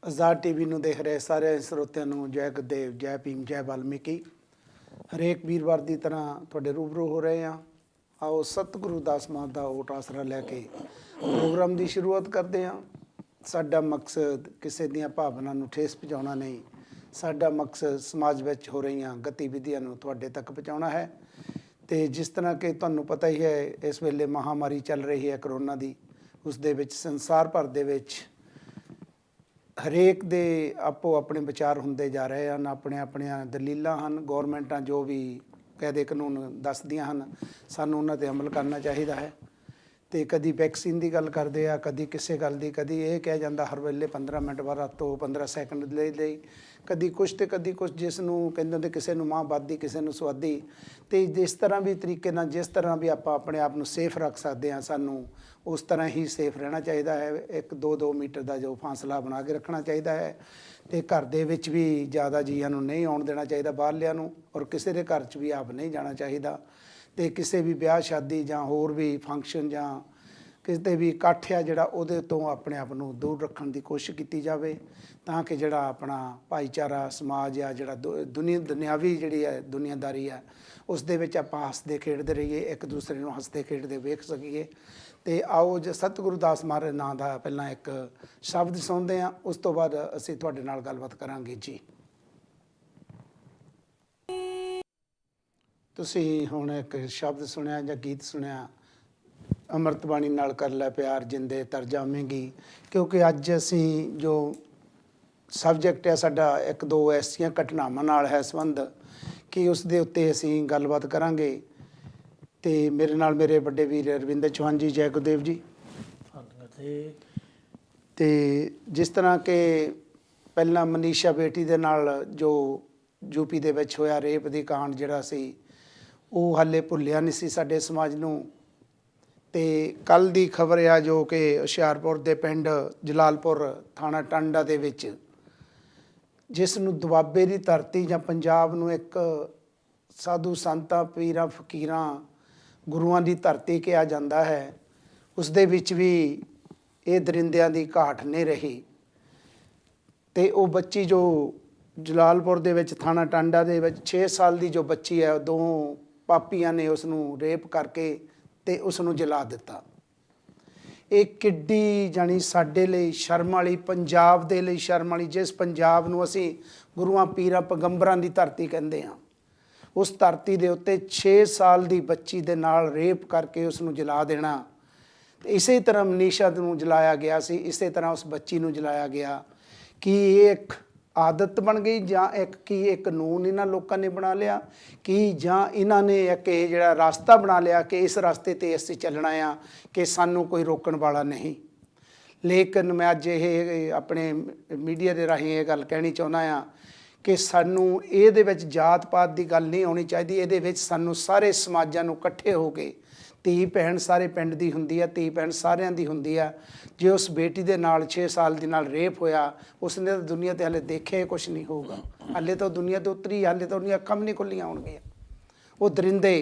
ਆਜ਼ਾਦ TV ਨੂੰ ਦੇਖ ਰਹੇ ਸਾਰੇ ਸਰੋਤਿਆਂ ਨੂੰ ਜੈ ਗੁਰਦੇਵ, ਜੈ ਭੀਮ, ਜੈ ਵਾਲਮੀਕੀ। ਹਰੇਕ ਵੀਰਵਾਰ ਦੀ ਤਰ੍ਹਾਂ ਤੁਹਾਡੇ ਰੂਬਰੂ ਹੋ ਰਹੇ ਹਾਂ। ਆਓ ਸਤਿਗੁਰੂ ਦਾਸ ਮਾਤ ਦਾ ਓਟ ਆਸਰਾ ਲੈ ਕੇ ਪ੍ਰੋਗਰਾਮ ਦੀ ਸ਼ੁਰੂਆਤ ਕਰਦੇ ਹਾਂ। ਸਾਡਾ ਮਕਸਦ ਕਿਸੇ ਦੀਆਂ ਭਾਵਨਾ ਨੂੰ ਠੇਸ ਪਹੁੰਚਾਉਣਾ ਨਹੀਂ, ਸਾਡਾ ਮਕਸਦ ਸਮਾਜ ਵਿੱਚ ਹੋ ਰਹੀਆਂ ਗਤੀਵਿਧੀਆਂ ਨੂੰ ਤੁਹਾਡੇ ਤੱਕ ਪਹੁੰਚਾਉਣਾ ਹੈ। ਅਤੇ ਜਿਸ ਤਰ੍ਹਾਂ ਕਿ ਤੁਹਾਨੂੰ ਪਤਾ ਹੀ ਹੈ, ਇਸ ਵੇਲੇ ਮਹਾਂਮਾਰੀ ਚੱਲ ਰਹੀ ਹੈ ਕਰੋਨਾ ਦੀ। ਉਸ ਦੇ ਵਿੱਚ ਸੰਸਾਰ ਭਰ ਦੇ ਵਿੱਚ ਹਰੇਕ ਦੇ ਆਪੋ ਆਪਣੇ ਵਿਚਾਰ ਹੁੰਦੇ ਜਾ ਰਹੇ ਹਨ, ਆਪਣੀਆਂ ਦਲੀਲਾਂ ਹਨ। ਗੌਰਮੈਂਟਾਂ ਜੋ ਵੀ ਕਾਇਦੇ ਕਾਨੂੰਨ ਦੱਸਦੀਆਂ ਹਨ, ਸਾਨੂੰ ਉਹਨਾਂ 'ਤੇ ਅਮਲ ਕਰਨਾ ਚਾਹੀਦਾ ਹੈ। ਅਤੇ ਕਦੀ ਵੈਕਸੀਨ ਦੀ ਗੱਲ ਕਰਦੇ ਆ, ਕਦੀ ਕਿਸੇ ਗੱਲ ਦੀ, ਕਦੀ ਇਹ ਕਿਹਾ ਜਾਂਦਾ ਹਰ ਵੇਲੇ 15 ਮਿੰਟ ਬਾਅਦ ਤੋਂ 15 ਸੈਕਿੰਡ ਲਈ ਕਦੀ ਕੁਛ ਅਤੇ ਕਦੀ ਕੁਛ, ਜਿਸ ਨੂੰ ਕਹਿੰਦੇ ਹੁੰਦੇ ਕਿਸੇ ਨੂੰ ਮਾਂ ਵੱਧਦੀ, ਕਿਸੇ ਨੂੰ ਸੁਆਦੀ। ਅਤੇ ਜਿਸ ਤਰ੍ਹਾਂ ਵੀ ਤਰੀਕੇ ਨਾਲ, ਜਿਸ ਤਰ੍ਹਾਂ ਵੀ ਆਪਾਂ ਆਪਣੇ ਆਪ ਨੂੰ ਸੇਫ ਰੱਖ ਸਕਦੇ ਹਾਂ, ਸਾਨੂੰ ਉਸ ਤਰ੍ਹਾਂ ਹੀ ਸੇਫ ਰਹਿਣਾ ਚਾਹੀਦਾ ਹੈ। 1-2 ਮੀਟਰ ਦਾ ਜੋ ਫਾਸਲਾ ਬਣਾ ਕੇ ਰੱਖਣਾ ਚਾਹੀਦਾ ਹੈ। ਅਤੇ ਘਰ ਦੇ ਵਿੱਚ ਵੀ ਜ਼ਿਆਦਾ ਜੀਆਂ ਨੂੰ ਨਹੀਂ ਆਉਣ ਦੇਣਾ ਚਾਹੀਦਾ, ਬਾਹਰਲਿਆਂ ਨੂੰ, ਔਰ ਕਿਸੇ ਦੇ ਘਰ 'ਚ ਵੀ ਆਪ ਨਹੀਂ ਜਾਣਾ ਚਾਹੀਦਾ। ਅਤੇ ਕਿਸੇ ਵੀ ਵਿਆਹ ਸ਼ਾਦੀ ਜਾਂ ਹੋਰ ਵੀ ਫੰਕਸ਼ਨ ਜਾਂ ਕਿਤੇ ਵੀ ਇਕੱਠ ਆ ਜਿਹੜਾ, ਉਹਦੇ ਤੋਂ ਆਪਣੇ ਆਪ ਨੂੰ ਦੂਰ ਰੱਖਣ ਦੀ ਕੋਸ਼ਿਸ਼ ਕੀਤੀ ਜਾਵੇ, ਤਾਂ ਕਿ ਜਿਹੜਾ ਆਪਣਾ ਭਾਈਚਾਰਾ ਸਮਾਜ ਆ, ਜਿਹੜਾ ਦੁਨਿਆਵੀ ਜਿਹੜੀ ਹੈ ਦੁਨੀਆਦਾਰੀ ਹੈ, ਉਸ ਦੇ ਵਿੱਚ ਆਪਾਂ ਹੱਸਦੇ ਖੇਡਦੇ ਰਹੀਏ, ਇੱਕ ਦੂਸਰੇ ਨੂੰ ਹੱਸਦੇ ਖੇਡਦੇ ਵੇਖ ਸਕੀਏ। ਅਤੇ ਆਓ ਜੇ ਸਤਿਗੁਰੂ ਦਾਸ ਮਹਾਰਾਜ ਨਾਂ ਦਾ ਪਹਿਲਾਂ ਇੱਕ ਸ਼ਬਦ ਸੁਣਦੇ ਹਾਂ, ਉਸ ਤੋਂ ਬਾਅਦ ਅਸੀਂ ਤੁਹਾਡੇ ਨਾਲ ਗੱਲਬਾਤ ਕਰਾਂਗੇ ਜੀ। ਤੁਸੀਂ ਹੁਣ ਇੱਕ ਸ਼ਬਦ ਸੁਣਿਆ ਜਾਂ ਗੀਤ ਸੁਣਿਆ, ਅੰਮ੍ਰਿਤ ਬਾਣੀ ਨਾਲ ਕਰ ਲੈ ਪਿਆਰ ਜਿੰਦੇ ਤਰ ਜਾਵੇਂਗੀ। ਕਿਉਂਕਿ ਅੱਜ ਅਸੀਂ ਜੋ ਸਬਜੈਕਟ ਹੈ ਸਾਡਾ 1-2 ਐਸੀਆਂ ਘਟਨਾਵਾਂ ਨਾਲ ਹੈ ਸੰਬੰਧ ਕਿ ਉਸ ਦੇ ਉੱਤੇ ਅਸੀਂ ਗੱਲਬਾਤ ਕਰਾਂਗੇ। ਅਤੇ ਮੇਰੇ ਨਾਲ ਮੇਰੇ ਵੱਡੇ ਵੀਰ ਰਵਿੰਦਰ ਚੌਹਾਨ ਜੀ, ਜੈ ਗੁਰਦੇਵ ਜੀ। ਅਤੇ ਜਿਸ ਤਰ੍ਹਾਂ ਕਿ ਪਹਿਲਾਂ ਮਨੀਸ਼ਾ ਬੇਟੀ ਦੇ ਨਾਲ ਜੋ ਯੂਪੀ ਦੇ ਵਿੱਚ ਹੋਇਆ ਰੇਪ ਦੀ ਕਾਂਡ ਜਿਹੜਾ ਸੀ, ਉਹ ਹਾਲੇ ਭੁੱਲਿਆ ਨਹੀਂ ਸੀ ਸਾਡੇ ਸਮਾਜ ਨੂੰ। ਅਤੇ ਕੱਲ੍ਹ ਦੀ ਖਬਰ ਆ ਜੋ ਕਿ ਹੁਸ਼ਿਆਰਪੁਰ ਦੇ ਪਿੰਡ ਜਲਾਲਪੁਰ, ਥਾਣਾ ਟਾਂਡਾ ਦੇ ਵਿੱਚ, ਜਿਸ ਨੂੰ ਦੁਆਬੇ ਦੀ ਧਰਤੀ ਜਾਂ ਪੰਜਾਬ ਨੂੰ ਇੱਕ ਸਾਧੂ ਸੰਤਾਂ, ਪੀਰਾਂ, ਫਕੀਰਾਂ, ਗੁਰੂਆਂ ਦੀ ਧਰਤੀ ਕਿਹਾ ਜਾਂਦਾ ਹੈ, ਉਸ ਦੇ ਵਿੱਚ ਵੀ ਇਹ ਦਰਿੰਦਿਆਂ ਦੀ ਘਾਟ ਨਹੀਂ ਰਹੀ। ਅਤੇ ਉਹ ਬੱਚੀ ਜੋ ਜਲਾਲਪੁਰ ਦੇ ਵਿੱਚ ਥਾਣਾ ਟਾਂਡਾ ਦੇ ਵਿੱਚ 6 ਸਾਲ ਦੀ ਜੋ ਬੱਚੀ ਹੈ, 2 ਪਾਪੀਆਂ ਨੇ ਉਸ ਨੂੰ ਰੇਪ ਕਰਕੇ ਅਤੇ ਉਸ ਨੂੰ ਜਲਾ ਦਿੱਤਾ। ਇਹ ਕਿੱਡੀ ਜਾਣੀ ਸਾਡੇ ਲਈ ਸ਼ਰਮ ਵਾਲੀ, ਪੰਜਾਬ ਦੇ ਲਈ ਸ਼ਰਮ ਵਾਲੀ, ਜਿਸ ਪੰਜਾਬ ਨੂੰ ਅਸੀਂ ਗੁਰੂਆਂ, ਪੀਰਾਂ, ਪੈਗੰਬਰਾਂ ਦੀ ਧਰਤੀ ਕਹਿੰਦੇ ਹਾਂ, ਉਸ ਧਰਤੀ ਦੇ ਉੱਤੇ 6 ਸਾਲ ਦੀ ਬੱਚੀ ਦੇ ਨਾਲ ਰੇਪ ਕਰਕੇ ਉਸ ਨੂੰ ਜਲਾ ਦੇਣਾ। ਅਤੇ ਇਸੇ ਤਰ੍ਹਾਂ ਮਨੀਸ਼ਾ ਨੂੰ ਜਲਾਇਆ ਗਿਆ ਸੀ, ਇਸੇ ਤਰ੍ਹਾਂ ਉਸ ਬੱਚੀ ਨੂੰ ਜਲਾਇਆ ਗਿਆ। ਕਿ ਇਹ ਇੱਕ ਆਦਤ ਬਣ ਗਈ ਜਾਂ ਇੱਕ ਕਾਨੂੰਨ ਇਹਨਾਂ ਲੋਕਾਂ ਨੇ ਬਣਾ ਲਿਆ, ਕਿ ਜਾਂ ਇਹਨਾਂ ਨੇ ਇੱਕ ਇਹ ਜਿਹੜਾ ਰਸਤਾ ਬਣਾ ਲਿਆ ਕਿ ਇਸ ਰਸਤੇ 'ਤੇ ਅਸੀਂ ਚੱਲਣਾ ਆ, ਕਿ ਸਾਨੂੰ ਕੋਈ ਰੋਕਣ ਵਾਲਾ ਨਹੀਂ। ਲੇਕਿਨ ਮੈਂ ਅੱਜ ਇਹ ਆਪਣੇ ਮੀਡੀਆ ਦੇ ਰਾਹੀਂ ਇਹ ਗੱਲ ਕਹਿਣੀ ਚਾਹੁੰਦਾ ਹਾਂ ਕਿ ਸਾਨੂੰ ਇਹਦੇ ਵਿੱਚ ਜਾਤ ਪਾਤ ਦੀ ਗੱਲ ਨਹੀਂ ਆਉਣੀ ਚਾਹੀਦੀ। ਇਹਦੇ ਵਿੱਚ ਸਾਨੂੰ ਸਾਰੇ ਸਮਾਜਾਂ ਨੂੰ ਇਕੱਠੇ ਹੋ ਕੇ, ਧੀ ਭੈਣ ਸਾਰੇ ਪਿੰਡ ਦੀ ਹੁੰਦੀ ਹੈ, ਧੀ ਭੈਣ ਸਾਰਿਆਂ ਦੀ ਹੁੰਦੀ ਆ। ਜੇ ਉਸ ਬੇਟੀ ਦੇ ਨਾਲ 6 ਸਾਲ ਦੀ ਨਾਲ ਰੇਪ ਹੋਇਆ, ਉਸਨੇ ਤਾਂ ਦੁਨੀਆ 'ਤੇ ਹਾਲੇ ਦੇਖਿਆ ਕੁਛ ਨਹੀਂ ਹੋਊਗਾ, ਹਾਲੇ ਤਾਂ ਦੁਨੀਆ ਤੋਂ ਉਤਰੀ, ਹਾਲੇ ਤਾਂ ਉਹਦੀਆਂ ਅੱਖਾਂ ਵੀ ਨਹੀਂ ਖੁੱਲ੍ਹੀਆਂ ਹੋਣਗੀਆਂ। ਉਹ ਦਰਿੰਦੇ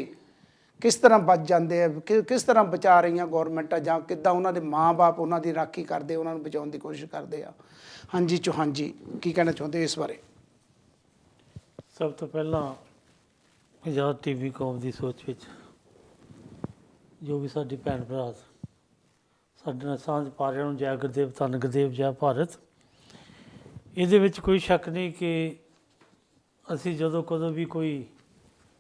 ਕਿਸ ਤਰ੍ਹਾਂ ਬਚ ਜਾਂਦੇ ਆ, ਕਿਸ ਤਰ੍ਹਾਂ ਬਚਾ ਰਹੀਆਂ ਗੌਰਮੈਂਟਾਂ, ਜਾਂ ਕਿੱਦਾਂ ਉਹਨਾਂ ਦੇ ਮਾਂ-ਬਾਪ ਉਹਨਾਂ ਦੀ ਰਾਖੀ ਕਰਦੇ, ਉਹਨਾਂ ਨੂੰ ਬਚਾਉਣ ਦੀ ਕੋਸ਼ਿਸ਼ ਕਰਦੇ ਆ। ਹਾਂਜੀ ਚੌਹਾਨ ਜੀ, ਕੀ ਕਹਿਣਾ ਚਾਹੁੰਦੇ ਇਸ ਬਾਰੇ? ਸਭ ਤੋਂ ਪਹਿਲਾਂ ਆਜ਼ਾਦ ਟੀਵੀ ਕੌਮ ਦੀ ਸੋਚ ਵਿੱਚ ਜੋ ਵੀ ਸਾਡੀ ਭੈਣ ਭਰਾ ਸਾਡੇ ਨਾਲ ਸਾਂਝ ਪਾ ਰਹੇ ਨੂੰ, ਜੈ ਗੁਰਦੇਵ, ਧੰਨ ਗੁਰਦੇਵ, ਜੈ ਭਾਰਤ। ਇਹਦੇ ਵਿੱਚ ਕੋਈ ਸ਼ੱਕ ਨਹੀਂ ਕਿ ਅਸੀਂ ਜਦੋਂ ਕਦੋਂ ਵੀ ਕੋਈ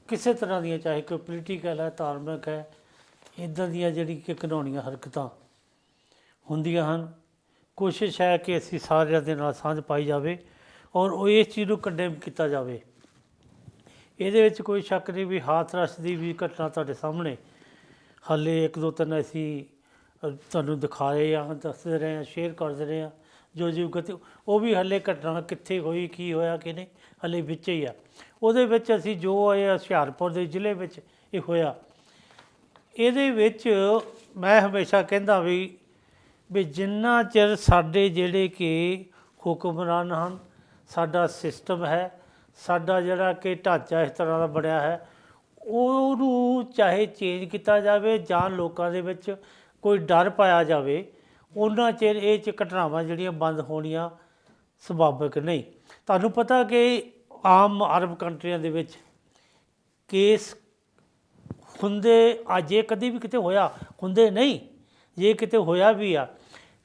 ਕਿਸੇ ਤਰ੍ਹਾਂ ਦੀਆਂ, ਚਾਹੇ ਕੋਈ ਪੋਲੀਟੀਕਲ ਹੈ, ਧਾਰਮਿਕ ਹੈ, ਇੱਦਾਂ ਦੀਆਂ ਜਿਹੜੀ ਕਿ ਘਿਨਾਉਣੀਆਂ ਹਰਕਤਾਂ ਹੁੰਦੀਆਂ ਹਨ, ਕੋਸ਼ਿਸ਼ ਹੈ ਕਿ ਅਸੀਂ ਸਾਰਿਆਂ ਦੇ ਨਾਲ ਸਾਂਝ ਪਾਈ ਜਾਵੇ ਔਰ ਉਹ ਇਸ ਚੀਜ਼ ਨੂੰ ਕੰਡੈਮ ਕੀਤਾ ਜਾਵੇ। ਇਹਦੇ ਵਿੱਚ ਕੋਈ ਸ਼ੱਕ ਨਹੀਂ ਵੀ ਹਾਥਰਸ ਦੀ ਵੀ ਘਟਨਾ ਤੁਹਾਡੇ ਸਾਹਮਣੇ ਹਾਲੇ 1-2-3 ਅਸੀਂ ਤੁਹਾਨੂੰ ਦਿਖਾ ਰਹੇ ਹਾਂ, ਦੱਸਦੇ ਰਹੇ ਹਾਂ, ਸ਼ੇਅਰ ਕਰਦੇ ਰਹੇ ਹਾਂ। ਜੋ ਗਤੀ ਉਹ ਵੀ ਹਾਲੇ ਘਟਨਾ ਕਿੱਥੇ ਹੋਈ, ਕੀ ਹੋਇਆ, ਕਿ ਨਹੀਂ, ਹਾਲੇ ਵਿੱਚ ਹੀ ਆ। ਉਹਦੇ ਵਿੱਚ ਅਸੀਂ ਜੋ ਇਹ ਹੁਸ਼ਿਆਰਪੁਰ ਦੇ ਜ਼ਿਲ੍ਹੇ ਵਿੱਚ ਇਹ ਹੋਇਆ, ਇਹਦੇ ਵਿੱਚ ਮੈਂ ਹਮੇਸ਼ਾ ਕਹਿੰਦਾ ਵੀ ਜਿੰਨਾ ਚਿਰ ਸਾਡੇ ਜਿਹੜੇ ਕਿ ਹੁਕਮਰਾਨ ਹਨ, ਸਾਡਾ ਸਿਸਟਮ ਹੈ, ਸਾਡਾ ਜਿਹੜਾ ਕਿ ਢਾਂਚਾ ਇਸ ਤਰ੍ਹਾਂ ਦਾ ਬਣਿਆ ਹੈ, ਉਹਨੂੰ ਚਾਹੇ ਚੇਂਜ ਕੀਤਾ ਜਾਵੇ ਜਾਂ ਲੋਕਾਂ ਦੇ ਵਿੱਚ ਕੋਈ ਡਰ ਪਾਇਆ ਜਾਵੇ, ਉਹਨਾਂ ਚਿਰ ਇਹ 'ਚ ਘਟਨਾਵਾਂ ਜਿਹੜੀਆਂ ਬੰਦ ਹੋਣੀਆਂ ਸੁਭਾਵਿਕ ਨਹੀਂ। ਤੁਹਾਨੂੰ ਪਤਾ ਕਿ ਆਮ ਅਰਬ ਕੰਟਰੀਆਂ ਦੇ ਵਿੱਚ ਕੇਸ ਹੁੰਦੇ, ਜੇ ਕਦੀ ਵੀ ਕਿਤੇ ਹੋਇਆ ਹੁੰਦੇ ਨਹੀਂ, ਜੇ ਕਿਤੇ ਹੋਇਆ ਵੀ ਆ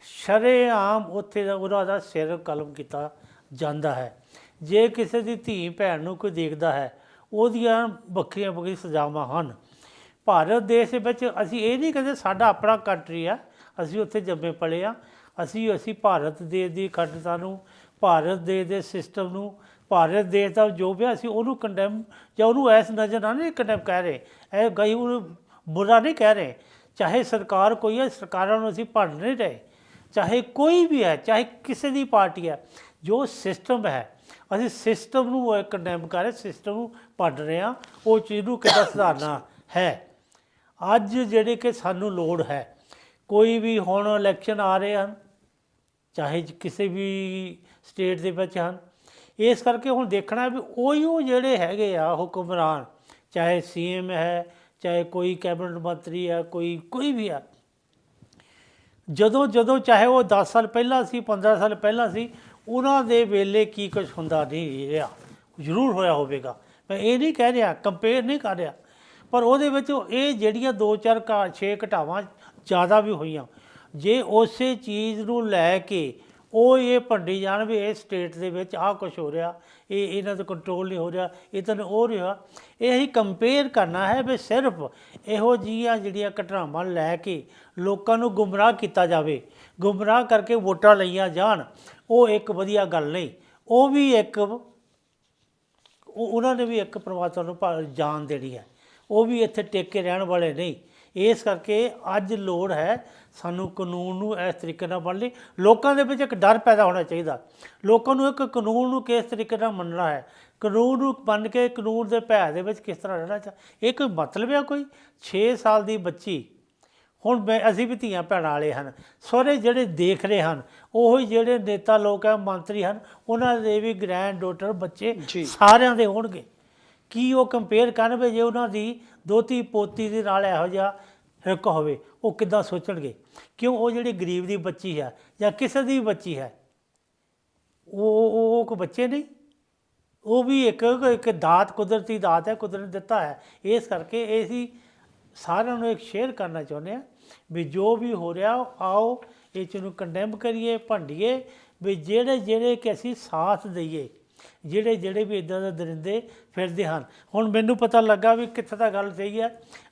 ਸ਼ਰੇਆਮ ਉੱਥੇ ਦਾ ਉਹਨਾਂ ਦਾ ਸਿਰ ਕਲਮ ਕੀਤਾ ਜਾਂਦਾ ਹੈ। ਜੇ ਕਿਸੇ ਦੀ ਧੀ ਭੈਣ ਨੂੰ ਕੋਈ ਦੇਖਦਾ ਹੈ ਉਹਦੀਆਂ ਵੱਖਰੀਆਂ ਵੱਖਰੀਆਂ ਸਜ਼ਾਵਾਂ ਹਨ। ਭਾਰਤ ਦੇਸ਼ ਵਿੱਚ ਅਸੀਂ ਇਹ ਨਹੀਂ ਕਹਿੰਦੇ ਸਾਡਾ ਆਪਣਾ ਕੰਟਰੀ ਆ, ਅਸੀਂ ਉੱਥੇ ਜੰਮੇ ਪਲੇ ਆ, ਅਸੀਂ ਭਾਰਤ ਦੇਸ਼ ਦੀ ਅਖੰਡਤਾ ਨੂੰ, ਭਾਰਤ ਦੇਸ਼ ਦੇ ਸਿਸਟਮ ਨੂੰ, ਭਾਰਤ ਦੇਸ਼ ਦਾ ਜੋ ਵੀ ਅਸੀਂ ਉਹਨੂੰ ਕੰਡੈਮ ਜਾਂ ਉਹਨੂੰ ਇਸ ਨਜ਼ਰ ਨਾਲ ਨਹੀਂ ਕੰਡੈਮ ਕਹਿ ਰਹੇ, ਇਹ ਗਈ ਉਹਨੂੰ ਬੁਰਾ ਨਹੀਂ ਕਹਿ ਰਹੇ। ਚਾਹੇ ਸਰਕਾਰ ਕੋਈ ਹੈ, ਸਰਕਾਰਾਂ ਨੂੰ ਅਸੀਂ ਭੰਡ ਨਹੀਂ ਰਹੇ, ਚਾਹੇ ਕੋਈ ਵੀ ਹੈ, ਚਾਹੇ ਕਿਸੇ ਦੀ ਪਾਰਟੀ ਹੈ, ਜੋ ਸਿਸਟਮ ਹੈ ਅਸੀਂ ਸਿਸਟਮ ਨੂੰ ਕੰਡੈਮ ਕਰ ਰਹੇ, ਸਿਸਟਮ ਨੂੰ ਭੰਡ ਰਹੇ ਹਾਂ। ਉਹ ਚੀਜ਼ ਨੂੰ ਕਿੱਦਾਂ ਸੁਧਾਰਨਾ ਹੈ। ਅੱਜ ਜਿਹੜੇ ਕਿ ਸਾਨੂੰ ਲੋੜ ਹੈ, ਕੋਈ ਵੀ ਹੁਣ ਇਲੈਕਸ਼ਨ ਆ ਰਹੇ ਹਨ, ਚਾਹੇ ਕਿਸੇ ਵੀ ਸਟੇਟ ਦੇ ਵਿੱਚ ਹਨ, ਇਸ ਕਰਕੇ ਹੁਣ ਦੇਖਣਾ ਵੀ ਉਹ ਜਿਹੜੇ ਹੈਗੇ ਆ ਹੁਕਮਰਾਨ, ਚਾਹੇ CM ਹੈ, ਚਾਹੇ ਕੋਈ ਕੈਬਨਿਟ ਮੰਤਰੀ ਹੈ, ਕੋਈ ਵੀ ਆ, ਜਦੋਂ ਚਾਹੇ ਉਹ 10 ਸਾਲ ਪਹਿਲਾਂ ਸੀ, 15 ਸਾਲ ਪਹਿਲਾਂ ਸੀ, ਉਹਨਾਂ ਦੇ ਵੇਲੇ ਕੀ ਕੁਝ ਹੁੰਦਾ ਨਹੀਂ ਰਿਹਾ, ਜ਼ਰੂਰ ਹੋਇਆ ਹੋਵੇਗਾ। ਮੈਂ ਇਹ ਨਹੀਂ ਕਹਿ ਰਿਹਾ, ਕੰਪੇਅਰ ਨਹੀਂ ਕਰ ਰਿਹਾ, ਪਰ ਉਹਦੇ ਵਿੱਚ ਇਹ ਜਿਹੜੀਆਂ 2-4 6 ਘਟਾਵਾਂ ਜ਼ਿਆਦਾ ਵੀ ਹੋਈਆਂ, ਜੇ ਉਸੇ ਚੀਜ਼ ਨੂੰ ਲੈ ਕੇ ਉਹ ਇਹ ਭੰਡੀ ਜਾਣ ਵੀ ਇਹ ਸਟੇਟ ਦੇ ਵਿੱਚ ਆਹ ਕੁਛ ਹੋ ਰਿਹਾ, ਇਹ ਇਹਨਾਂ ਦਾ ਕੰਟਰੋਲ ਨਹੀਂ ਹੋ ਰਿਹਾ, ਇਹ ਤਾਂ ਹੋ ਰਿਹਾ, ਇਹ ਅਸੀਂ ਕੰਪੇਅਰ ਕਰਨਾ ਹੈ ਵੀ ਸਿਰਫ ਇਹੋ ਜਿਹੀਆਂ ਜਿਹੜੀਆਂ ਘਟਨਾਵਾਂ ਲੈ ਕੇ ਲੋਕਾਂ ਨੂੰ ਗੁੰਮਰਾਹ ਕੀਤਾ ਜਾਵੇ, ਗੁੰਮਰਾਹ ਕਰਕੇ ਵੋਟਾਂ ਲਈਆਂ ਜਾਣ, ਉਹ ਇੱਕ ਵਧੀਆ ਗੱਲ ਨਹੀਂ। ਉਹ ਵੀ ਇੱਕ ਉਹਨਾਂ ਨੇ ਵੀ ਇੱਕ ਪਰਮਾਤਮਾ ਨੂੰ ਜਾਨ ਦੇਣੀ ਹੈ, ਉਹ ਵੀ ਇੱਥੇ ਟਿਕ ਕੇ ਰਹਿਣ ਵਾਲੇ ਨਹੀਂ। ਇਸ ਕਰਕੇ ਅੱਜ ਲੋੜ ਹੈ ਸਾਨੂੰ ਕਾਨੂੰਨ ਨੂੰ ਇਸ ਤਰੀਕੇ ਨਾਲ ਬਣਨ ਲਈ। ਲੋਕਾਂ ਦੇ ਵਿੱਚ ਇੱਕ ਡਰ ਪੈਦਾ ਹੋਣਾ ਚਾਹੀਦਾ, ਲੋਕਾਂ ਨੂੰ ਇੱਕ ਕਾਨੂੰਨ ਨੂੰ ਕਿਸ ਤਰੀਕੇ ਨਾਲ ਮੰਨਣਾ ਹੈ, ਕਾਨੂੰਨ ਨੂੰ ਮੰਨ ਕੇ ਕਾਨੂੰਨ ਦੇ ਭੈ ਦੇ ਵਿੱਚ ਕਿਸ ਤਰ੍ਹਾਂ ਰਹਿਣਾ ਚਾਹੀਦਾ। ਇਹ ਕੋਈ ਮਤਲਬ ਹੈ ਕੋਈ 6 ਸਾਲ ਦੀ ਬੱਚੀ, ਹੁਣ ਅਸੀਂ ਵੀ ਧੀਆਂ ਭੈਣਾਂ ਵਾਲੇ ਹਨ, ਸਹੁਰੇ ਜਿਹੜੇ ਦੇਖ ਰਹੇ ਹਨ, ਉਹੀ ਜਿਹੜੇ ਨੇਤਾ ਲੋਕ ਹੈ, ਮੰਤਰੀ ਹਨ, ਉਹਨਾਂ ਦੇ ਵੀ ਗ੍ਰੈਂਡ ਡਾਟਰ ਬੱਚੇ ਸਾਰਿਆਂ ਦੇ ਹੋਣਗੇ। ਕੀ ਉਹ ਕੰਪੇਅਰ ਕਰਨ ਵੀ ਜੇ ਉਹਨਾਂ ਦੀ ਦੋਤੀ ਪੋਤੀ ਦੇ ਨਾਲ ਇਹੋ ਜਿਹਾ ਹਿੱਕ ਹੋਵੇ, ਉਹ ਕਿੱਦਾਂ ਸੋਚਣਗੇ? ਕਿਉਂ ਉਹ ਜਿਹੜੀ ਗਰੀਬ ਦੀ ਬੱਚੀ ਹੈ ਜਾਂ ਕਿਸੇ ਦੀ ਬੱਚੀ ਹੈ, ਉਹ ਕੋਈ ਬੱਚੇ ਨਹੀਂ, ਉਹ ਵੀ ਇੱਕ ਦਾਤ, ਕੁਦਰਤੀ ਦਾਤ ਹੈ, ਕੁਦਰਤ ਨੇ ਦਿੱਤਾ ਹੈ। ਇਸ ਕਰਕੇ ਅਸੀਂ ਸਾਰਿਆਂ ਨੂੰ ਇੱਕ ਸ਼ੇਅਰ ਕਰਨਾ ਚਾਹੁੰਦੇ ਹਾਂ ਵੀ ਜੋ ਵੀ ਹੋ ਰਿਹਾ ਆਓ ਇਹ ਚੀਜ਼ ਨੂੰ ਕੰਡੈਮ ਕਰੀਏ, ਭੰਡੀਏ, ਵੀ ਜਿਹੜੇ ਕਿ ਅਸੀਂ ਸਾਥ ਦਈਏ, ਜਿਹੜੇ ਵੀ ਇੱਦਾਂ ਦੇ ਦਰਿੰਦੇ ਫਿਰਦੇ ਹਨ। ਹੁਣ ਮੈਨੂੰ ਪਤਾ ਲੱਗਾ ਵੀ ਕਿੱਥੇ ਤੱਕ ਗੱਲ ਸਹੀ ਹੈ।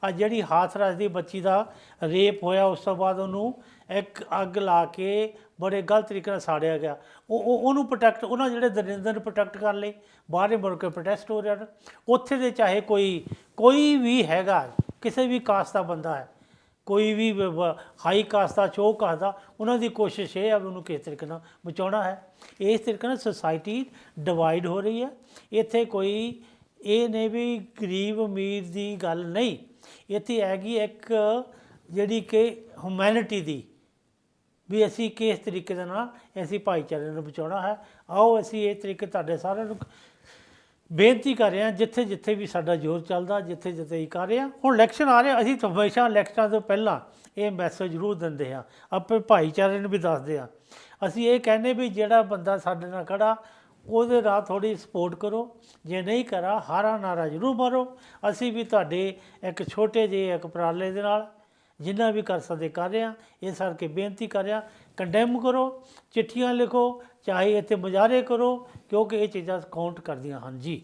ਅੱਜ ਜਿਹੜੀ ਹਾਥਰਸ ਦੀ ਬੱਚੀ ਦਾ ਰੇਪ ਹੋਇਆ, ਉਸ ਤੋਂ ਬਾਅਦ ਉਹਨੂੰ ਇੱਕ ਅੱਗ ਲਾ ਕੇ ਬੜੇ ਗਲਤ ਤਰੀਕੇ ਨਾਲ ਸਾੜਿਆ ਗਿਆ, ਉਹਨੂੰ ਪ੍ਰੋਟੈਕਟ, ਉਹਨਾਂ ਜਿਹੜੇ ਦਰਿੰਦੇ ਨੂੰ ਪ੍ਰੋਟੈਕਟ ਕਰਨ ਲਈ ਬਾਹਰਲੇ ਮੁਲਕ ਪ੍ਰੋਟੈਸਟ ਹੋ ਰਿਹਾ ਹਨ। ਉੱਥੇ ਦੇ ਚਾਹੇ ਕੋਈ ਵੀ ਹੈਗਾ, ਕਿਸੇ ਵੀ ਕਾਸਟ ਦਾ ਬੰਦਾ ਹੈ, ਕੋਈ ਵੀ ਹਾਈ ਕਾਸਟ ਦਾ, ਚੋ ਕਾਸਟ ਦਾ, ਉਹਨਾਂ ਦੀ ਕੋਸ਼ਿਸ਼ ਇਹ ਹੈ ਵੀ ਉਹਨੂੰ ਕਿਸ ਤਰੀਕੇ ਨਾਲ ਬਚਾਉਣਾ ਹੈ। ਇਸ ਤਰੀਕੇ ਨਾਲ ਸੁਸਾਇਟੀ ਡਿਵਾਈਡ ਹੋ ਰਹੀ ਹੈ। ਇੱਥੇ ਕੋਈ ਇਹ ਨਹੀਂ ਵੀ ਗਰੀਬ ਅਮੀਰ ਦੀ ਗੱਲ ਨਹੀਂ, ਇੱਥੇ ਹੈਗੀ ਇੱਕ ਜਿਹੜੀ ਕਿ ਹਿਊਮੈਨਿਟੀ ਦੀ, ਵੀ ਅਸੀਂ ਕਿਸ ਤਰੀਕੇ ਦੇ ਨਾਲ ਅਸੀਂ ਭਾਈਚਾਰੇ ਨੂੰ ਬਚਾਉਣਾ ਹੈ। ਆਓ ਅਸੀਂ ਇਹ ਤਰੀਕੇ ਤੁਹਾਡੇ ਸਾਰਿਆਂ ਨੂੰ ਬੇਨਤੀ ਕਰ ਰਹੇ ਹਾਂ, ਜਿੱਥੇ ਵੀ ਸਾਡਾ ਜ਼ੋਰ ਚੱਲਦਾ, ਜਿੱਥੇ ਹੀ ਕਰ ਰਹੇ ਹਾਂ। ਹੁਣ ਇਲੈਕਸ਼ਨ ਆ ਰਹੇ, ਅਸੀਂ ਹਮੇਸ਼ਾ ਇਲੈਕਸ਼ਨਾਂ ਤੋਂ ਪਹਿਲਾਂ ਇਹ ਮੈਸੇਜ ਜ਼ਰੂਰ ਦਿੰਦੇ ਹਾਂ, ਆਪਣੇ ਭਾਈਚਾਰੇ ਨੂੰ ਵੀ ਦੱਸਦੇ ਹਾਂ। ਅਸੀਂ ਇਹ ਕਹਿੰਦੇ ਵੀ ਜਿਹੜਾ ਬੰਦਾ ਸਾਡੇ ਨਾਲ ਖੜਾ ਉਹਦੇ ਨਾਲ ਥੋੜ੍ਹੀ ਸਪੋਰਟ ਕਰੋ, ਜੇ ਨਹੀਂ ਕਰਾ ਹਾਰਾ ਨਾਰਾ ਜ਼ਰੂਰ ਮਾਰੋ। ਅਸੀਂ ਵੀ ਤੁਹਾਡੇ ਇੱਕ ਛੋਟੇ ਜਿਹੇ ਇੱਕ ਉਪਰਾਲੇ ਦੇ ਨਾਲ ਜਿੰਨਾ ਵੀ ਕਰ ਸਕਦੇ ਕਰ ਰਹੇ ਹਾਂ। ਇਸ ਕਰਕੇ ਬੇਨਤੀ ਕਰ ਰਿਹਾ, ਕੰਡੈਮ ਕਰੋ, ਚਿੱਠੀਆਂ ਲਿਖੋ, ਚਾਹੇ ਇੱਥੇ ਮੁਜ਼ਾਹਰੇ ਕਰੋ, ਕਿਉਂਕਿ ਇਹ ਚੀਜ਼ਾਂ ਕਾਊਂਟ ਕਰਦੀਆਂ ਹਨ। ਜੀ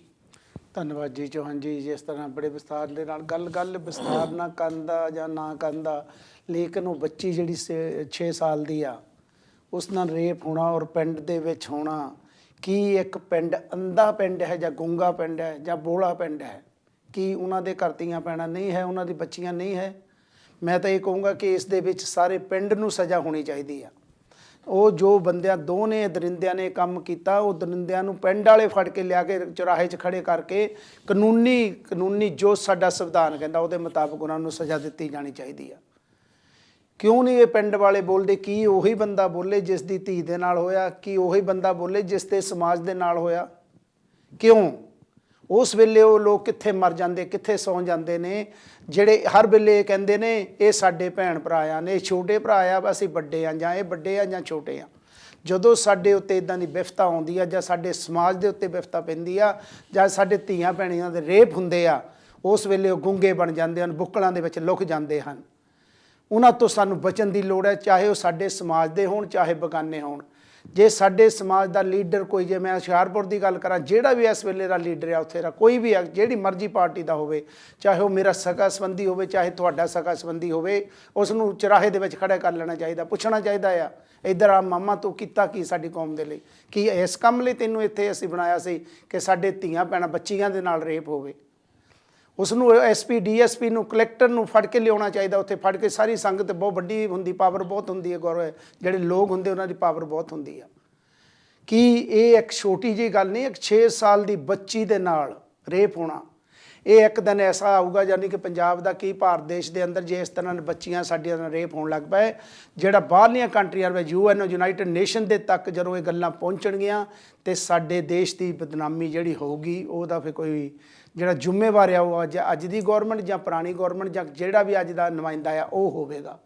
ਧੰਨਵਾਦ ਜੀ ਚੌਹਾਨ ਜੀ, ਜਿਸ ਤਰ੍ਹਾਂ ਬੜੇ ਵਿਸਥਾਰ ਦੇ ਨਾਲ ਗੱਲ ਵਿਸਥਾਰ ਨਾ ਕਰਨ ਦਾ ਜਾਂ ਨਾ ਕਰਨ ਦਾ, ਲੇਕਿਨ ਉਹ ਬੱਚੀ ਜਿਹੜੀ 6 ਸਾਲ ਦੀ ਆ, ਉਸ ਨਾਲ ਰੇਪ ਹੋਣਾ ਔਰ ਪਿੰਡ ਦੇ ਵਿੱਚ ਹੋਣਾ, ਕੀ ਇੱਕ ਪਿੰਡ ਅੰਧਾ ਪਿੰਡ ਹੈ ਜਾਂ ਗੂੰਗਾ ਪਿੰਡ ਹੈ ਜਾਂ ਬੋਲਾ ਪਿੰਡ ਹੈ? ਕੀ ਉਹਨਾਂ ਦੇ ਘਰ ਧੀਆਂ ਭੈਣਾਂ ਨਹੀਂ ਹੈ, ਉਹਨਾਂ ਦੀ ਬੱਚੀਆਂ ਨਹੀਂ ਹੈ? ਮੈਂ ਤਾਂ ਇਹ ਕਹੂੰਗਾ ਕਿ ਇਸ ਦੇ ਵਿੱਚ ਸਾਰੇ ਪਿੰਡ ਨੂੰ ਸਜ਼ਾ ਹੋਣੀ ਚਾਹੀਦੀ ਆ। ਉਹ ਜੋ ਬੰਦਿਆਂ ਦੋਨੇ ਦਰਿੰਦਿਆਂ ਨੇ ਕੰਮ ਕੀਤਾ, ਉਹ ਦਰਿੰਦਿਆਂ ਨੂੰ ਪਿੰਡ ਵਾਲੇ ਫੜ ਕੇ ਲਿਆ ਕੇ ਚੁਰਾਹੇ 'ਚ ਖੜੇ ਕਰਕੇ ਕਾਨੂੰਨੀ ਜੋ ਸਾਡਾ ਸੰਵਿਧਾਨ ਕਹਿੰਦਾ ਉਹਦੇ ਮੁਤਾਬਕ ਉਹਨਾਂ ਨੂੰ ਸਜ਼ਾ ਦਿੱਤੀ ਜਾਣੀ ਚਾਹੀਦੀ ਆ। ਕਿਉਂ ਨਹੀਂ ਇਹ ਪਿੰਡ ਵਾਲੇ ਬੋਲਦੇ? ਕੀ ਉਹੀ ਬੰਦਾ ਬੋਲੇ ਜਿਸ ਦੀ ਧੀ ਦੇ ਨਾਲ ਹੋਇਆ? ਕੀ ਉਹੀ ਬੰਦਾ ਬੋਲੇ ਜਿਸ ਦੇ ਸਮਾਜ ਦੇ ਨਾਲ ਹੋਇਆ? ਕਿਉਂ ਉਸ ਵੇਲੇ ਉਹ ਲੋਕ ਕਿੱਥੇ ਮਰ ਜਾਂਦੇ, ਕਿੱਥੇ ਸੌਂ ਜਾਂਦੇ ਨੇ, ਜਿਹੜੇ ਹਰ ਵੇਲੇ ਕਹਿੰਦੇ ਨੇ ਇਹ ਸਾਡੇ ਭੈਣ ਭਰਾ ਆ ਨੇ, ਛੋਟੇ ਭਰਾ ਆ, ਅਸੀਂ ਵੱਡੇ ਆ, ਜਾਂ ਇਹ ਵੱਡੇ ਆ ਜਾਂ ਛੋਟੇ ਆ। ਜਦੋਂ ਸਾਡੇ ਉੱਤੇ ਇਦਾਂ ਦੀ ਵਿਫਤਾ ਆਉਂਦੀ ਆ ਜਾਂ ਸਾਡੇ ਸਮਾਜ ਦੇ ਉੱਤੇ ਵਿਫਤਾ ਪੈਂਦੀ ਆ ਜਾਂ ਸਾਡੇ ਧੀਆਂ ਭੈਣਾਂ ਦੇ ਰੇਪ ਹੁੰਦੇ ਆ, ਉਸ ਵੇਲੇ ਉਹ ਗੁੰਗੇ ਬਣ ਜਾਂਦੇ ਹਨ, ਬੁੱਕਲਾਂ ਦੇ ਵਿੱਚ ਲੁਕ ਜਾਂਦੇ ਹਨ। ਉਹਨਾਂ ਤੋਂ ਸਾਨੂੰ ਬਚਣ ਦੀ ਲੋੜ ਹੈ, ਚਾਹੇ ਉਹ ਸਾਡੇ ਸਮਾਜ ਦੇ ਹੋਣ ਚਾਹੇ ਬੇਗਾਨੇ ਹੋਣ। ਜੇ ਸਾਡੇ ਸਮਾਜ ਦਾ ਲੀਡਰ ਕੋਈ, ਜੇ ਮੈਂ ਹੁਸ਼ਿਆਰਪੁਰ ਦੀ ਗੱਲ ਕਰਾਂ, ਜਿਹੜਾ ਵੀ ਇਸ ਵੇਲੇ ਦਾ ਲੀਡਰ ਆ ਉੱਥੇ ਦਾ ਕੋਈ ਵੀ ਆ, ਜਿਹੜੀ ਮਰਜ਼ੀ ਪਾਰਟੀ ਦਾ ਹੋਵੇ, ਚਾਹੇ ਉਹ ਮੇਰਾ ਸਕਾ ਸੰਬੰਧੀ ਹੋਵੇ ਚਾਹੇ ਤੁਹਾਡਾ ਸਕਾ ਸੰਬੰਧੀ ਹੋਵੇ, ਉਸ ਨੂੰ ਚੁਰਾਹੇ ਦੇ ਵਿੱਚ ਖੜਾ ਕਰ ਲੈਣਾ ਚਾਹੀਦਾ, ਪੁੱਛਣਾ ਚਾਹੀਦਾ ਆ ਇੱਧਰ ਆ ਮਾਮਾ ਤੂੰ ਕੀਤਾ ਕੀ ਸਾਡੀ ਕੌਮ ਦੇ ਲਈ, ਕੀ ਇਸ ਕੰਮ ਲਈ ਤੈਨੂੰ ਇੱਥੇ ਅਸੀਂ ਬਣਾਇਆ ਸੀ ਕਿ ਸਾਡੇ ਧੀਆਂ ਭੈਣਾਂ ਬੱਚੀਆਂ ਦੇ ਨਾਲ ਰੇਪ ਹੋਵੇ। ਉਸ ਨੂੰ SP DSP ਨੂੰ ਕਲੈਕਟਰ ਨੂੰ ਫੜ ਕੇ ਲਿਆਉਣਾ ਚਾਹੀਦਾ, ਉੱਥੇ ਫੜ ਕੇ ਸਾਰੀ ਸੰਗਤ ਬਹੁਤ ਵੱਡੀ ਹੁੰਦੀ, ਪਾਵਰ ਬਹੁਤ ਹੁੰਦੀ ਹੈ, ਗੌਰਵ ਜਿਹੜੇ ਲੋਕ ਹੁੰਦੇ ਉਹਨਾਂ ਦੀ ਪਾਵਰ ਬਹੁਤ ਹੁੰਦੀ ਆ। ਕਿ ਇਹ ਇੱਕ ਛੋਟੀ ਜਿਹੀ ਗੱਲ ਨਹੀਂ, ਇੱਕ 6 ਸਾਲ ਦੀ ਬੱਚੀ ਦੇ ਨਾਲ ਰੇਪ ਹੋਣਾ, ਇਹ ਇੱਕ ਦਿਨ ਐਸਾ ਆਊਗਾ ਯਾਨੀ ਕਿ ਪੰਜਾਬ ਦਾ ਕੀ ਭਾਰਤ ਦੇਸ਼ ਦੇ ਅੰਦਰ ਜੇ ਇਸ ਤਰ੍ਹਾਂ ਬੱਚੀਆਂ ਸਾਡੀਆਂ ਨਾਲ ਰੇਪ ਹੋਣ ਲੱਗ ਪਏ, ਜਿਹੜਾ ਬਾਹਰਲੀਆਂ ਕੰਟਰੀਆਂ ਵਿੱਚ UN ਯੂਨਾਈਟਿਡ ਨੇਸ਼ਨ ਦੇ ਤੱਕ ਜਦੋਂ ਇਹ ਗੱਲਾਂ ਪਹੁੰਚਣਗੀਆਂ ਤੇ ਸਾਡੇ ਦੇਸ਼ ਦੀ ਬਦਨਾਮੀ ਜਿਹੜੀ ਹੋਊਗੀ, ਉਹਦਾ ਫਿਰ ਕੋਈ ਜਿਹੜਾ ਜ਼ਿੰਮੇਵਾਰ ਆ ਉਹ ਅੱਜ ਦੀ ਗੌਰਮੈਂਟ ਜਾਂ ਪੁਰਾਣੀ ਗੌਰਮੈਂਟ ਜਾਂ ਜਿਹੜਾ ਵੀ ਅੱਜ ਦਾ ਨੁਮਾਇੰਦਾ ਆ ਉਹ ਹੋਵੇਗਾ।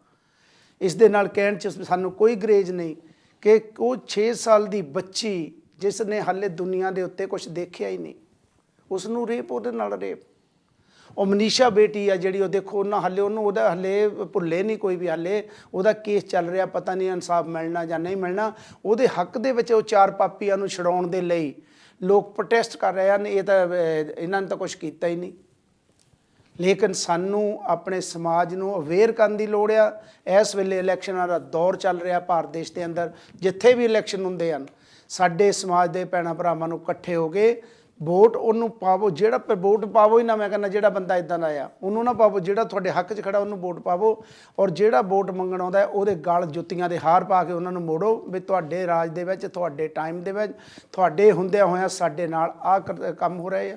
ਇਸ ਦੇ ਨਾਲ ਕਹਿਣ 'ਚ ਸਾਨੂੰ ਕੋਈ ਗਰੇਜ ਨਹੀਂ ਕਿ ਉਹ 6 ਸਾਲ ਦੀ ਬੱਚੀ ਜਿਸ ਨੇ ਹਾਲੇ ਦੁਨੀਆ ਦੇ ਉੱਤੇ ਕੁਝ ਦੇਖਿਆ ਹੀ ਨਹੀਂ, ਉਸ ਨੂੰ ਰੇਪ, ਉਹਦੇ ਨਾਲ ਰੇਪ। ਉਹ ਮਨੀਸ਼ਾ ਬੇਟੀ ਆ ਜਿਹੜੀ, ਉਹ ਦੇਖੋ ਉਹਨਾਂ ਹਾਲੇ ਉਹਨੂੰ ਉਹਦਾ ਹਾਲੇ ਭੁੱਲੇ ਨਹੀਂ ਕੋਈ ਵੀ, ਹਾਲੇ ਉਹਦਾ ਕੇਸ ਚੱਲ ਰਿਹਾ, ਪਤਾ ਨਹੀਂ ਇਨਸਾਫ ਮਿਲਣਾ ਜਾਂ ਨਹੀਂ ਮਿਲਣਾ। ਉਹਦੇ ਹੱਕ ਦੇ ਵਿੱਚ ਉਹ 4 ਪਾਪੀਆਂ ਨੂੰ ਛੁਡਾਉਣ ਦੇ ਲਈ ਲੋਕ ਪ੍ਰੋਟੈਸਟ ਕਰ ਰਹੇ ਹਨ। ਇਹ ਤਾਂ ਇਹਨਾਂ ਨੇ ਤਾਂ ਕੁਛ ਕੀਤਾ ਹੀ ਨਹੀਂ। ਲੇਕਿਨ ਸਾਨੂੰ ਆਪਣੇ ਸਮਾਜ ਨੂੰ ਅਵੇਅਰ ਕਰਨ ਦੀ ਲੋੜ ਆ। ਇਸ ਵੇਲੇ ਇਲੈਕਸ਼ਨਾਂ ਦਾ ਦੌਰ ਚੱਲ ਰਿਹਾ ਭਾਰਤ ਦੇਸ਼ ਦੇ ਅੰਦਰ, ਜਿੱਥੇ ਵੀ ਇਲੈਕਸ਼ਨ ਹੁੰਦੇ ਹਨ ਸਾਡੇ ਸਮਾਜ ਦੇ ਭੈਣਾਂ ਭਰਾਵਾਂ ਨੂੰ ਇਕੱਠੇ ਹੋ ਕੇ ਵੋਟ ਉਹਨੂੰ ਪਾਵੋ, ਜਿਹੜਾ ਵੋਟ ਪਾਵੋ ਹੀ ਨਾ, ਮੈਂ ਕਹਿੰਦਾ ਜਿਹੜਾ ਬੰਦਾ ਇਦਾਂ ਦਾ ਆ ਉਹਨੂੰ ਨਾ ਪਾਵੋ, ਜਿਹੜਾ ਤੁਹਾਡੇ ਹੱਕ 'ਚ ਖੜਾ ਉਹਨੂੰ ਵੋਟ ਪਾਵੋ। ਔਰ ਜਿਹੜਾ ਵੋਟ ਮੰਗਣ ਆਉਂਦਾ ਉਹਦੇ ਗਲ ਜੁੱਤੀਆਂ ਦੇ ਹਾਰ ਪਾ ਕੇ ਉਹਨਾਂ ਨੂੰ ਮੋੜੋ ਵੀ ਤੁਹਾਡੇ ਰਾਜ ਦੇ ਵਿੱਚ, ਤੁਹਾਡੇ ਟਾਈਮ ਦੇ ਵਿੱਚ, ਤੁਹਾਡੇ ਹੁੰਦਿਆਂ ਹੋਇਆਂ ਸਾਡੇ ਨਾਲ ਆਹ ਕੰਮ ਹੋ ਰਹੇ ਆ।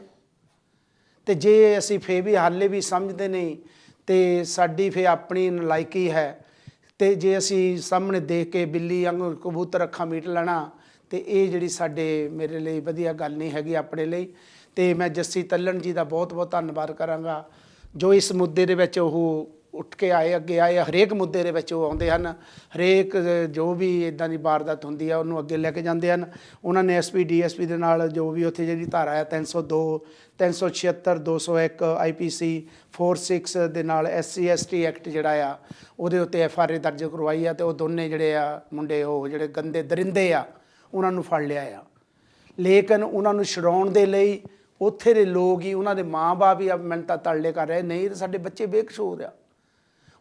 ਅਤੇ ਜੇ ਅਸੀਂ ਫੇਰ ਵੀ ਹਾਲੇ ਵੀ ਸਮਝਦੇ ਨਹੀਂ ਅਤੇ ਸਾਡੀ ਫੇਰ ਆਪਣੀ ਨਲਾਇਕੀ ਹੈ। ਅਤੇ ਜੇ ਅਸੀਂ ਸਾਹਮਣੇ ਦੇਖ ਕੇ ਬਿੱਲੀ ਵਾਂਗੂ ਕਬੂਤਰ ਅੱਖਾਂ ਮੀਟ ਲੈਣਾ, ਅਤੇ ਇਹ ਜਿਹੜੀ ਸਾਡੇ ਮੇਰੇ ਲਈ ਵਧੀਆ ਗੱਲ ਨਹੀਂ ਹੈਗੀ ਆਪਣੇ ਲਈ। ਅਤੇ ਮੈਂ ਜੱਸੀ ਤੱਲਣ ਜੀ ਦਾ ਬਹੁਤ ਬਹੁਤ ਧੰਨਵਾਦ ਕਰਾਂਗਾ ਜੋ ਇਸ ਮੁੱਦੇ ਦੇ ਵਿੱਚ ਉਹ ਉੱਠ ਕੇ ਆਏ, ਅੱਗੇ ਆਏ। ਹਰੇਕ ਮੁੱਦੇ ਦੇ ਵਿੱਚ ਉਹ ਆਉਂਦੇ ਹਨ, ਹਰੇਕ ਜੋ ਵੀ ਇੱਦਾਂ ਦੀ ਵਾਰਦਾਤ ਹੁੰਦੀ ਆ ਉਹਨੂੰ ਅੱਗੇ ਲੈ ਕੇ ਜਾਂਦੇ ਹਨ। ਉਹਨਾਂ ਨੇ SP DSP ਦੇ ਨਾਲ ਜੋ ਵੀ ਉੱਥੇ ਜਿਹੜੀ ਧਾਰਾ ਆ 302, 376, 201 IPC 46 ਦੇ ਨਾਲ SC ST ਐਕਟ ਜਿਹੜਾ ਆ ਉਹਦੇ ਉੱਤੇ FRA ਦਰਜ ਕਰਵਾਈ ਆ। ਅਤੇ ਉਹ ਦੋਨੇ ਜਿਹੜੇ ਆ ਮੁੰਡੇ ਉਹ ਜਿਹੜੇ ਗੰਦੇ ਦਰਿੰਦੇ ਆ ਉਹਨਾਂ ਨੂੰ ਫੜ ਲਿਆ ਆ। ਲੇਕਿਨ ਉਹਨਾਂ ਨੂੰ ਛੁਡਾਉਣ ਦੇ ਲਈ ਉੱਥੇ ਦੇ ਲੋਕ ਹੀ, ਉਹਨਾਂ ਦੇ ਮਾਂ-ਬਾਪ ਹੀ ਮਿੰਨਤਾਂ ਤਰਲੇ ਕਰ ਰਹੇ, ਨਹੀਂ ਤਾਂ ਸਾਡੇ ਬੱਚੇ ਬੇਕਸੂਰ ਆ।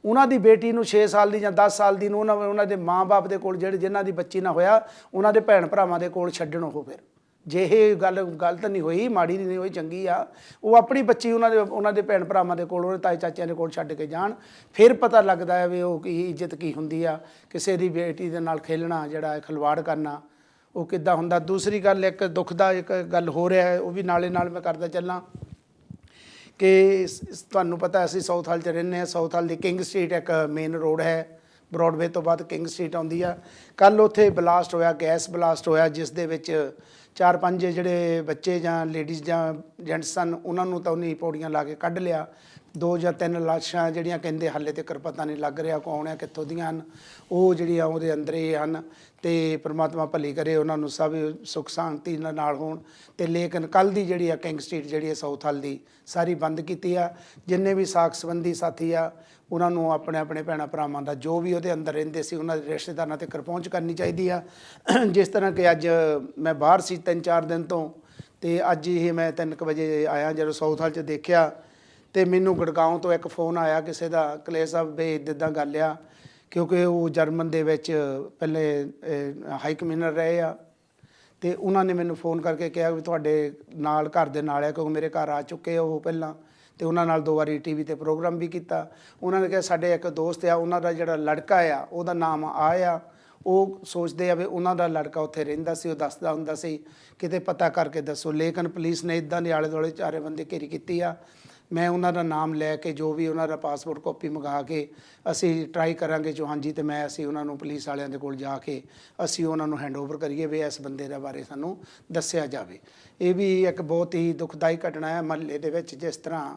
ਉਹਨਾਂ ਦੀ ਬੇਟੀ ਨੂੰ 6 ਸਾਲ ਦੀ ਜਾਂ 10 ਸਾਲ ਦੀ ਨੂੰ ਉਹਨਾਂ ਦੇ ਮਾਂ-ਬਾਪ ਦੇ ਕੋਲ, ਜਿਹੜੇ ਜਿਨ੍ਹਾਂ ਦੀ ਬੱਚੀ ਨਾ ਹੋਇਆ, ਉਹਨਾਂ ਦੇ ਭੈਣ ਭਰਾਵਾਂ ਦੇ ਕੋਲ ਛੱਡਣ। ਉਹ ਫਿਰ ਜੇ ਇਹ ਗੱਲ ਗਲਤ ਨਹੀਂ ਹੋਈ, ਮਾੜੀ ਨਹੀਂ ਹੋਈ, ਚੰਗੀ ਆ, ਉਹ ਆਪਣੀ ਬੱਚੀ ਉਹਨਾਂ ਦੇ ਭੈਣ ਭਰਾਵਾਂ ਦੇ ਕੋਲ, ਉਹਦੇ ਤਾਏ ਚਾਚਿਆਂ ਦੇ ਕੋਲ ਛੱਡ ਕੇ ਜਾਣ। ਫਿਰ ਪਤਾ ਲੱਗਦਾ ਹੈ ਵੀ ਉਹ ਕੀ ਇੱਜ਼ਤ ਕੀ ਹੁੰਦੀ ਆ, ਕਿਸੇ ਦੀ ਬੇਟੀ ਦੇ ਨਾਲ ਖੇਲਣਾ, ਜਿਹੜਾ ਖਿਲਵਾੜ ਕਰਨਾ, ਉਹ ਕਿੱਦਾਂ ਹੁੰਦਾ। ਦੂਸਰੀ ਗੱਲ, ਇੱਕ ਦੁੱਖ ਦਾ ਇੱਕ ਗੱਲ ਹੋ ਰਿਹਾ ਹੈ, ਉਹ ਵੀ ਨਾਲੇ ਨਾਲ ਮੈਂ ਕਰਦਾ ਚੱਲਾਂ ਕਿ ਤੁਹਾਨੂੰ ਪਤਾ ਅਸੀਂ ਸਾਊਥ ਹਾਲ 'ਚ ਰਹਿੰਦੇ ਹਾਂ। ਸਾਊਥ ਹਾਲ ਦੀ ਕਿੰਗ ਸਟਰੀਟ ਇੱਕ ਮੇਨ ਰੋਡ ਹੈ, ਬਰੋਡਵੇ ਤੋਂ ਬਾਅਦ ਕਿੰਗ ਸਟਰੀਟ ਆਉਂਦੀ ਆ। ਕੱਲ੍ਹ ਉੱਥੇ ਬਲਾਸਟ ਹੋਇਆ, ਗੈਸ ਬਲਾਸਟ ਹੋਇਆ, ਜਿਸ ਦੇ ਵਿੱਚ 4-5 ਜਿਹੜੇ ਬੱਚੇ ਜਾਂ ਲੇਡੀਜ਼ ਜਾਂ ਜੈਂਟਸ ਸਨ, ਉਹਨਾਂ ਨੂੰ ਤਾਂ ਉਹਨੇ ਪੌੜੀਆਂ ਲਾ ਕੇ ਕੱਢ ਲਿਆ। 2 ਜਾਂ 3 ਲਾਸ਼ਾਂ ਜਿਹੜੀਆਂ ਕਹਿੰਦੇ ਹਾਲੇ ਤੱਕ ਪਤਾ ਨਹੀਂ ਲੱਗ ਰਿਹਾ ਕੌਣ ਆ, ਕਿੱਥੋਂ ਦੀਆਂ ਹਨ, ਉਹ ਜਿਹੜੀਆਂ ਉਹਦੇ ਅੰਦਰ ਹੀ ਹਨ। ਅਤੇ ਪਰਮਾਤਮਾ ਭਲੀ ਕਰੇ, ਉਹਨਾਂ ਨੂੰ ਸਭ ਸੁੱਖ ਸ਼ਾਂਤੀ ਨਾਲ ਹੋਣ। ਅਤੇ ਲੇਕਿਨ ਕੱਲ੍ਹ ਦੀ ਜਿਹੜੀ ਆ ਕਿੰਗ ਸਟਰੀਟ ਜਿਹੜੀ ਹੈ ਸਾਊਥ ਹਾਲ ਦੀ, ਸਾਰੀ ਬੰਦ ਕੀਤੀ ਆ। ਜਿੰਨੇ ਵੀ ਸਾਕ ਸੰਬੰਧੀ ਸਾਥੀ ਆ ਉਹਨਾਂ ਨੂੰ ਆਪਣੇ ਆਪਣੇ ਭੈਣਾਂ ਭਰਾਵਾਂ ਦਾ ਜੋ ਵੀ ਉਹਦੇ ਅੰਦਰ ਰਹਿੰਦੇ ਸੀ ਉਹਨਾਂ ਦੇ ਰਿਸ਼ਤੇਦਾਰਾਂ ਤੱਕ ਪਹੁੰਚ ਕਰਨੀ ਚਾਹੀਦੀ ਆ। ਜਿਸ ਤਰ੍ਹਾਂ ਕਿ ਅੱਜ ਮੈਂ ਬਾਹਰ ਸੀ 3-4 ਦਿਨ ਤੋਂ, ਅਤੇ ਅੱਜ ਇਹ ਮੈਂ 3 ਵਜੇ ਆਇਆ। ਜਦੋਂ ਸਾਊਥ ਹਾਲ 'ਚ ਦੇਖਿਆ ਅਤੇ ਮੈਨੂੰ ਗੁੜਗਾਉਂ ਤੋਂ ਇੱਕ ਫੋਨ ਆਇਆ ਕਿਸੇ ਦਾ, ਕਲੇਸ਼ ਸਾਹਿਬ ਵੀ ਇੱਦਾਂ ਗੱਲ ਆ, ਕਿਉਂਕਿ ਉਹ ਜਰਮਨ ਦੇ ਵਿੱਚ ਪਹਿਲੇ ਹਾਈ ਕਮਿਸ਼ਨਰ ਰਹੇ ਆ। ਅਤੇ ਉਹਨਾਂ ਨੇ ਮੈਨੂੰ ਫੋਨ ਕਰਕੇ ਕਿਹਾ ਵੀ ਤੁਹਾਡੇ ਨਾਲ ਘਰ ਦੇ ਨਾਲ ਆ, ਕਿਉਂਕਿ ਮੇਰੇ ਘਰ ਆ ਚੁੱਕੇ ਉਹ ਪਹਿਲਾਂ, ਅਤੇ ਉਹਨਾਂ ਨਾਲ 2 ਵਾਰੀ TV 'ਤੇ ਪ੍ਰੋਗਰਾਮ ਵੀ ਕੀਤਾ। ਉਹਨਾਂ ਨੇ ਕਿਹਾ ਸਾਡੇ ਇੱਕ ਦੋਸਤ ਆ, ਉਹਨਾਂ ਦਾ ਜਿਹੜਾ ਲੜਕਾ ਆ ਉਹਦਾ ਨਾਮ ਆ, ਉਹ ਸੋਚਦੇ ਆ ਵੀ ਉਹਨਾਂ ਦਾ ਲੜਕਾ ਉੱਥੇ ਰਹਿੰਦਾ ਸੀ, ਉਹ ਦੱਸਦਾ ਹੁੰਦਾ ਸੀ, ਕਿਤੇ ਪਤਾ ਕਰਕੇ ਦੱਸੋ। ਲੇਕਿਨ ਪੁਲਿਸ ਨੇ ਇੱਦਾਂ ਦੇ ਆਲੇ ਦੁਆਲੇ 4 ਬੰਦੇ ਘੇਰੀ ਕੀਤੀ ਆ। ਮੈਂ ਉਹਨਾਂ ਦਾ ਨਾਮ ਲੈ ਕੇ ਜੋ ਵੀ ਉਹਨਾਂ ਦਾ ਪਾਸਪੋਰਟ ਕਾਪੀ ਮੰਗਾ ਕੇ ਅਸੀਂ ਟਰਾਈ ਕਰਾਂਗੇ ਜੋ ਹਾਂਜੀ, ਅਤੇ ਅਸੀਂ ਉਹਨਾਂ ਨੂੰ ਪੁਲਿਸ ਵਾਲਿਆਂ ਦੇ ਕੋਲ ਜਾ ਕੇ ਅਸੀਂ ਉਹਨਾਂ ਨੂੰ ਹੈਂਡਓਵਰ ਕਰੀਏ ਵੀ ਇਸ ਬੰਦੇ ਦੇ ਬਾਰੇ ਸਾਨੂੰ ਦੱਸਿਆ ਜਾਵੇ। ਇਹ ਵੀ ਇੱਕ ਬਹੁਤ ਹੀ ਦੁਖਦਾਈ ਘਟਨਾ ਹੈ ਮਹੱਲੇ ਦੇ ਵਿੱਚ, ਜਿਸ ਤਰ੍ਹਾਂ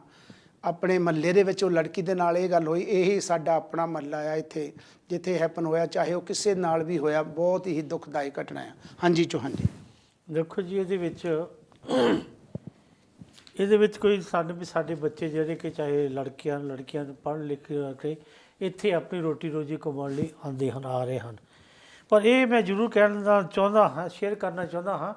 ਆਪਣੇ ਮਹੱਲੇ ਦੇ ਵਿੱਚ ਉਹ ਲੜਕੀ ਦੇ ਨਾਲ ਇਹ ਗੱਲ ਹੋਈ। ਇਹੀ ਸਾਡਾ ਆਪਣਾ ਮਹੱਲਾ ਆ ਇੱਥੇ ਜਿੱਥੇ ਹੈਪਨ ਹੋਇਆ, ਚਾਹੇ ਉਹ ਕਿਸੇ ਨਾਲ ਵੀ ਹੋਇਆ, ਬਹੁਤ ਹੀ ਦੁਖਦਾਈ ਘਟਨਾ ਆ। ਹਾਂਜੀ ਚੌਹਾਨ ਜੀ। ਦੇਖੋ ਜੀ, ਇਹਦੇ ਵਿੱਚ ਕੋਈ ਸਾਡੇ ਬੱਚੇ ਜਿਹੜੇ ਕਿ ਚਾਹੇ ਲੜਕੀਆਂ ਪੜ੍ਹ ਲਿਖ ਕੇ ਇੱਥੇ ਆਪਣੀ ਰੋਟੀ ਰੋਜੀ ਕਮਾਉਣ ਲਈ ਆਉਂਦੇ ਹਨ, ਆ ਰਹੇ ਹਨ। ਪਰ ਇਹ ਮੈਂ ਜ਼ਰੂਰ ਕਹਿਣਾ ਚਾਹੁੰਦਾ ਹਾਂ, ਸ਼ੇਅਰ ਕਰਨਾ ਚਾਹੁੰਦਾ ਹਾਂ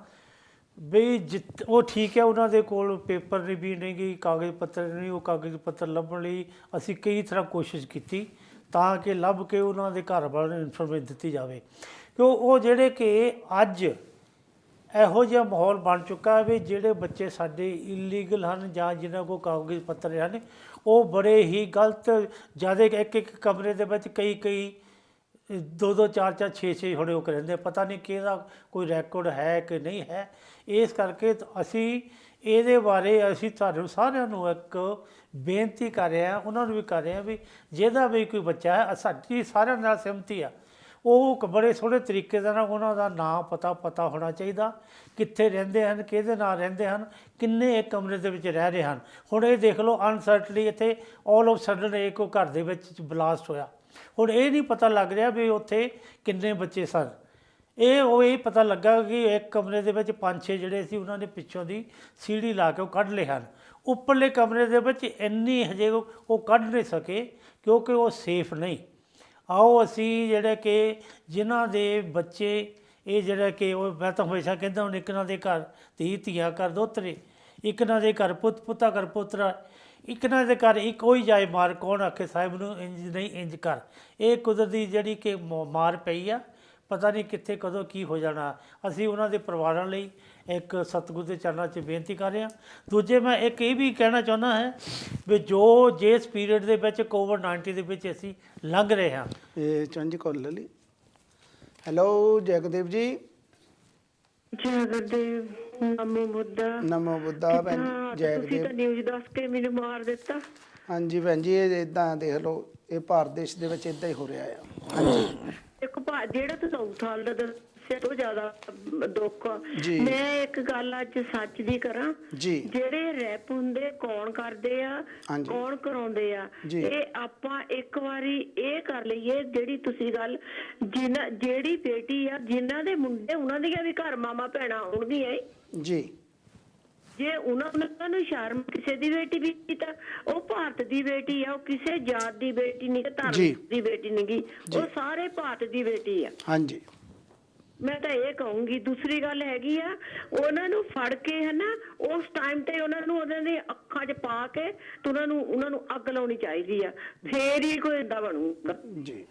ਵੀ ਉਹ ਠੀਕ ਹੈ, ਉਹਨਾਂ ਦੇ ਕੋਲ ਪੇਪਰ ਵੀ ਨਹੀਂ ਗਈ, ਕਾਗਜ਼ ਪੱਤਰ ਨਹੀਂ, ਉਹ ਕਾਗਜ਼ ਪੱਤਰ ਲੱਭਣ ਲਈ ਅਸੀਂ ਕਈ ਤਰ੍ਹਾਂ ਕੋਸ਼ਿਸ਼ ਕੀਤੀ ਤਾਂ ਕਿ ਲੱਭ ਕੇ ਉਹਨਾਂ ਦੇ ਘਰ ਵਾਲਿਆਂ ਨੂੰ ਇਨਫੋਰਮੇਸ਼ਨ ਦਿੱਤੀ ਜਾਵੇ। ਕਿਉਂ ਉਹ ਜਿਹੜੇ ਕਿ ਅੱਜ ਇਹੋ ਜਿਹਾ ਮਾਹੌਲ ਬਣ ਚੁੱਕਾ ਹੈ ਵੀ ਜਿਹੜੇ ਬੱਚੇ ਸਾਡੇ ਇਲੀਗਲ ਹਨ ਜਾਂ ਜਿਨ੍ਹਾਂ ਕੋਲ ਕਾਗਜ਼ ਪੱਤਰ ਹਨ, ਉਹ ਬੜੇ ਹੀ ਗਲਤ, ਜ਼ਿਆਦਾ ਇੱਕ ਕਮਰੇ ਦੇ ਵਿੱਚ ਕਈ 2 4 6 ਹੁਣੇ ਉਹ ਰਹਿੰਦੇ, ਪਤਾ ਨਹੀਂ ਕਿਹਦਾ ਕੋਈ ਰੈਕੋਰਡ ਹੈ ਕਿ ਨਹੀਂ ਹੈ। ਇਸ ਕਰਕੇ ਅਸੀਂ ਇਹਦੇ ਬਾਰੇ ਅਸੀਂ ਤੁਹਾਨੂੰ ਸਾਰਿਆਂ ਨੂੰ ਇੱਕ ਬੇਨਤੀ ਕਰ ਰਹੇ ਹਾਂ, ਉਹਨਾਂ ਨੂੰ ਵੀ ਕਰ ਰਹੇ ਹਾਂ ਵੀ ਜਿਹਦਾ ਵੀ ਕੋਈ ਬੱਚਾ ਹੈ, ਸਾਡੀ ਸਾਰਿਆਂ ਨਾਲ ਸਹਿਮਤੀ ਆ, ਉਹ ਬੜੇ ਸੋਹਣੇ ਤਰੀਕੇ ਦੇ ਨਾਲ ਉਹਨਾਂ ਦਾ ਨਾਂ ਪਤਾ ਹੋਣਾ ਚਾਹੀਦਾ, ਕਿੱਥੇ ਰਹਿੰਦੇ ਹਨ, ਕਿਹਦੇ ਨਾਲ ਰਹਿੰਦੇ ਹਨ, ਕਿੰਨੇ ਇੱਕ ਕਮਰੇ ਦੇ ਵਿੱਚ ਰਹਿ ਰਹੇ ਹਨ। ਹੁਣ ਇਹ ਦੇਖ ਲਓ, ਅਨਸਰਟਨਲੀ ਇੱਥੇ ਆਲ ਆਫ ਸਡਨ ਇੱਕ ਘਰ ਦੇ ਵਿੱਚ ਬਲਾਸਟ ਹੋਇਆ। ਹੁਣ ਇਹ ਨਹੀਂ ਪਤਾ ਲੱਗ ਰਿਹਾ ਵੀ ਉੱਥੇ ਕਿੰਨੇ ਬੱਚੇ ਸਨ। ਇਹ ਪਤਾ ਲੱਗਾ ਕਿ ਇੱਕ ਕਮਰੇ ਦੇ ਵਿੱਚ 5-6 ਜਿਹੜੇ ਸੀ ਉਹਨਾਂ ਨੇ ਪਿੱਛੋਂ ਦੀ ਸੀੜੀ ਲਾ ਕੇ ਉਹ ਕੱਢ ਲਏ ਹਨ। ਉੱਪਰਲੇ ਕਮਰੇ ਦੇ ਵਿੱਚ ਇੰਨੀ ਹਜੇ ਉਹ ਕੱਢ ਨਹੀਂ ਸਕੇ ਕਿਉਂਕਿ ਉਹ ਸੇਫ ਨਹੀਂ। ਆਓ ਅਸੀਂ ਜਿਹੜੇ ਕਿ ਜਿਨ੍ਹਾਂ ਦੇ ਬੱਚੇ ਇਹ ਜਿਹੜਾ ਕਿ ਉਹ, ਮੈਂ ਤਾਂ ਹਮੇਸ਼ਾ ਕਹਿੰਦਾ ਹੁਣ ਇੱਕ ਨਾ ਦੇ ਘਰ ਧੀਆਂ ਘਰ ਦੋਤਰੇ, ਇੱਕ ਨਾ ਦੇ ਘਰ ਪੁੱਤਾ ਘਰ ਪੋਤਰਾ, ਇੱਕ ਨਾ ਦੇ ਘਰ ਇੱਕ ਉਹੀ ਜਾਏ ਮਾਰ, ਕੌਣ ਆਖੇ ਸਾਹਿਬ ਨੂੰ ਇੰਜ ਨਹੀਂ ਇੰਜ ਕਰ। ਇਹ ਕੁਦਰਤੀ ਜਿਹੜੀ ਕਿ ਮਾਰ ਪਈ ਆ, ਪਤਾ ਨਹੀਂ ਕਿੱਥੇ ਕਦੋਂ ਕੀ ਹੋ ਜਾਣਾ। ਅਸੀਂ ਉਹਨਾਂ ਦੇ ਪਰਿਵਾਰਾਂ ਲਈ ਇੱਕ ਸਤਿਗੁਰ ਦੇ ਚਰਨਾਂ 'ਚ ਬੇਨਤੀ ਕਰ ਰਹੇ ਹਾਂ। ਦੂਜੇ ਮੈਂ ਇੱਕ ਇਹ ਵੀ ਕਹਿਣਾ ਚਾਹੁੰਦਾ ਹੈ ਵੀ ਜਿਸ ਪੀਰੀਅਡ ਦੇ ਵਿੱਚ COVID-19 ਦੇ ਵਿੱਚ ਅਸੀਂ ਲੰਘ ਰਹੇ ਹਾਂ। ਇਹ ਚੰਜ ਕੋਲ ਲੈ ਲਈ। ਹੈਲੋ ਜਗਦੇਵ ਜੀ। ਜਗਦੇਵ, ਨਮੋ ਬੁੱਧਾ ਭੈਣ ਜਗਦੇਵ। ਤੁਸੀਂ ਤਾਂ ਨਿਊਜ਼ ਦੱਸ ਕੇ ਮੈਨੂੰ ਮਾਰ ਦਿੱਤਾ। ਹਾਂਜੀ ਭੈਣ ਜੀ, ਇਹ ਇੱਦਾਂ ਦੇਖ ਲਓ, ਇਹ ਭਾਰਤ ਦੇਸ਼ ਦੇ ਵਿੱਚ ਇੱਦਾਂ ਹੀ ਹੋ ਰਿਹਾ ਆ। ਹਾਂਜੀ ਦੇਖੋ ਜਿਹੜਾ ਤੁਸੀਂ 100 ਸਾਲ ਦਾ ਦੱਸਿਆ ਤੋਂ ਜ਼ਿਆਦਾ ਦੁੱਖ। ਮੈਂ ਇੱਕ ਗੱਲ ਅੱਜ ਸੱਚ ਦੀ ਕਰਾਂ ਜੀ, ਜਿਹੜੇ ਰੈਪ ਹੁੰਦੇ ਕੌਣ ਕਰਦੇ ਆ, ਕੌਣ ਕਰਾਉਂਦੇ ਆ, ਇਹ ਆਪਾਂ ਇੱਕ ਵਾਰੀ ਇਹ ਕਰ ਲਈਏ। ਜਿਹੜੀ ਤੁਸੀਂ ਗੱਲ ਜਿਹੜੀ ਬੇਟੀ ਆ, ਜਿਨ੍ਹਾਂ ਦੇ ਮੁੰਡੇ ਉਹਨਾਂ ਦੀਆਂ ਵੀ ਘਰ ਮਾਮਾ ਭੈਣਾਂ ਆਉਣਗੀਆਂ ਜੀ, ਜੇ ਉਹਨਾਂ ਨੂੰ ਸ਼ਰਮ ਕਿਸੇ ਦੀ ਬੇਟੀ ਵੀ ਤਾਂ ਉਹ ਭਾਰਤ ਦੀ ਬੇਟੀ ਆ, ਉਹ ਕਿਸੇ ਜਾਤ ਦੀ ਬੇਟੀ ਨਹੀਂ, ਧਰਮ ਦੀ ਬੇਟੀ ਨਹੀਂ ਗੀ, ਉਹ ਸਾਰੇ ਭਾਰਤ ਦੀ ਬੇਟੀ ਆ। ਹਾਂਜੀ, ਮੈਂ ਤਾਂ ਇਹ ਕਹੂੰਗੀ। ਦੂਸਰੀ ਗੱਲ ਹੈਗੀ ਆ, ਉਹਨਾਂ ਨੂੰ ਫੜ ਕੇ ਹੈ ਨਾ ਉਸ ਟਾਈਮ ਤੇ ਉਹਨਾਂ ਨੂੰ ਉਹਨਾਂ ਦੀ ਅੱਖਾਂ 'ਚ ਪਾ ਕੇ ਤੇ ਉਹਨਾਂ ਨੂੰ ਅੱਗ ਲਾਉਣੀ ਚਾਹੀਦੀ ਆ, ਫੇਰ ਹੀ ਕੋਈ ਏਦਾਂ ਬਣੂਗਾ ਜੀ।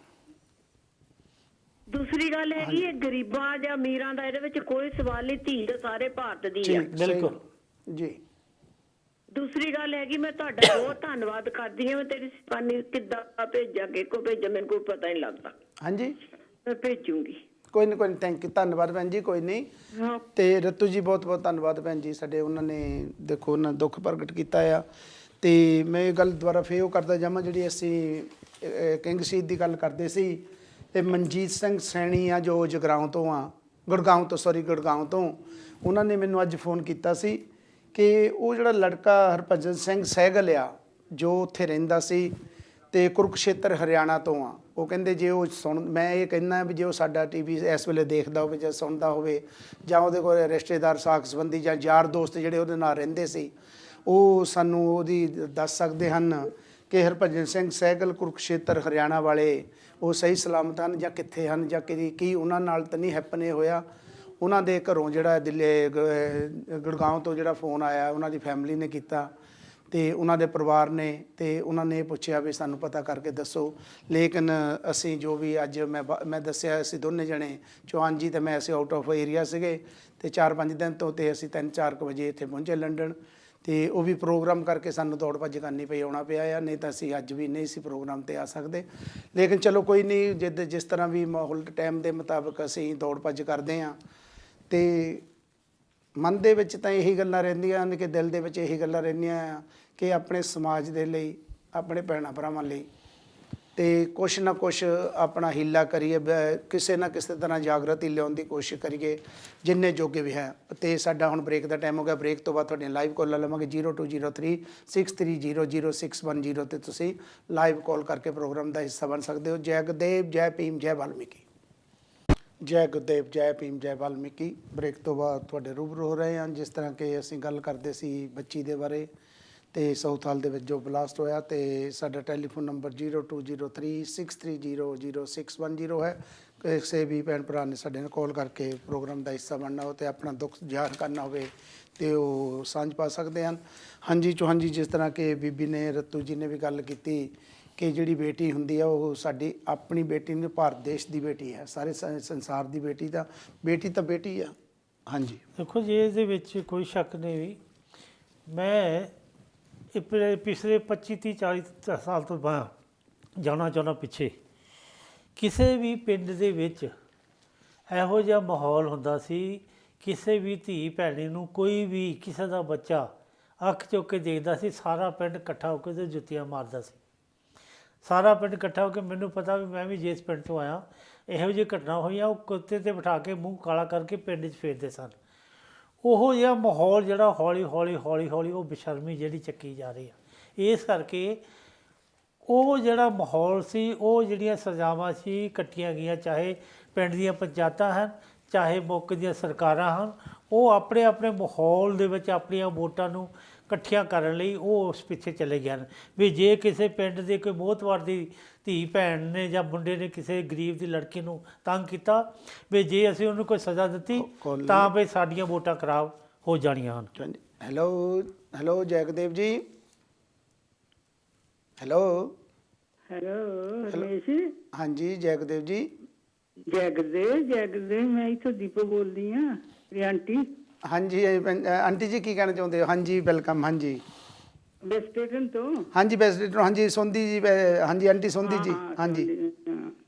ਦੂਸਰੀ ਗੱਲ ਹੈਗੀ ਹੈ, ਗਰੀਬਾਂ ਜਾਂ ਅਮੀਰਾਂ ਦਾ ਇਹਦੇ ਵਿੱਚ ਕੋਈ ਸਵਾਲ ਨਹੀਂ, ਧੀ ਤਾਂ ਸਾਰੇ ਭਾਰਤ ਦੀ ਆ। ਬਿਲਕੁਲ ਜੀ। ਦੂਸਰੀ ਗੱਲ ਹੈਗੀ, ਮੈਂ ਤੁਹਾਡਾ ਬਹੁਤ ਧੰਨਵਾਦ ਕਰਦੀ ਹਾਂ। ਮੈਂ ਤੇਰੀ ਸਿਫਾਰਿਸ਼ ਕਿੱਦਾਂ ਭੇਜਾਂ, ਕਿਹਕੋ ਭੇਜਾਂ, ਮੈਨੂੰ ਕੋਈ ਪਤਾ ਨਹੀਂ ਲੱਗਦਾ। ਹਾਂਜੀ, ਮੈਂ ਭੇਜੂਗੀ। ਕੋਈ ਨਹੀਂ, ਥੈਂਕ ਯੂ, ਧੰਨਵਾਦ ਭੈਣ ਜੀ। ਕੋਈ ਨਹੀਂ। ਤੇ ਰਤੂ ਜੀ ਬਹੁਤ ਬਹੁਤ ਧੰਨਵਾਦ ਭੈਣ ਜੀ, ਸਾਡੇ ਉਹਨਾਂ ਨੇ ਦੇਖੋ ਉਹਨਾਂ ਦੁੱਖ ਪ੍ਰਗਟ ਕੀਤਾ ਆ। ਤੇ ਮੈਂ ਇਹ ਗੱਲ ਦੁਬਾਰਾ ਫੇਰ ਉਹ ਕਰਦਾ ਜਾਵਾਂ, ਜਿਹੜੀ ਅਸੀਂ ਕਿੰਗ ਸ਼ਹੀਦ ਦੀ ਗੱਲ ਕਰਦੇ ਸੀ, ਤੇ ਮਨਜੀਤ ਸਿੰਘ ਸੈਣੀ ਆ ਜੋ ਜਗਰਾਉਂ ਤੋਂ ਆ, ਗੁੜਗਾਉਂ ਤੋਂ, ਉਹਨਾਂ ਨੇ ਮੈਨੂੰ ਅੱਜ ਫੋਨ ਕੀਤਾ ਸੀ ਕਿ ਉਹ ਜਿਹੜਾ ਲੜਕਾ ਹਰਭਜਨ ਸਿੰਘ ਸਹਿਗਲ ਆ ਜੋ ਉੱਥੇ ਰਹਿੰਦਾ ਸੀ ਤੇ ਕੁਰੂਕਸ਼ੇਤਰ ਹਰਿਆਣਾ ਤੋਂ ਆ, ਉਹ ਕਹਿੰਦੇ ਜੇ ਉਹ ਮੈਂ ਇਹ ਕਹਿੰਦਾ ਵੀ ਜੇ ਉਹ ਸਾਡਾ TV ਇਸ ਵੇਲੇ ਦੇਖਦਾ ਹੋਵੇ ਜਾਂ ਸੁਣਦਾ ਹੋਵੇ, ਜਾਂ ਉਹਦੇ ਕੋਲ ਰਿਸ਼ਤੇਦਾਰ ਸਾਕ ਸੰਬੰਧੀ ਜਾਂ ਯਾਰ ਦੋਸਤ ਜਿਹੜੇ ਉਹਦੇ ਨਾਲ ਰਹਿੰਦੇ ਸੀ, ਉਹ ਸਾਨੂੰ ਉਹਦੀ ਦੱਸ ਸਕਦੇ ਹਨ ਕਿ ਹਰਭਜਨ ਸਿੰਘ ਸਹਿਗਲ ਕੁਰੂਕਸ਼ੇਤਰ ਹਰਿਆਣਾ ਵਾਲੇ ਉਹ ਸਹੀ ਸਲਾਮਤ ਹਨ ਜਾਂ ਕਿੱਥੇ ਹਨ, ਜਾਂ ਕੀ ਉਹਨਾਂ ਨਾਲ ਤਾਂ ਨਹੀਂ ਹੈਪਨ ਇਹ ਹੋਇਆ। ਉਹਨਾਂ ਦੇ ਘਰੋਂ ਜਿਹੜਾ ਗੁੜਗਾਉਂ ਤੋਂ ਜਿਹੜਾ ਫੋਨ ਆਇਆ, ਉਹਨਾਂ ਦੀ ਫੈਮਿਲੀ ਨੇ ਕੀਤਾ ਤੇ ਉਹਨਾਂ ਦੇ ਪਰਿਵਾਰ ਨੇ, ਤੇ ਉਹਨਾਂ ਨੇ ਪੁੱਛਿਆ ਵੀ ਸਾਨੂੰ ਪਤਾ ਕਰਕੇ ਦੱਸੋ। ਲੇਕਿਨ ਅਸੀਂ ਜੋ ਵੀ ਅੱਜ ਮੈਂ ਦੱਸਿਆ, ਅਸੀਂ ਦੋਨੇ ਜਣੇ ਚੌਹਾਨ ਜੀ ਤੇ ਮੈਂ, ਅਸੀਂ ਆਊਟ ਆਫ ਏਰੀਆ ਸੀਗੇ ਤੇ 4-5 ਦਿਨ ਤੋਂ, ਤੇ ਅਸੀਂ 3-4 ਵਜੇ ਇੱਥੇ ਪਹੁੰਚੇ ਲੰਡਨ, ਤੇ ਉਹ ਵੀ ਪ੍ਰੋਗਰਾਮ ਕਰਕੇ ਸਾਨੂੰ ਦੌੜ ਭੱਜ ਕਰਨੀ ਪਈ, ਆਉਣਾ ਪਿਆ ਆ, ਨਹੀਂ ਤਾਂ ਅਸੀਂ ਅੱਜ ਵੀ ਨਹੀਂ ਸੀ ਪ੍ਰੋਗਰਾਮ ਤੇ ਆ ਸਕਦੇ। ਲੇਕਿਨ ਚਲੋ ਕੋਈ ਨਹੀਂ, ਜਿਸ ਤਰ੍ਹਾਂ ਵੀ ਮਾਹੌਲ ਟਾਈਮ ਦੇ ਮੁਤਾਬਕ ਅਸੀਂ ਦੌੜ ਭੱਜ ਕਰਦੇ ਹਾਂ। ਤੇ ਮਨ ਦੇ ਵਿੱਚ ਤਾਂ ਇਹੀ ਗੱਲਾਂ ਰਹਿੰਦੀਆਂ ਹਨ ਕਿ ਦਿਲ ਦੇ ਵਿੱਚ ਇਹੀ ਗੱਲਾਂ ਰਹਿੰਦੀਆਂ ਆ ਕਿ ਆਪਣੇ ਸਮਾਜ ਦੇ ਲਈ, ਆਪਣੇ ਭੈਣਾਂ ਭਰਾਵਾਂ ਲਈ ਤੇ ਕੁਛ ਨਾ ਕੁਛ ਆਪਣਾ ਹੀਲਾ ਕਰੀਏ, ਕਿਸੇ ਨਾ ਕਿਸੇ ਤਰ੍ਹਾਂ ਜਾਗਰਤੀ ਲਿਆਉਣ ਦੀ ਕੋਸ਼ਿਸ਼ ਕਰੀਏ ਜਿੰਨੇ ਜੋਗੇ ਵੀ ਹੈ। ਤੇ ਸਾਡਾ ਹੁਣ ਬ੍ਰੇਕ ਦਾ ਟਾਈਮ ਹੋ ਗਿਆ। ਬ੍ਰੇਕ ਤੋਂ ਬਾਅਦ ਤੁਹਾਡੀਆਂ ਲਾਈਵ ਕਾਲਾਂ ਲਵਾਂਗੇ 020363000610 ਤੇ ਤੁਸੀਂ ਲਾਈਵ ਕਾਲ ਕਰਕੇ ਪ੍ਰੋਗਰਾਮ ਦਾ ਹਿੱਸਾ ਬਣ ਸਕਦੇ ਹੋ। ਜੈ ਗੁਰਦੇਵ, ਜੈ ਭੀਮ, ਜੈ ਵਾਲਮੀਕੀ। ਜੈ ਗੁਰਦੇਵ, ਜੈ ਭੀਮ, ਜੈ ਵਾਲਮੀਕੀ। ਬ੍ਰੇਕ ਤੋਂ ਬਾਅਦ ਤੁਹਾਡੇ ਰੂਬਰੂ ਹੋ ਰਹੇ ਹਾਂ। ਜਿਸ ਤਰ੍ਹਾਂ ਕਿ ਅਸੀਂ ਗੱਲ ਕਰਦੇ ਸੀ ਬੱਚੀ ਦੇ ਬਾਰੇ ਤੇ ਸਾਊਥ ਹਾਲ ਦੇ ਵਿੱਚ ਜੋ ਬਲਾਸਟ ਹੋਇਆ, ਤੇ ਸਾਡਾ ਟੈਲੀਫੋਨ ਨੰਬਰ 020363000610 ਹੈ। ਕਿਸੇ ਵੀ ਭੈਣ ਭਰਾ ਨੇ ਸਾਡੇ ਨਾਲ ਕਾਲ ਕਰਕੇ ਪ੍ਰੋਗਰਾਮ ਦਾ ਹਿੱਸਾ ਬਣਨਾ ਹੋ ਤੇ ਆਪਣਾ ਦੁੱਖ ਜ਼ਾਹਰ ਕਰਨਾ ਹੋਵੇ ਤੇ ਉਹ ਸਾਂਝ ਪਾ ਸਕਦੇ ਹਨ। ਹਾਂਜੀ ਚੌਹਾਨ ਜੀ, ਜਿਸ ਤਰ੍ਹਾਂ ਕਿ ਬੀਬੀ ਨੇ, ਰਤੂ ਜੀ ਨੇ ਵੀ ਗੱਲ ਕੀਤੀ ਕਿ ਜਿਹੜੀ ਬੇਟੀ ਹੁੰਦੀ ਆ ਉਹ ਸਾਡੀ ਆਪਣੀ ਬੇਟੀ ਨਹੀਂ, ਭਾਰਤ ਦੇਸ਼ ਦੀ ਬੇਟੀ ਹੈ, ਸਾਰੇ ਸੰਸਾਰ ਦੀ ਬੇਟੀ ਤਾਂ ਬੇਟੀ ਆ। ਹਾਂਜੀ ਦੇਖੋ ਜੀ, ਇਹਦੇ ਵਿੱਚ ਕੋਈ ਸ਼ੱਕ ਨਹੀਂ ਵੀ ਮੈਂ ਪਿਛਲੇ 25 30 40 ਸਾਲ ਤੋਂ ਬਾਅਦ ਜਾਣਾ ਚਾਹੁੰਦਾ ਪਿੱਛੇ। ਕਿਸੇ ਵੀ ਪਿੰਡ ਦੇ ਵਿੱਚ ਇਹੋ ਜਿਹਾ ਮਾਹੌਲ ਹੁੰਦਾ ਸੀ, ਕਿਸੇ ਵੀ ਧੀ ਭੈਣੀ ਨੂੰ ਕੋਈ ਵੀ ਕਿਸੇ ਦਾ ਬੱਚਾ ਅੱਖ ਚੁੱਕ ਕੇ ਦੇਖਦਾ ਸੀ, ਸਾਰਾ ਪਿੰਡ ਇਕੱਠਾ ਹੋ ਕੇ ਉਹਦੇ ਜੁੱਤੀਆਂ ਮਾਰਦਾ ਸੀ। ਸਾਰਾ ਪਿੰਡ ਇਕੱਠਾ ਹੋ ਕੇ, ਮੈਨੂੰ ਪਤਾ ਵੀ ਮੈਂ ਵੀ ਜਿਸ ਪਿੰਡ ਤੋਂ ਆਇਆ, ਇਹੋ ਜਿਹੀ ਘਟਨਾ ਹੋਈਆਂ, ਉਹ ਕੁੱਤੇ 'ਤੇ ਬਿਠਾ ਕੇ ਮੂੰਹ ਕਾਲਾ ਕਰਕੇ ਪਿੰਡ 'ਚ ਫੇਰਦੇ ਸਨ। ਉਹੋ ਜਿਹਾ ਮਾਹੌਲ ਜਿਹੜਾ ਹੌਲੀ ਹੌਲੀ ਉਹ ਬੇਸ਼ਰਮੀ ਜਿਹੜੀ ਚੱਕੀ ਜਾ ਰਹੀ ਆ। ਇਸ ਕਰਕੇ ਉਹ ਜਿਹੜਾ ਮਾਹੌਲ ਸੀ, ਉਹ ਜਿਹੜੀਆਂ ਸਜ਼ਾਵਾਂ ਸੀ ਕੱਟੀਆਂ ਗਈਆਂ, ਚਾਹੇ ਪਿੰਡ ਦੀਆਂ ਪੰਚਾਇਤਾਂ ਹਨ, ਚਾਹੇ ਮੌਕੇ ਦੀਆਂ ਸਰਕਾਰਾਂ ਹਨ, ਉਹ ਆਪਣੇ ਆਪਣੇ ਮਾਹੌਲ ਦੇ ਵਿੱਚ ਆਪਣੀਆਂ ਵੋਟਾਂ ਨੂੰ ਇਕੱਠੀਆਂ ਕਰਨ ਲਈ ਉਹ ਉਸ ਪਿੱਛੇ ਚਲੇ ਗਏ ਹਨ। ਵੀ ਜੇ ਕਿਸੇ ਪਿੰਡ ਦੇ ਕੋਈ ਮੋਹਤਵਾਰ ਦੀ ਧੀ ਭੈਣ ਨੇ ਜਾਂ ਮੁੰਡੇ ਨੇ ਕਿਸੇ ਗਰੀਬ ਦੀ ਲੜਕੀ ਨੂੰ ਤੰਗ ਕੀਤਾ, ਵੀ ਜੇ ਅਸੀਂ ਉਹਨੂੰ ਕੋਈ ਸਜ਼ਾ ਦਿੱਤੀ ਤਾਂ ਵੀ ਸਾਡੀਆਂ ਵੋਟਾਂ ਖਰਾਬ ਹੋ ਜਾਣੀਆਂ ਹਨ। ਹੈਲੋ ਜੈਗਦੇਵ ਜੀ। ਹੈਲੋ ਰਮੇਸ਼। ਹਾਂਜੀ ਜੈਗਦੇਵ ਜੀ। ਜੈ ਗੁਰਦੇਵ, ਮੈਂ ਇੱਥੋਂ ਦੀਪੋ ਬੋਲਦੀ ਹਾਂ, ਆਂਟੀ। ਹਾਂਜੀ ਆਂਟੀ ਜੀ, ਕੀ ਕਹਿਣਾ ਚਾਹੁੰਦੇ ਹੋ? ਹਾਂਜੀ ਵੈਲਕਮ। ਹਾਂਜੀ ਬੈਸਟੇਟਨ ਤੋਂ। ਹਾਂਜੀ ਬੈਸਟੇਟਨ, ਹਾਂਜੀ ਸੋਂਦੀ ਜੀ। ਹਾਂਜੀ ਆਂਟੀ ਸੋਂਦੀ ਜੀ। ਹਾਂਜੀ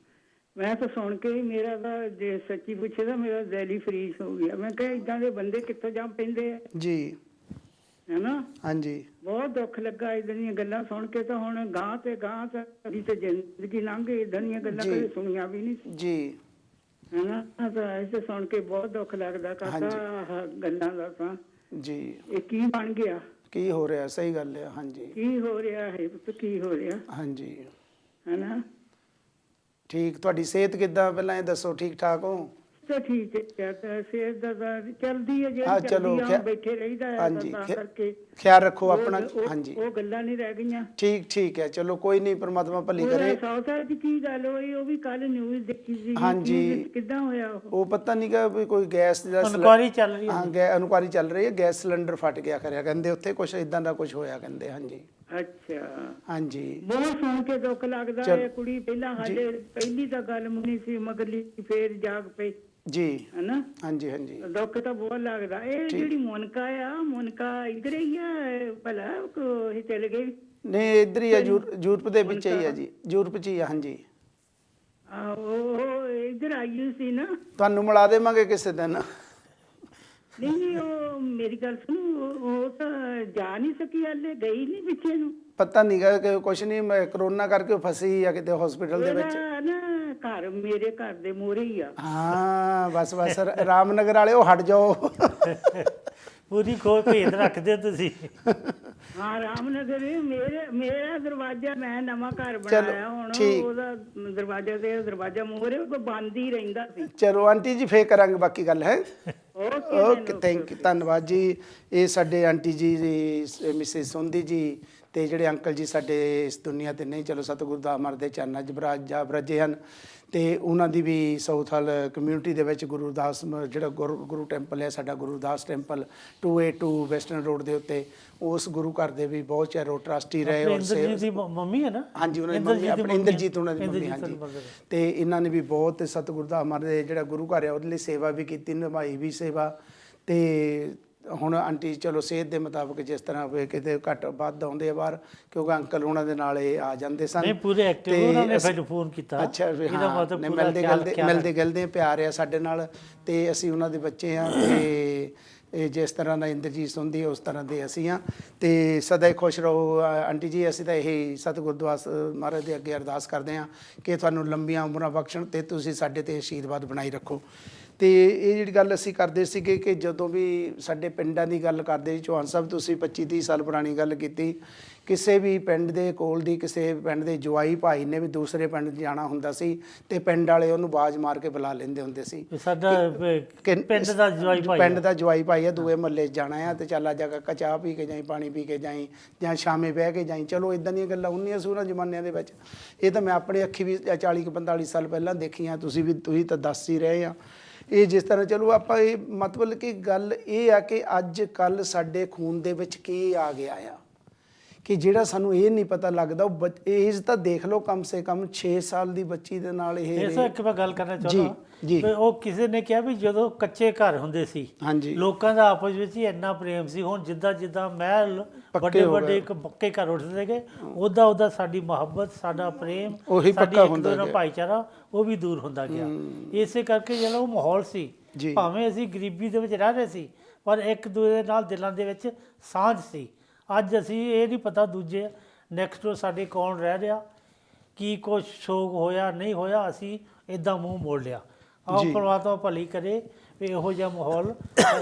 ਮੈਂ ਤਾਂ ਸੁਣ ਕੇ ਹੀ ਮੇਰਾ ਤਾਂ, ਜੇ ਸੱਚੀ ਪੁੱਛੇ ਤਾਂ ਮੇਰਾ ਦਿਲ ਹੀ ਫਰੀਜ਼ ਹੋ ਗਿਆ। ਮੈਂ ਕਿਹਾ ਇੱਦਾਂ ਦੇ ਬੰਦੇ ਕਿੱਥੋਂ ਜੰਮ ਪੈਂਦੇ ਆ ਜੀ, ਹੈ ਨਾ। ਹਾਂਜੀ ਬਹੁਤ ਦੁੱਖ ਲੱਗਾ ਇੱਦਾਂ ਦੀਆਂ ਗੱਲਾਂ ਸੁਣ ਕੇ। ਤਾਂ ਹੁਣ ਗਾਂ ਤੇ ਸਾਡੀ ਤੇ ਜ਼ਿੰਦਗੀ ਲੰਘ ਗਈ, ਇੱਦਾਂ ਦੀਆਂ ਗੱਲਾਂ ਕਦੇ ਸੁਣੀਆਂ ਵੀ ਨਹੀਂ ਸੀ ਜੀ, ਹੈ ਨਾ। ਤਾਂ ਇਸ ਸੁਣ ਕੇ ਬਹੁਤ ਦੁੱਖ ਲੱਗਦਾ ਕਾਕਾ ਗੱਲਾਂ ਦਾ। ਤਾਂ ਜੀ ਇਹ ਕੀ ਬਣ ਗਿਆ, ਕੀ ਹੋ ਰਿਹਾ? ਸਹੀ ਗੱਲ ਹੈ। ਹਾਂਜੀ ਕੀ ਹੋ ਰਿਹਾ ਹੈ ਪੁੱਤ, ਕੀ ਹੋ ਰਿਹਾ? ਹਾਂਜੀ ਹੈ ਨਾ। ਠੀਕ। ਤੁਹਾਡੀ ਸਿਹਤ ਕਿੱਦਾਂ ਪਹਿਲਾਂ ਇਹ ਦੱਸੋ? ਠੀਕ ਠਾਕ ਹੋ? ਤਾਂ ਠੀਕ ਹੈ, ਤਾਂ ਸਿਹਤ ਦਾ ਚੱਲਦੀ ਹੈ, ਹਾਂ ਜਿਹੜੀ ਚਲੋ ਚੱਲਦੀ ਆ, ਬੈਠੇ ਰਹੀਦਾ ਹੈ। ਹਾਂਜੀ ਤਾਂ ਕਰਕੇ ਖਿਆਲ ਰੱਖੋ ਆਪਣਾ। ਹਾਂਜੀ ਉਹ ਗੱਲਾਂ ਨਹੀਂ ਰਹਿ ਗਈਆਂ। ਠੀਕ ਹੈ, ਚਲੋ ਕੋਈ ਨਹੀਂ, ਪ੍ਰਮਾਤਮਾ ਭਲੀ ਕਰੇ। ਸਾਊਥ ਦੀ ਕੀ ਗੱਲ ਹੋਈ, ਉਹ ਵੀ ਕੱਲ ਨਿਊਜ਼ ਦੇਖੀ ਸੀ। ਹਾਂਜੀ ਕਿੱਦਾਂ ਹੋਇਆ ਉਹ ਪਤਾ ਨਹੀਂ ਗਾ ਵੀ ਕੋਈ ਗੈਸ ਦਾ ਇਨਕੁਆਇਰੀ ਚੱਲ ਰਹੀ ਹੈ। ਹਾਂ ਇਨਕੁਆਇਰੀ ਚੱਲ ਰਹੀ ਹੈ। ਗੈਸ ਸਿਲੰਡਰ ਫਟ ਗਿਆ ਕਰਿਆ ਕਹਿੰਦੇ, ਉੱਥੇ ਕੁਛ ਇਦਾਂ ਦਾ ਕੁਝ ਹੋਇਆ ਕਹਿੰਦੇ। ਹਾਂਜੀ ਅੱਛਾ। ਹਾਂਜੀ ਬਹੁਤ ਸੁਣ ਕੇ ਦੁੱਖ ਲੱਗਦਾ ਹੈ। ਕੁੜੀ ਪਹਿਲਾਂ ਹਾਲੇ ਪਹਿਲੀ ਤਾਂ ਗੱਲ ਮੁਨੀ ਸੀ, ਮਗਰਲੀ ਫੇਰ ਜਾਗ ਪਈ ਜੀ, ਹੈਨਾ। ਹਾਂਜੀ ਦੁੱਖ ਤਾਂ ਬਹੁਤ ਲੱਗਦਾ। ਇਹ ਜਿਹੜੀ ਮੋਨਕਾ ਆ, ਮੋਨਕਾ ਇੱਧਰ ਹੀ ਆ ਭਲਾ, ਇਹ ਚਲੇ ਗਈ? ਨਹੀਂ ਇੱਧਰ ਹੀ ਆ, ਯੂਰਪ ਦੇ ਵਿੱਚ ਹੀ ਆ ਜੀ, ਯੂਰਪ 'ਚ ਹੀ ਆ। ਹਾਂਜੀ ਉਹ ਇੱਧਰ ਆਈ ਸੀ ਨਾ। ਤੁਹਾਨੂੰ ਮਿਲਾ ਦੇਵਾਂਗੇ ਕਿਸੇ ਦਿਨ। ਨਹੀਂ ਉਹ ਮੇਰੀ ਗੱਲ ਸੁਣੋ, ਉਹ ਤਾਂ ਜਾ ਨਹੀਂ ਸਕੀ ਹਾਲੇ, ਗਈ ਨਹੀਂ ਪਿੱਛੇ ਨੂੰ। ਪਤਾ ਨਹੀਂ ਗਾ ਕਿ ਕੁਛ ਨਹੀਂ, ਮੈਂ ਕਰੋਨਾ ਕਰਕੇ ਫਸੀ ਆ ਕਿਤੇ ਹਸਪੀਟਲ ਦੇ ਵਿੱਚ ਨਾ। ਘਰ ਮੇਰੇ ਘਰ ਦੇ ਮੂਹਰੇ ਹੀ ਆ। ਹਾਂ ਬਸ ਰਾਮਨਗਰ ਵਾਲੇ ਉਹ ਹਟ ਜਾਓ। ਪੂਰੀ ਖੋਜ ਭੇਦ ਰੱਖਦੇ ਤੁਸੀਂ। ਹਾਂ ਰਾਮਨਗਰ ਮੇਰਾ ਦਰਵਾਜ਼ਾ, ਮੈਂ ਨਵਾਂ ਘਰ ਬਣਾਇਆ ਹੁਣ, ਉਹਦਾ ਦਰਵਾਜ਼ਾ ਮੂਹਰੇ ਬੰਦ ਹੀ ਰਹਿੰਦਾ ਸੀ। ਚਲੋ ਆਂਟੀ ਜੀ ਫੇਰ ਕਰਾਂਗੇ ਬਾਕੀ ਗੱਲ ਹੈ। ਓਕੇ ਥੈਂਕ ਯੂ, ਧੰਨਵਾਦ ਜੀ। ਇਹ ਸਾਡੇ ਆਂਟੀ ਜੀ ਮਿਸਿਸ ਸੋਂਦੀ ਜੀ ਤੇ ਜਿਹੜੇ ਅੰਕਲ ਜੀ ਸਾਡੇ ਇਸ ਦੁਨੀਆ ਤੇ ਨਹੀਂ, ਚਲੋ ਸਤਿਗੁਰੂ ਦਾ ਅਮਰ ਦੇ ਚਰਨਾਂ 'ਚ ਬਰਾਜੇ ਹਨ। ਤੇ ਉਹਨਾਂ ਦੀ ਵੀ ਸਾਊਥ ਹਾਲ ਕਮਿਊਨਿਟੀ ਦੇ ਵਿੱਚ ਗੁਰਦਾਸ ਜਿਹੜਾ ਗੁਰੂ ਟੈਂਪਲ ਹੈ ਸਾਡਾ, ਗੁਰਦਾਸ ਟੈਂਪਲ 282 ਵੈਸਟਰਨ ਰੋਡ ਦੇ ਉੱਤੇ, ਉਸ ਗੁਰੂ ਘਰ ਦੇ ਵੀ ਬਹੁਤ ਚਿਰ ਉਹ ਟਰਸਟੀ ਰਹੇ। ਔਰ ਇੰਦਰਜੀਤ ਦੀ ਮੰਮੀ ਹੈ ਨਾ। ਹਾਂਜੀ ਉਹਨਾਂ ਦੀ ਮੰਮੀ, ਆਪਣੇ ਇੰਦਰਜੀਤ ਉਹਨਾਂ ਦੀ ਮੰਮੀ। ਹਾਂਜੀ ਤੇ ਇਹਨਾਂ ਨੇ ਵੀ ਬਹੁਤ ਸਤਿਗੁਰੂ ਦਾ ਅਮਰ ਦੇ ਜਿਹੜਾ ਗੁਰੂ ਘਰ ਹੈ ਉਹਦੇ ਲਈ ਸੇਵਾ ਵੀ ਕੀਤੀ, ਨਿਭਾਈ ਵੀ ਸੇਵਾ। ਤੇ ਹੁਣ ਆਂਟੀ ਚਲੋ ਸਿਹਤ ਦੇ ਮੁਤਾਬਕ ਜਿਸ ਤਰ੍ਹਾਂ ਹੋਵੇ ਕਿਤੇ ਘੱਟ ਵੱਧ ਆਉਂਦੇ ਆ ਬਾਹਰ, ਕਿਉਂਕਿ ਅੰਕਲ ਉਹਨਾਂ ਦੇ ਨਾਲ ਇਹ ਆ ਜਾਂਦੇ ਸਨ। ਨਹੀਂ ਪੂਰੇ ਐਕਟਿਵ, ਉਹਨਾਂ ਨੇ ਫਿਰ ਫੋਨ ਕੀਤਾ। ਅੱਛਾ ਵੀ ਇਹਦਾ ਹਾਂ, ਮਤਲਬ ਨਹੀਂ, ਪੂਰਾ ਮਿਲਦੇ ਗਿਲਦੇ ਪਿਆਰ ਆ ਸਾਡੇ ਨਾਲ, ਤੇ ਅਸੀਂ ਉਹਨਾਂ ਦੇ ਬੱਚੇ ਆ। ਤੇ ਇਹ ਜਿਸ ਤਰ੍ਹਾਂ ਦਾ ਇੰਦਰਜੀਤ ਹੁੰਦੀ ਹੈ ਉਸ ਤਰ੍ਹਾਂ ਦੇ ਅਸੀਂ ਹਾਂ, ਤੇ ਸਦਾ ਹੀ ਖੁਸ਼ ਰਹੋ ਆਂਟੀ ਜੀ। ਅਸੀਂ ਤਾਂ ਇਹੀ ਸਤਿਗੁਰ ਦੁਆਸ ਮਹਾਰਾਜ ਦੇ ਅੱਗੇ ਅਰਦਾਸ ਕਰਦੇ ਹਾਂ ਕਿ ਤੁਹਾਨੂੰ ਲੰਬੀਆਂ ਉਮਰਾਂ ਬਖਸ਼ਣ ਤੇ ਤੁਸੀਂ ਸਾਡੇ ਤੇ ਆਸ਼ੀਰਵਾਦ ਬਣਾਈ ਰੱਖੋ। ਤੇ ਇਹ ਜਿਹੜੀ ਗੱਲ ਅਸੀਂ ਕਰਦੇ ਸੀਗੇ ਕਿ ਜਦੋਂ ਵੀ ਸਾਡੇ ਪਿੰਡਾਂ ਦੀ ਗੱਲ ਕਰਦੇ ਸੀ, ਚੌਹਾਨ ਸਾਹਿਬ ਤੁਸੀਂ 25-30 ਸਾਲ ਪੁਰਾਣੀ ਗੱਲ ਕੀਤੀ, ਕਿਸੇ ਵੀ ਪਿੰਡ ਦੇ ਕੋਲ ਦੀ ਕਿਸੇ ਪਿੰਡ ਦੇ ਜਵਾਈ ਭਾਈ ਨੇ ਵੀ ਦੂਸਰੇ ਪਿੰਡ ਜਾਣਾ ਹੁੰਦਾ ਸੀ ਤੇ ਪਿੰਡ ਵਾਲੇ ਉਹਨੂੰ ਆਵਾਜ਼ ਮਾਰ ਕੇ ਬੁਲਾ ਲੈਂਦੇ ਹੁੰਦੇ ਸੀ, ਸਾਡਾ ਪਿੰਡ ਦਾ ਜਵਾਈ ਭਾਈ, ਪਿੰਡ ਦਾ ਜਵਾਈ ਭਾਈ ਆ, ਦੂਏ ਮਹੱਲੇ 'ਚ ਜਾਣਾ ਆ ਤੇ ਚੱਲ ਆ ਜਾ ਕਾਕਾ ਚਾਹ ਪੀ ਕੇ ਜਾਈ, ਪਾਣੀ ਪੀ ਕੇ ਜਾਈ, ਜਾਂ ਸ਼ਾਮੇ ਬਹਿ ਕੇ ਜਾਈ। ਚਲੋ ਇਦਾਂ ਦੀਆਂ ਗੱਲਾਂ ਹੁੰਦੀਆਂ ਸੀ ਉਹਨਾਂ ਜ਼ਮਾਨਿਆਂ ਦੇ ਵਿੱਚ। ਇਹ ਤਾਂ ਮੈਂ ਆਪਣੇ ਅੱਖੀ ਵੀ 40-45 ਸਾਲ ਪਹਿਲਾਂ ਦੇਖੀਆਂ, ਤੁਸੀਂ ਤਾਂ ਦੱਸ ਹੀ ਰਹੇ ਆ। ਇਹ ਜਿਸ ਤਰ੍ਹਾਂ ਚਲੋ ਆਪਾਂ ਇਹ ਮਤਲਬ ਕਿ ਗੱਲ ਇਹ ਆ ਕਿ ਅੱਜ ਕੱਲ੍ਹ ਸਾਡੇ ਖੂਨ ਦੇ ਵਿੱਚ ਕੀ ਆ ਗਿਆ ਆ ਕਿ ਜਿਹੜਾ ਸਾਨੂੰ ਇਹ ਨਹੀਂ ਪਤਾ ਲੱਗਦਾ। ਉਹ ਏਜ ਤਾਂ ਦੇਖ ਲਓ, ਕਮ ਸੇ ਕਮ 6 ਸਾਲ ਦੀ ਬੱਚੀ ਦੇ ਨਾਲ ਇਹ ਇੱਕ ਮੈਂ ਗੱਲ ਕਰਨਾ ਚਾਹੁੰਦਾ ਜੀ। ਉਹ ਕਿਸੇ ਨੇ ਕਿਹਾ ਵੀ ਜਦੋਂ ਕੱਚੇ ਘਰ ਹੁੰਦੇ ਸੀ, ਹਾਂਜੀ, ਲੋਕਾਂ ਦਾ ਆਪਸ ਵਿੱਚ ਹੀ ਇੰਨਾ ਪ੍ਰੇਮ ਸੀ। ਹੁਣ ਜਿੱਦਾਂ ਜਿੱਦਾਂ ਮਹਿਲ ਵੱਡੇ ਵੱਡੇ ਇੱਕ ਪੱਕੇ ਘਰ ਉੱਠਦੇ ਗਏ, ਉਹਦਾ ਸਾਡੀ ਮੁਹੱਬਤ, ਸਾਡਾ ਪ੍ਰੇਮ, ਸਾਡੀ ਇੱਕ ਦੂਜੇ ਨਾਲ ਭਾਈਚਾਰਾ ਉਹ ਵੀ ਦੂਰ ਹੁੰਦਾ ਗਿਆ। ਇਸੇ ਕਰਕੇ ਜਿਹੜਾ ਉਹ ਮਾਹੌਲ ਸੀ, ਭਾਵੇਂ ਅਸੀਂ ਗਰੀਬੀ ਦੇ ਵਿੱਚ ਰਹਿ ਰਹੇ ਸੀ, ਪਰ ਇੱਕ ਦੂਜੇ ਨਾਲ ਦਿਲਾਂ ਦੇ ਵਿੱਚ ਸਾਂਝ ਸੀ। ਅੱਜ ਅਸੀਂ ਇਹ ਨਹੀਂ ਪਤਾ ਦੂਜੇ ਨੈਕਸਟ ਡੋਰ ਸਾਡੇ ਕੌਣ ਰਹਿ ਰਿਹਾ, ਕੀ ਕੁਛ ਸ਼ੋਕ ਹੋਇਆ ਨਹੀਂ ਹੋਇਆ, ਅਸੀਂ ਇੱਦਾਂ ਮੂੰਹ ਮੋੜ ਲਿਆ। ਆਓ ਪਰਮਾਤਮਾ ਭਲੀ ਕਰੇ ਵੀ ਇਹੋ ਜਿਹਾ ਮਾਹੌਲ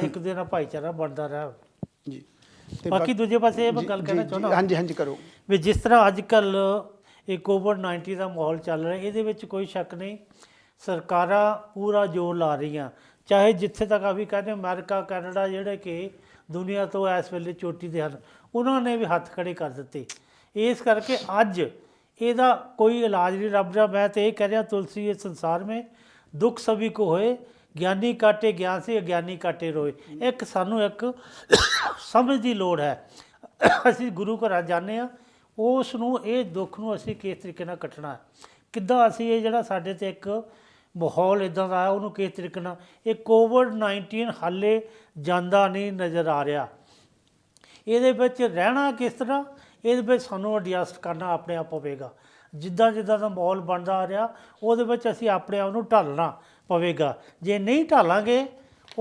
ਇੱਕ ਦੂਜੇ ਨਾਲ ਭਾਈਚਾਰਾ ਬਣਦਾ ਰਹੇ ਜੀ। ਬਾਕੀ ਦੂਜੇ ਪਾਸੇ ਇਹ ਮੈਂ ਗੱਲ ਕਹਿਣਾ ਚਾਹੁੰਦਾ, ਹਾਂਜੀ ਕਰੋ, ਵੀ ਜਿਸ ਤਰ੍ਹਾਂ ਅੱਜ ਕੱਲ੍ਹ ਇਹ ਕੋਵਿਡ-19 ਦਾ ਮਾਹੌਲ ਚੱਲ ਰਿਹਾ, ਇਹਦੇ ਵਿੱਚ ਕੋਈ ਸ਼ੱਕ ਨਹੀਂ ਸਰਕਾਰਾਂ ਪੂਰਾ ਜ਼ੋਰ ਲਾ ਰਹੀਆਂ। ਚਾਹੇ ਜਿੱਥੇ ਤੱਕ ਅਸੀਂ ਕਹਿੰਦੇ ਅਮਰੀਕਾ, ਕੈਨੇਡਾ ਜਿਹੜੇ ਕਿ ਦੁਨੀਆ ਤੋਂ ਇਸ ਵੇਲੇ ਚੋਟੀ ਦੇ ਹਨ, ਉਹਨਾਂ ਨੇ ਵੀ ਹੱਥ ਖੜੇ ਕਰ ਦਿੱਤੇ। ਇਸ ਕਰਕੇ ਅੱਜ ਇਹਦਾ ਕੋਈ ਇਲਾਜ ਨਹੀਂ ਰੱਬ ਦਾ। ਮੈਂ ਤਾਂ ਇਹ ਕਹਿ ਰਿਹਾ, ਤੁਲਸੀ ਇਸ ਸੰਸਾਰ ਮੇਂ ਦੁੱਖ ਸਭੀ ਕੋ ਹੋਏ, ਗਿਆਨੀ ਕਾਟੇ ਗਿਆਨ ਸੇ ਅਗਿਆਨੀ ਕਾਟੇ ਰੋਏ। ਇੱਕ ਸਾਨੂੰ ਇੱਕ ਸਮਝ ਦੀ ਲੋੜ ਹੈ। ਅਸੀਂ ਗੁਰੂ ਘਰਾਂ ਜਾਂਦੇ ਹਾਂ, ਉਸ ਨੂੰ ਇਹ ਦੁੱਖ ਨੂੰ ਅਸੀਂ ਕਿਸ ਤਰੀਕੇ ਨਾਲ ਕੱਟਣਾ ਹੈ, ਕਿੱਦਾਂ ਅਸੀਂ ਇਹ ਜਿਹੜਾ ਸਾਡੇ 'ਤੇ ਇੱਕ ਮਾਹੌਲ ਇੱਦਾਂ ਦਾ ਹੈ ਉਹਨੂੰ ਕਿਸ ਤਰੀਕੇ ਨਾਲ, ਇਹ ਕੋਵਿਡ-19 ਹਾਲੇ ਜਾਂਦਾ ਨਹੀਂ ਨਜ਼ਰ ਆ ਰਿਹਾ। ਇਹਦੇ ਵਿੱਚ ਰਹਿਣਾ ਕਿਸ ਤਰ੍ਹਾਂ, ਇਹਦੇ ਵਿੱਚ ਸਾਨੂੰ ਐਡਜਸਟ ਕਰਨਾ ਆਪਣੇ ਆਪ ਪਵੇਗਾ। ਜਿੱਦਾਂ ਜਿੱਦਾਂ ਦਾ ਮਾਹੌਲ ਬਣਦਾ ਆ ਰਿਹਾ ਉਹਦੇ ਵਿੱਚ ਅਸੀਂ ਆਪਣੇ ਆਪ ਨੂੰ ਢਾਲਣਾ ਪਵੇਗਾ। ਜੇ ਨਹੀਂ ਢਾਲਾਂਗੇ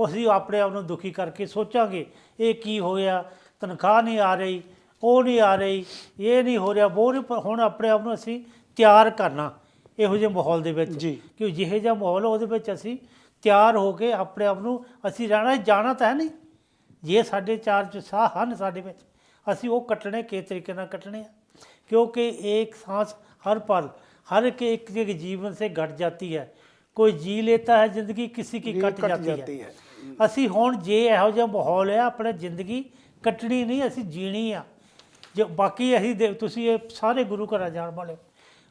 ਅਸੀਂ ਆਪਣੇ ਆਪ ਨੂੰ ਦੁਖੀ ਕਰਕੇ ਸੋਚਾਂਗੇ ਇਹ ਕੀ ਹੋਇਆ, ਤਨਖਾਹ ਨਹੀਂ ਆ ਰਹੀ, ਉਹ ਨਹੀਂ ਆ ਰਹੀ, ਇਹ ਨਹੀਂ ਹੋ ਰਿਹਾ, ਉਹ ਨਹੀਂ। ਹੁਣ ਆਪਣੇ ਆਪ ਨੂੰ ਅਸੀਂ ਤਿਆਰ ਕਰਨਾ ਇਹੋ ਜਿਹੇ ਮਾਹੌਲ ਦੇ ਵਿੱਚ, ਕਿ ਜਿਹੋ ਜਿਹਾ ਮਾਹੌਲ ਉਹਦੇ ਵਿੱਚ ਅਸੀਂ ਤਿਆਰ ਹੋ ਕੇ ਆਪਣੇ ਆਪ ਨੂੰ ਅਸੀਂ ਰਹਿਣਾ। ਜਾਣਾ ਤਾਂ ਹੈ ਨਹੀਂ, ਜੇ ਸਾਡੇ 4 ਸਾਹ ਹਨ ਸਾਡੇ ਵਿੱਚ, ਅਸੀਂ ਉਹ ਕੱਟਣੇ ਕਿਸ ਤਰੀਕੇ ਨਾਲ ਕੱਟਣੇ ਆ, क्योंकि एक सांस हर पल हर एक जीवन से घट जाती है। कोई जी लेता है जिंदगी, किसी की कट जाती है। असी हुण जे इहो जिहा माहौल है अपने जिंदगी कटनी नहीं, असी जीनी आ। जो बाकी असी तुसीं सारे गुरु घर जाण वाले,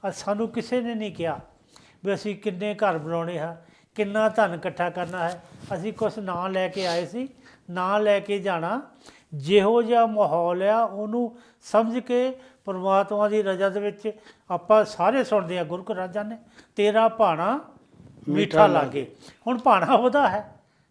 सानू किसी ने नहीं कहा भी असी किन्ने घर बनाने हैं, किन्ना धन इकट्ठा करना है। असी कुछ नां लैके आए सी, नां लैके जाना। ਜਿਹੋ ਜਿਹਾ ਮਾਹੌਲ ਆ ਉਹਨੂੰ ਸਮਝ ਕੇ ਪਰਮਾਤਮਾ ਦੀ ਰਜ਼ਾ ਦੇ ਵਿੱਚ ਆਪਾਂ ਸਾਰੇ ਸੁਣਦੇ ਹਾਂ, ਗੁਰੂ ਘਰਾਂ ਜਾਂਦੇ, ਤੇਰਾ ਭਾਣਾ ਮਿੱਠਾ ਲਾਗੇ। ਹੁਣ ਭਾਣਾ ਉਹਦਾ ਹੈ,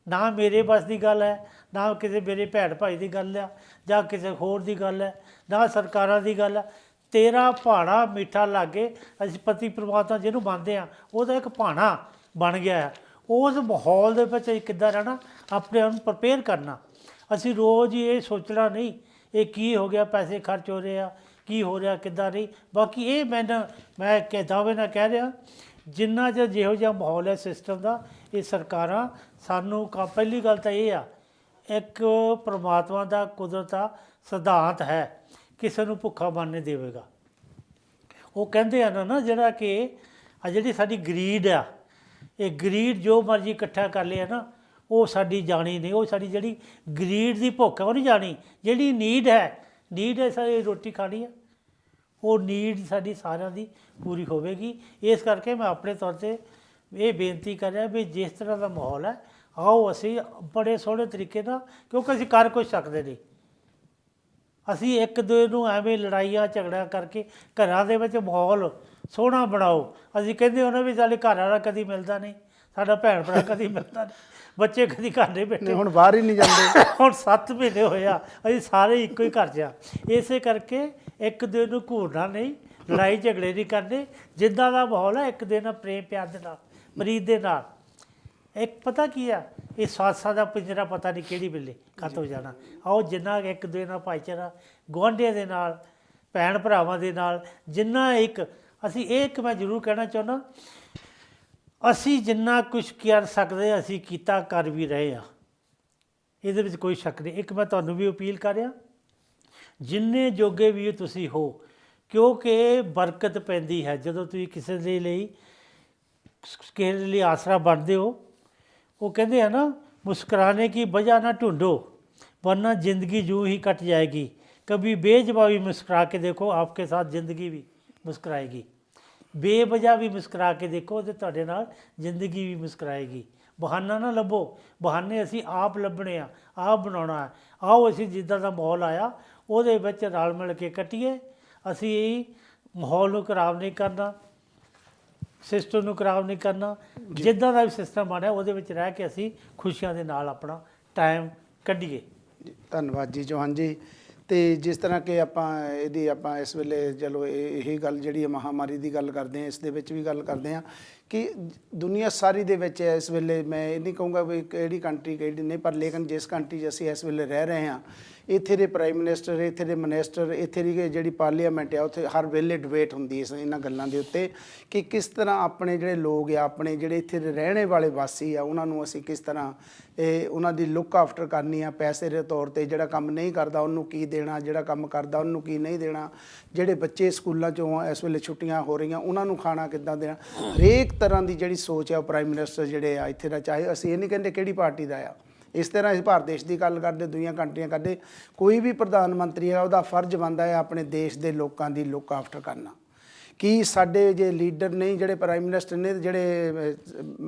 ਨਾ ਮੇਰੇ ਬਸ ਦੀ ਗੱਲ ਹੈ, ਨਾ ਕਿਸੇ ਮੇਰੇ ਭੈਣ ਭਾਈ ਦੀ ਗੱਲ ਆ, ਜਾਂ ਕਿਸੇ ਹੋਰ ਦੀ ਗੱਲ ਹੈ, ਨਾ ਸਰਕਾਰਾਂ ਦੀ ਗੱਲ ਹੈ। ਤੇਰਾ ਭਾਣਾ ਮਿੱਠਾ ਲਾਗੇ। ਅਸੀਂ ਪਤੀ ਪਰਮਾਤਮਾ ਜਿਹਨੂੰ ਮੰਨਦੇ ਹਾਂ ਉਹਦਾ ਇੱਕ ਭਾਣਾ ਬਣ ਗਿਆ ਹੈ। ਉਸ ਮਾਹੌਲ ਦੇ ਵਿੱਚ ਅਸੀਂ ਕਿੱਦਾਂ ਰਹਿਣਾ, ਆਪਣੇ ਆਪ ਨੂੰ ਪ੍ਰਪੇਅਰ ਕਰਨਾ। ਅਸੀਂ ਰੋਜ਼ ਹੀ ਇਹ ਸੋਚਣਾ ਨਹੀਂ ਇਹ ਕੀ ਹੋ ਗਿਆ, ਪੈਸੇ ਖਰਚ ਹੋ ਰਹੇ ਆ, ਕੀ ਹੋ ਰਿਹਾ, ਕਿੱਦਾਂ ਨਹੀਂ। ਬਾਕੀ ਇਹ ਮੈਂ ਦਾਅਵੇ ਨਾਲ ਕਹਿ ਰਿਹਾ, ਜਿੰਨਾ ਚਿਰ ਜਿਹੋ ਜਿਹਾ ਮਾਹੌਲ ਹੈ ਸਿਸਟਮ ਦਾ, ਇਹ ਸਰਕਾਰਾਂ ਸਾਨੂੰ ਪਹਿਲੀ ਗੱਲ ਤਾਂ ਇਹ ਆ, ਇੱਕ ਪਰਮਾਤਮਾ ਦਾ ਕੁਦਰਤ ਦਾ ਸਿਧਾਂਤ ਹੈ, ਕਿਸੇ ਨੂੰ ਭੁੱਖਾ ਮਰਨ ਨਹੀਂ ਦੇਵੇਗਾ। ਉਹ ਕਹਿੰਦੇ ਹਨ ਨਾ ਜਿਹੜਾ ਕਿ ਆ ਜਿਹੜੀ ਸਾਡੀ ਗਰੀਡ ਆ, ਇਹ ਗਰੀਡ ਜੋ ਮਰਜ਼ੀ ਇਕੱਠਾ ਕਰ ਲਿਆ ਨਾ, ਉਹ ਸਾਡੀ ਜਾਣੀ ਨਹੀਂ। ਉਹ ਸਾਡੀ ਜਿਹੜੀ ਗਰੀਡ ਦੀ ਭੁੱਖ ਹੈ ਉਹ ਨਹੀਂ ਜਾਣੀ। ਜਿਹੜੀ ਨੀਡ ਹੈ ਸਾਡੀ ਰੋਟੀ ਖਾਣੀ ਹੈ, ਉਹ ਨੀਡ ਸਾਡੀ ਸਾਰਿਆਂ ਦੀ ਪੂਰੀ ਹੋਵੇਗੀ। ਇਸ ਕਰਕੇ ਮੈਂ ਆਪਣੇ ਤੌਰ 'ਤੇ ਇਹ ਬੇਨਤੀ ਕਰ ਰਿਹਾ ਵੀ ਜਿਸ ਤਰ੍ਹਾਂ ਦਾ ਮਾਹੌਲ ਹੈ, ਆਓ ਅਸੀਂ ਬੜੇ ਸੋਹਣੇ ਤਰੀਕੇ ਨਾਲ, ਕਿਉਂਕਿ ਅਸੀਂ ਕਰ ਕੁਛ ਸਕਦੇ ਨਹੀਂ। ਅਸੀਂ ਇੱਕ ਦੂਜੇ ਨੂੰ ਐਵੇਂ ਲੜਾਈਆਂ ਝਗੜਿਆਂ ਕਰਕੇ ਘਰਾਂ ਦੇ ਵਿੱਚ ਮਾਹੌਲ ਸੋਹਣਾ ਬਣਾਓ। ਅਸੀਂ ਕਹਿੰਦੇ ਉਹਨਾਂ ਵੀ ਸਾਡੇ ਘਰ ਵਾਲਾ ਕਦੀ ਮਿਲਦਾ ਨਹੀਂ, ਸਾਡਾ ਭੈਣ ਭਰਾ ਕਦੀ ਮਿਲਦਾ ਨਹੀਂ, ਬੱਚੇ ਕਦੀ ਘਰ ਨਹੀਂ ਬੈਠੇ, ਹੁਣ ਬਾਹਰ ਹੀ ਨਹੀਂ ਜਾਂਦੇ। ਹੁਣ 7 ਮਹੀਨੇ ਹੋਏ ਆ ਅਸੀਂ ਸਾਰੇ ਇੱਕੋ ਹੀ ਘਰ 'ਚ ਆ। ਇਸੇ ਕਰਕੇ ਇੱਕ ਦੂਜੇ ਨੂੰ ਘੂਰਨਾ ਨਹੀਂ, ਲੜਾਈ ਝਗੜੇ ਨਹੀਂ ਕਰਨੇ। ਜਿੱਦਾਂ ਦਾ ਮਾਹੌਲ ਹੈ ਇੱਕ ਦੂਜੇ ਨਾਲ ਪ੍ਰੇਮ ਪਿਆਰ ਦੇ ਨਾਲ, ਪ੍ਰੀਤ ਦੇ ਨਾਲ। ਇੱਕ ਪਤਾ ਕੀ ਆ, ਇਹ ਸਵਾਸਾਂ ਦਾ ਪਿੰਜਰਾ ਪਤਾ ਨਹੀਂ ਕਿਹੜੀ ਵੇਲੇ ਖਤਮ ਹੋ ਜਾਣਾ। ਆਓ ਜਿੰਨਾ ਇੱਕ ਦੂਜੇ ਨਾਲ ਭਾਈਚਾਰਾ, ਗੁਆਂਢੀਆਂ ਦੇ ਨਾਲ, ਭੈਣ ਭਰਾਵਾਂ ਦੇ ਨਾਲ, ਜਿੰਨਾ ਇੱਕ ਅਸੀਂ ਇਹ ਇੱਕ ਮੈਂ ਜ਼ਰੂਰ ਕਹਿਣਾ ਚਾਹੁੰਦਾ, ਅਸੀਂ ਜਿੰਨਾ ਕੁਛ ਕਰ ਸਕਦੇ ਅਸੀਂ ਕੀਤਾ, ਕਰ ਵੀ ਰਹੇ ਹਾਂ, ਇਹਦੇ ਵਿੱਚ ਕੋਈ ਸ਼ੱਕ ਨਹੀਂ। ਇੱਕ ਮੈਂ ਤੁਹਾਨੂੰ ਵੀ ਅਪੀਲ ਕਰ ਰਿਹਾ, ਜਿੰਨੇ ਜੋਗੇ ਵੀ ਤੁਸੀਂ ਹੋ, ਕਿਉਂਕਿ ਬਰਕਤ ਪੈਂਦੀ ਹੈ ਜਦੋਂ ਤੁਸੀਂ ਕਿਸੇ ਦੇ ਲਈ ਕਿਸੇ ਦੇ ਲਈ ਆਸਰਾ ਬਣਦੇ ਹੋ। वो कहते हैं ना, मुस्कुराने की वजह ना ढूंढो वरना ज़िंदगी यूँ ही कट जाएगी। कभी बेजवाबी मुस्कुरा के देखो, आपके साथ ज़िंदगी भी मुस्कुराएगी। बेवजह भी मुस्कुरा के देखो तो तुहाडे नाल ज़िंदगी भी मुस्कुराएगी। बहाना ना लभो, बहाने असी आप लभने आ, आप बनाना है। आओ असी जिद्दां दा माहौल आया उहदे विच रल मिल के कट्टिए। असी माहौल नूं खराब नहीं करना, सिस्टम ਨੂੰ ਖਰਾਬ ਨਹੀਂ ਕਰਨਾ। ਜਿੱਦਾਂ ਦਾ ਵੀ ਸਿਸਟਮ ਬਣਿਆ ਉਹਦੇ ਵਿੱਚ ਰਹਿ ਕੇ ਅਸੀਂ ਖੁਸ਼ੀਆਂ ਦੇ ਨਾਲ ਆਪਣਾ ਟਾਈਮ ਕੱਢੀਏ। ਧੰਨਵਾਦ ਜੀ ਚੌਹਾਨ ਜੀ। ਤੇ ਜਿਸ ਤਰ੍ਹਾਂ ਕਿ ਆਪਾਂ ਇਹਦੀ ਆਪਾਂ ਇਸ ਵੇਲੇ ਚਲੋ ਇਹੀ ਗੱਲ ਜਿਹੜੀ ਮਹਾਮਾਰੀ ਦੀ ਗੱਲ ਕਰਦੇ ਹਾਂ, ਇਸ ਦੇ ਵਿੱਚ ਵੀ ਗੱਲ ਕਰਦੇ ਹਾਂ ਕਿ ਦੁਨੀਆ ਸਾਰੀ ਦੇ ਵਿੱਚ ਇਸ ਵੇਲੇ ਮੈਂ ਇਹ ਨਹੀਂ ਕਹੂੰਗਾ ਵੀ ਕਿਹੜੀ ਕੰਟਰੀ ਕਿਹੜੀ ਨਹੀਂ, ਪਰ ਲੇਕਿਨ ਜਿਸ ਕੰਟਰੀ 'ਚ ਅਸੀਂ ਇਸ ਵੇਲੇ ਰਹਿ ਰਹੇ ਹਾਂ, ਇੱਥੇ ਦੇ ਪ੍ਰਾਈਮ ਮਿਨਿਸਟਰ, ਇੱਥੇ ਦੇ ਮਿਨਿਸਟਰ, ਇੱਥੇ ਦੀ ਜਿਹੜੀ ਪਾਰਲੀਮੈਂਟ ਆ, ਉੱਥੇ ਹਰ ਵੇਲੇ ਡਿਬੇਟ ਹੁੰਦੀ ਹੈ ਇਹਨਾਂ ਗੱਲਾਂ ਦੇ ਉੱਤੇ ਕਿ ਕਿਸ ਤਰ੍ਹਾਂ ਆਪਣੇ ਜਿਹੜੇ ਲੋਕ ਆ, ਆਪਣੇ ਜਿਹੜੇ ਇੱਥੇ ਦੇ ਰਹਿਣੇ ਵਾਲੇ ਵਾਸੀ ਆ, ਉਹਨਾਂ ਨੂੰ ਅਸੀਂ ਕਿਸ ਤਰ੍ਹਾਂ ਉਹਨਾਂ ਦੀ ਲੁੱਕ ਆਫਟਰ ਕਰਨੀ ਆ, ਪੈਸੇ ਦੇ ਤੌਰ 'ਤੇ। ਜਿਹੜਾ ਕੰਮ ਨਹੀਂ ਕਰਦਾ ਉਹਨੂੰ ਕੀ ਦੇਣਾ, ਜਿਹੜਾ ਕੰਮ ਕਰਦਾ ਉਹਨੂੰ ਕੀ ਨਹੀਂ ਦੇਣਾ, ਜਿਹੜੇ ਬੱਚੇ ਸਕੂਲਾਂ 'ਚੋਂ ਇਸ ਵੇਲੇ ਛੁੱਟੀਆਂ ਹੋ ਰਹੀਆਂ ਉਹਨਾਂ ਨੂੰ ਖਾਣਾ ਕਿੱਦਾਂ ਦੇਣਾ। ਹਰੇਕ ਤਰ੍ਹਾਂ ਦੀ ਜਿਹੜੀ ਸੋਚ ਆ ਉਹ ਪ੍ਰਾਈਮ ਮਿਨਿਸਟਰ ਜਿਹੜੇ ਆ ਇੱਥੇ ਦਾ, ਚਾਹੇ ਅਸੀਂ ਇਹ ਨਹੀਂ ਕਹਿੰਦੇ ਕਿਹੜੀ ਪਾਰਟੀ ਦਾ ਆ, ਇਸ ਤਰ੍ਹਾਂ ਅਸੀਂ ਭਾਰਤ ਦੇਸ਼ ਦੀ ਗੱਲ ਕਰਦੇ, ਦੂਜੀਆਂ ਕੰਟਰੀਆਂ ਕਰਦੇ, ਕੋਈ ਵੀ ਪ੍ਰਧਾਨ ਮੰਤਰੀ ਹੈ ਉਹਦਾ ਫਰਜ਼ ਬਣਦਾ ਹੈ ਆਪਣੇ ਦੇਸ਼ ਦੇ ਲੋਕਾਂ ਦੀ ਲੁੱਕ ਆਫਟਰ ਕਰਨਾ। ਕਿ ਸਾਡੇ ਜੇ ਲੀਡਰ ਨਹੀਂ, ਜਿਹੜੇ ਪ੍ਰਾਈਮ ਮਿਨਿਸਟਰ ਨੇ, ਜਿਹੜੇ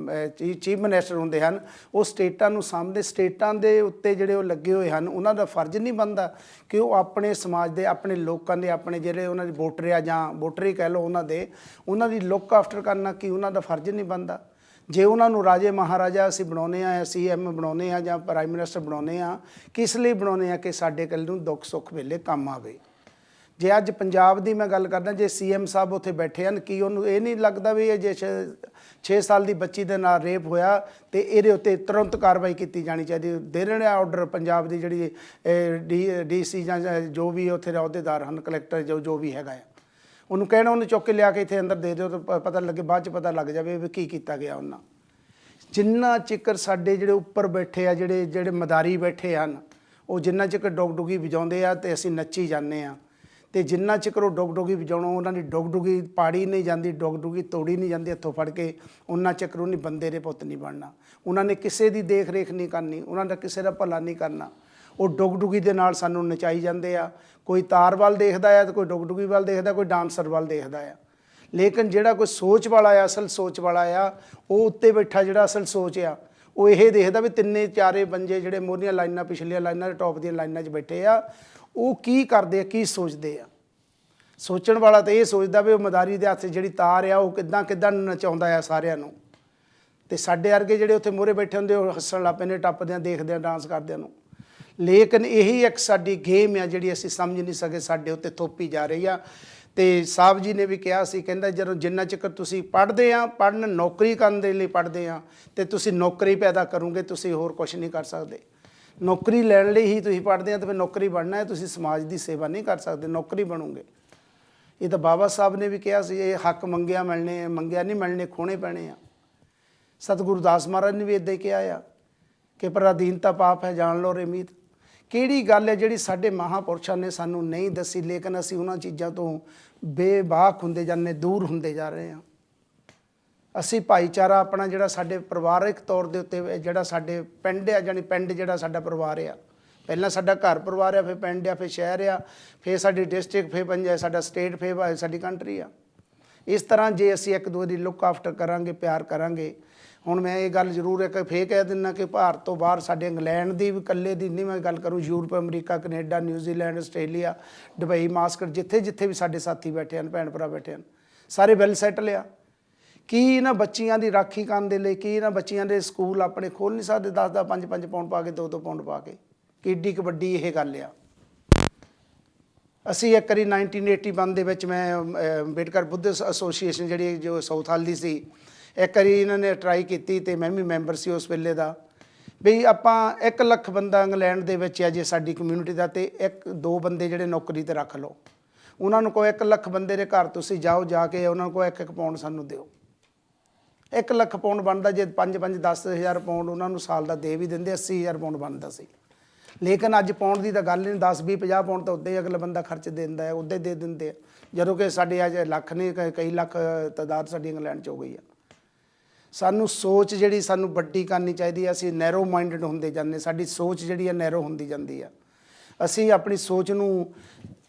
ਚੀਫ ਮਿਨਿਸਟਰ ਹੁੰਦੇ ਹਨ, ਉਹ ਸਟੇਟਾਂ ਨੂੰ ਸਾਂਭਦੇ, ਸਟੇਟਾਂ ਦੇ ਉੱਤੇ ਜਿਹੜੇ ਉਹ ਲੱਗੇ ਹੋਏ ਹਨ, ਉਹਨਾਂ ਦਾ ਫਰਜ਼ ਨਹੀਂ ਬਣਦਾ ਕਿ ਉਹ ਆਪਣੇ ਸਮਾਜ ਦੇ, ਆਪਣੇ ਲੋਕਾਂ ਦੇ, ਆਪਣੇ ਜਿਹੜੇ ਉਹਨਾਂ ਦੇ ਵੋਟਰ ਆ ਜਾਂ ਵੋਟਰ ਹੀ ਕਹਿ ਲਓ, ਉਹਨਾਂ ਦੀ ਲੁੱਕ ਆਫਟਰ ਕਰਨਾ ਕੀ ਉਹਨਾਂ ਦਾ ਫਰਜ਼ ਨਹੀਂ ਬਣਦਾ? ਜੇ ਉਹਨਾਂ ਨੂੰ ਰਾਜੇ ਮਹਾਰਾਜਾ ਅਸੀਂ ਬਣਾਉਂਦੇ ਹਾਂ, CM ਬਣਾਉਂਦੇ ਹਾਂ ਜਾਂ ਪ੍ਰਾਈਮ ਮਿਨਿਸਟਰ ਬਣਾਉਂਦੇ ਹਾਂ, ਕਿਸ ਲਈ ਬਣਾਉਂਦੇ ਹਾਂ? ਕਿ ਸਾਡੇ ਕੱਲ੍ਹ ਨੂੰ ਦੁੱਖ ਸੁੱਖ ਵੇਲੇ ਕੰਮ ਆਵੇ। ਜੇ ਅੱਜ ਪੰਜਾਬ ਦੀ ਮੈਂ ਗੱਲ ਕਰਦਾ, ਜੇ CM ਸਾਹਿਬ ਉੱਥੇ ਬੈਠੇ ਹਨ, ਕੀ ਉਹਨੂੰ ਇਹ ਨਹੀਂ ਲੱਗਦਾ ਵੀ ਇਹ ਜੇ 6 ਸਾਲ ਦੀ ਬੱਚੀ ਦੇ ਨਾਲ ਰੇਪ ਹੋਇਆ ਤੇ ਇਹਦੇ ਉੱਤੇ ਤੁਰੰਤ ਕਾਰਵਾਈ ਕੀਤੀ ਜਾਣੀ ਚਾਹੀਦੀ? ਦੇ ਰਹੇ ਆਰਡਰ ਪੰਜਾਬ ਦੀ ਜਿਹੜੀ DC ਜਾਂ ਜੋ ਵੀ ਉੱਥੇ ਦੇ ਅਹੁਦੇਦਾਰ ਹਨ, ਕਲੈਕਟਰ ਜੋ ਵੀ ਹੈਗਾ ਆ, ਉਹਨੂੰ ਕਹਿਣਾ ਉਹਨੂੰ ਚੁੱਕ ਕੇ ਲਿਆ ਕੇ ਇੱਥੇ ਅੰਦਰ ਦੇ ਦਿਓ ਤਾਂ ਪਤਾ ਲੱਗੇ, ਬਾਅਦ 'ਚ ਪਤਾ ਲੱਗ ਜਾਵੇ ਵੀ ਕੀ ਕੀਤਾ ਗਿਆ ਉਹਨਾਂ। ਜਿੰਨਾ ਚਿਕਰ ਸਾਡੇ ਜਿਹੜੇ ਉੱਪਰ ਬੈਠੇ ਆ, ਜਿਹੜੇ ਮਦਾਰੀ ਬੈਠੇ ਹਨ, ਉਹ ਜਿੰਨਾ ਚਿਕਰ ਡੁਗਡੁਗੀ ਵਜਾਉਂਦੇ ਆ ਤੇ ਅਸੀਂ ਨੱਚੀ ਜਾਂਦੇ ਹਾਂ, ਤੇ ਜਿੰਨਾ ਚਿਕਰ ਉਹ ਡੁਗਡੁਗੀ ਵਜਾਉਣੋਂ ਉਹਨਾਂ ਦੀ ਡੁਗਡੁਗੀ ਪਾੜੀ ਨਹੀਂ ਜਾਂਦੀ, ਡੁਗਡੁਗੀ ਤੋੜੀ ਨਹੀਂ ਜਾਂਦੀ ਹੱਥੋਂ ਫੜ ਕੇ, ਉਹਨਾਂ ਚਿਕਰ ਉਹਨੇ ਬੰਦੇ ਦੇ ਪੁੱਤ ਨਹੀਂ ਬਣਨਾ। ਉਹਨਾਂ ਨੇ ਕਿਸੇ ਦੀ ਦੇਖ ਰੇਖ ਨਹੀਂ ਕਰਨੀ, ਉਹਨਾਂ ਦਾ ਕਿਸੇ ਦਾ ਭਲਾ ਨਹੀਂ ਕਰਨਾ। ਉਹ ਡੁਗਡੁਗੀ ਦੇ ਨਾਲ ਸਾਨੂੰ ਨਚਾਈ ਜਾਂਦੇ ਆ। ਕੋਈ ਤਾਰ ਵੱਲ ਦੇਖਦਾ ਆ ਤੇ ਕੋਈ ਡੁਗਡੁਗੀ ਵੱਲ ਦੇਖਦਾ, ਕੋਈ ਡਾਂਸਰ ਵੱਲ ਦੇਖਦਾ ਆ। ਲੇਕਿਨ ਜਿਹੜਾ ਕੋਈ ਸੋਚ ਵਾਲਾ ਆ, ਅਸਲ ਸੋਚ ਵਾਲਾ ਆ, ਉਹ ਉੱਤੇ ਬੈਠਾ ਜਿਹੜਾ ਅਸਲ ਸੋਚ ਆ, ਉਹ ਇਹ ਦੇਖਦਾ ਵੀ ਤਿੰਨੇ ਚਾਰੇ ਬੰਦੇ ਜਿਹੜੇ ਮੋਹਰੀਆਂ ਲਾਈਨਾਂ, ਪਿਛਲੀਆਂ ਲਾਈਨਾਂ, ਟੌਪ ਦੀਆਂ ਲਾਈਨਾਂ 'ਚ ਬੈਠੇ ਆ, ਉਹ ਕੀ ਕਰਦੇ ਆ, ਕੀ ਸੋਚਦੇ ਆ। ਸੋਚਣ ਵਾਲਾ ਤਾਂ ਇਹ ਸੋਚਦਾ ਵੀ ਉਹ ਮਦਾਰੀ ਦੇ ਹੱਥ ਜਿਹੜੀ ਤਾਰ ਆ ਉਹ ਕਿੱਦਾਂ ਨਚਾਉਂਦਾ ਆ ਸਾਰਿਆਂ ਨੂੰ। ਤੇ ਸਾਡੇ ਵਰਗੇ ਜਿਹੜੇ ਉੱਥੇ ਮੂਹਰੇ ਬੈਠੇ ਹੁੰਦੇ ਉਹ ਹੱਸਣ ਲੱਗ ਪੈਂਦੇ, ਟੱਪਦਿਆਂ, ਦੇਖਦਿਆਂ, ਡਾਂਸ ਕਰਦਿਆਂ ਨੂੰ। ਲੇਕਿਨ ਇਹੀ ਇੱਕ ਸਾਡੀ ਗੇਮ ਆ ਜਿਹੜੀ ਅਸੀਂ ਸਮਝ ਨਹੀਂ ਸਕੇ, ਸਾਡੇ ਉੱਤੇ ਥੋਪੀ ਜਾ ਰਹੀ ਆ। ਤੇ ਸਾਹਿਬ ਜੀ ਨੇ ਵੀ ਕਿਹਾ ਸੀ, ਕਹਿੰਦਾ ਜਦੋਂ ਜਿੰਨਾ ਚਿਰ ਤੁਸੀਂ ਪੜ੍ਹਦੇ ਆ, ਪੜ੍ਹਨ ਨੌਕਰੀ ਕਰਨ ਦੇ ਲਈ ਪੜ੍ਹਦੇ ਆ, ਤੇ ਤੁਸੀਂ ਨੌਕਰੀ ਪੈਦਾ ਕਰੋਗੇ, ਤੁਸੀਂ ਹੋਰ ਕੁਛ ਨਹੀਂ ਕਰ ਸਕਦੇ। ਨੌਕਰੀ ਲੈਣ ਲਈ ਹੀ ਤੁਸੀਂ ਪੜ੍ਹਦੇ ਆ, ਤੇ ਫਿਰ ਨੌਕਰੀ ਬਣਨਾ ਹੈ, ਤੁਸੀਂ ਸਮਾਜ ਦੀ ਸੇਵਾ ਨਹੀਂ ਕਰ ਸਕਦੇ, ਨੌਕਰੀ ਬਣੋਗੇ। ਇਹ ਤਾਂ ਬਾਬਾ ਸਾਹਿਬ ਨੇ ਵੀ ਕਿਹਾ ਸੀ, ਇਹ ਹੱਕ ਮੰਗਿਆ ਨਹੀਂ ਮਿਲਣੇ, ਖੋਣੇ ਪੈਣੇ ਆ। ਸਤਿਗੁਰੂ ਦਾਸ ਮਹਾਰਾਜ ਨੇ ਵੀ ਇੱਦਾਂ ਹੀ ਕਿਹਾ ਆ ਕਿ ਪਰਾਧੀਨਤਾ ਪਾਪ ਹੈ, ਜਾਣ ਲਓ ਰੇ ਮੀਤ। ਕਿਹੜੀ ਗੱਲ ਹੈ ਜਿਹੜੀ ਸਾਡੇ ਮਹਾਂਪੁਰਸ਼ਾਂ ਨੇ ਸਾਨੂੰ ਨਹੀਂ ਦੱਸੀ, ਲੇਕਿਨ ਅਸੀਂ ਉਹਨਾਂ ਚੀਜ਼ਾਂ ਤੋਂ ਬੇਬਾਕ ਹੁੰਦੇ ਜਾਂਦੇ, ਦੂਰ ਹੁੰਦੇ ਜਾ ਰਹੇ ਹਾਂ। ਅਸੀਂ ਭਾਈਚਾਰਾ ਆਪਣਾ ਜਿਹੜਾ ਸਾਡੇ ਪਰਿਵਾਰਕ ਤੌਰ ਦੇ ਉੱਤੇ ਜਿਹੜਾ ਸਾਡੇ ਪਿੰਡ ਆ, ਜਾਣੀ ਪਿੰਡ ਜਿਹੜਾ ਸਾਡਾ ਪਰਿਵਾਰ ਆ, ਪਹਿਲਾਂ ਸਾਡਾ ਘਰ ਪਰਿਵਾਰ ਆ, ਫਿਰ ਪਿੰਡ ਆ, ਫਿਰ ਸ਼ਹਿਰ ਆ, ਫਿਰ ਸਾਡੀ ਡਿਸਟ੍ਰਿਕਟ, ਫਿਰ ਪੰਜਾਬ, ਸਾਡਾ ਸਟੇਟ, ਫਿਰ ਸਾਡੀ ਕੰਟਰੀ ਆ। ਇਸ ਤਰ੍ਹਾਂ ਜੇ ਅਸੀਂ ਇੱਕ ਦੂਜੇ ਦੀ ਲੁੱਕ ਆਫਟਰ ਕਰਾਂਗੇ, ਪਿਆਰ ਕਰਾਂਗੇ। ਹੁਣ ਮੈਂ ਇਹ ਗੱਲ ਜ਼ਰੂਰ ਇੱਕ ਫੇਰ ਕਹਿ ਦਿੰਦਾ ਕਿ ਭਾਰਤ ਤੋਂ ਬਾਹਰ ਸਾਡੇ ਇੰਗਲੈਂਡ ਦੀ ਵੀ ਇਕੱਲੇ ਦੀ ਨਹੀਂ ਮੈਂ ਗੱਲ ਕਰੂੰ, Europe, America, Canada, New Zealand, Australia, Dubai, Muscat, ਜਿੱਥੇ ਵੀ ਸਾਡੇ ਸਾਥੀ ਬੈਠੇ ਹਨ, ਭੈਣ ਭਰਾ ਬੈਠੇ ਹਨ, ਸਾਰੇ ਵੈਲ ਸੈਟਲ ਆ। ਕੀ ਇਹਨਾਂ ਬੱਚੀਆਂ ਦੀ ਰਾਖੀ ਕਰਨ ਦੇ ਲਈ, ਕੀ ਇਹਨਾਂ ਬੱਚੀਆਂ ਦੇ ਸਕੂਲ ਆਪਣੇ ਖੋਲ੍ਹ ਨਹੀਂ ਸਕਦੇ 10-10 5-5 ਪਾਉਂਡ ਪਾ ਕੇ 2-2 ਪਾਉਂਡ ਪਾ ਕੇ? ਕਿ ਏਡੀ ਕੁ ਵੱਡੀ ਇਹ ਗੱਲ ਆ। ਅਸੀਂ ਇੱਕ ਵਾਰੀ 1981 ਦੇ ਵਿੱਚ ਮੈਂ ਅੰਬੇਡਕਰ ਬੁੱਧ ਐਸੋਸੀਏਸ਼ਨ ਜਿਹੜੀ ਜੋ ਸਾਊਥ ਹਾਲ ਦੀ ਸੀ, ਇੱਕ ਵਾਰੀ ਇਹਨਾਂ ਨੇ ਟਰਾਈ ਕੀਤੀ ਅਤੇ ਮੈਂ ਵੀ ਮੈਂਬਰ ਸੀ ਉਸ ਵੇਲੇ ਦਾ, ਵੀ ਆਪਾਂ 1 ਲੱਖ ਬੰਦਾ ਇੰਗਲੈਂਡ ਦੇ ਵਿੱਚ ਆ ਜੇ ਸਾਡੀ ਕਮਿਊਨਿਟੀ ਦਾ, ਅਤੇ 1-2 ਬੰਦੇ ਜਿਹੜੇ ਨੌਕਰੀ 'ਤੇ ਰੱਖ ਲਓ। ਉਹਨਾਂ ਨੂੰ ਕੋਈ 1 ਲੱਖ ਬੰਦੇ ਦੇ ਘਰ ਤੁਸੀਂ ਜਾਓ, ਜਾ ਕੇ ਉਹਨਾਂ ਨੂੰ ਕੋਈ 1-1 ਪਾਉਂਡ ਸਾਨੂੰ ਦਿਓ। 1 ਲੱਖ ਪਾਉਂਡ ਬਣਦਾ ਜੇ 5-5 10,000 ਪਾਉਂਡ ਉਹਨਾਂ ਨੂੰ ਸਾਲ ਦਾ ਦੇ ਵੀ ਦਿੰਦੇ, 80,000 ਪਾਉਂਡ ਬਣਦਾ ਸੀ। ਲੇਕਿਨ ਅੱਜ ਪਾਉਂਡ ਦੀ ਤਾਂ ਗੱਲ ਨਹੀਂ, 10-20-50 ਪਾਉਂਡ ਤਾਂ ਉੱਦਾਂ ਹੀ ਅਗਲਾ ਬੰਦਾ ਖਰਚ ਦਿੰਦਾ ਹੈ, ਉੱਦਾਂ ਹੀ ਦੇ ਦਿੰਦੇ ਆ। ਜਦੋਂ ਕਿ ਸਾਡੇ ਅੱਜ ਲੱਖ ਨਹੀਂ, ਕਈ ਲੱਖ ਤਾਦਾਦ ਸਾਡੀ ਇੰਗਲੈਂਡ 'ਚ ਹੋ ਗਈ ਆ। ਸਾਨੂੰ ਸੋਚ ਜਿਹੜੀ ਸਾਨੂੰ ਵੱਡੀ ਕਰਨੀ ਚਾਹੀਦੀ ਹੈ। ਅਸੀਂ ਨੈਰੋ ਮਾਈਂਡਡ ਹੁੰਦੇ ਜਾਂਦੇ, ਸਾਡੀ ਸੋਚ ਜਿਹੜੀ ਹੈ ਨੈਰੋ ਹੁੰਦੀ ਜਾਂਦੀ ਆ। ਅਸੀਂ ਆਪਣੀ ਸੋਚ ਨੂੰ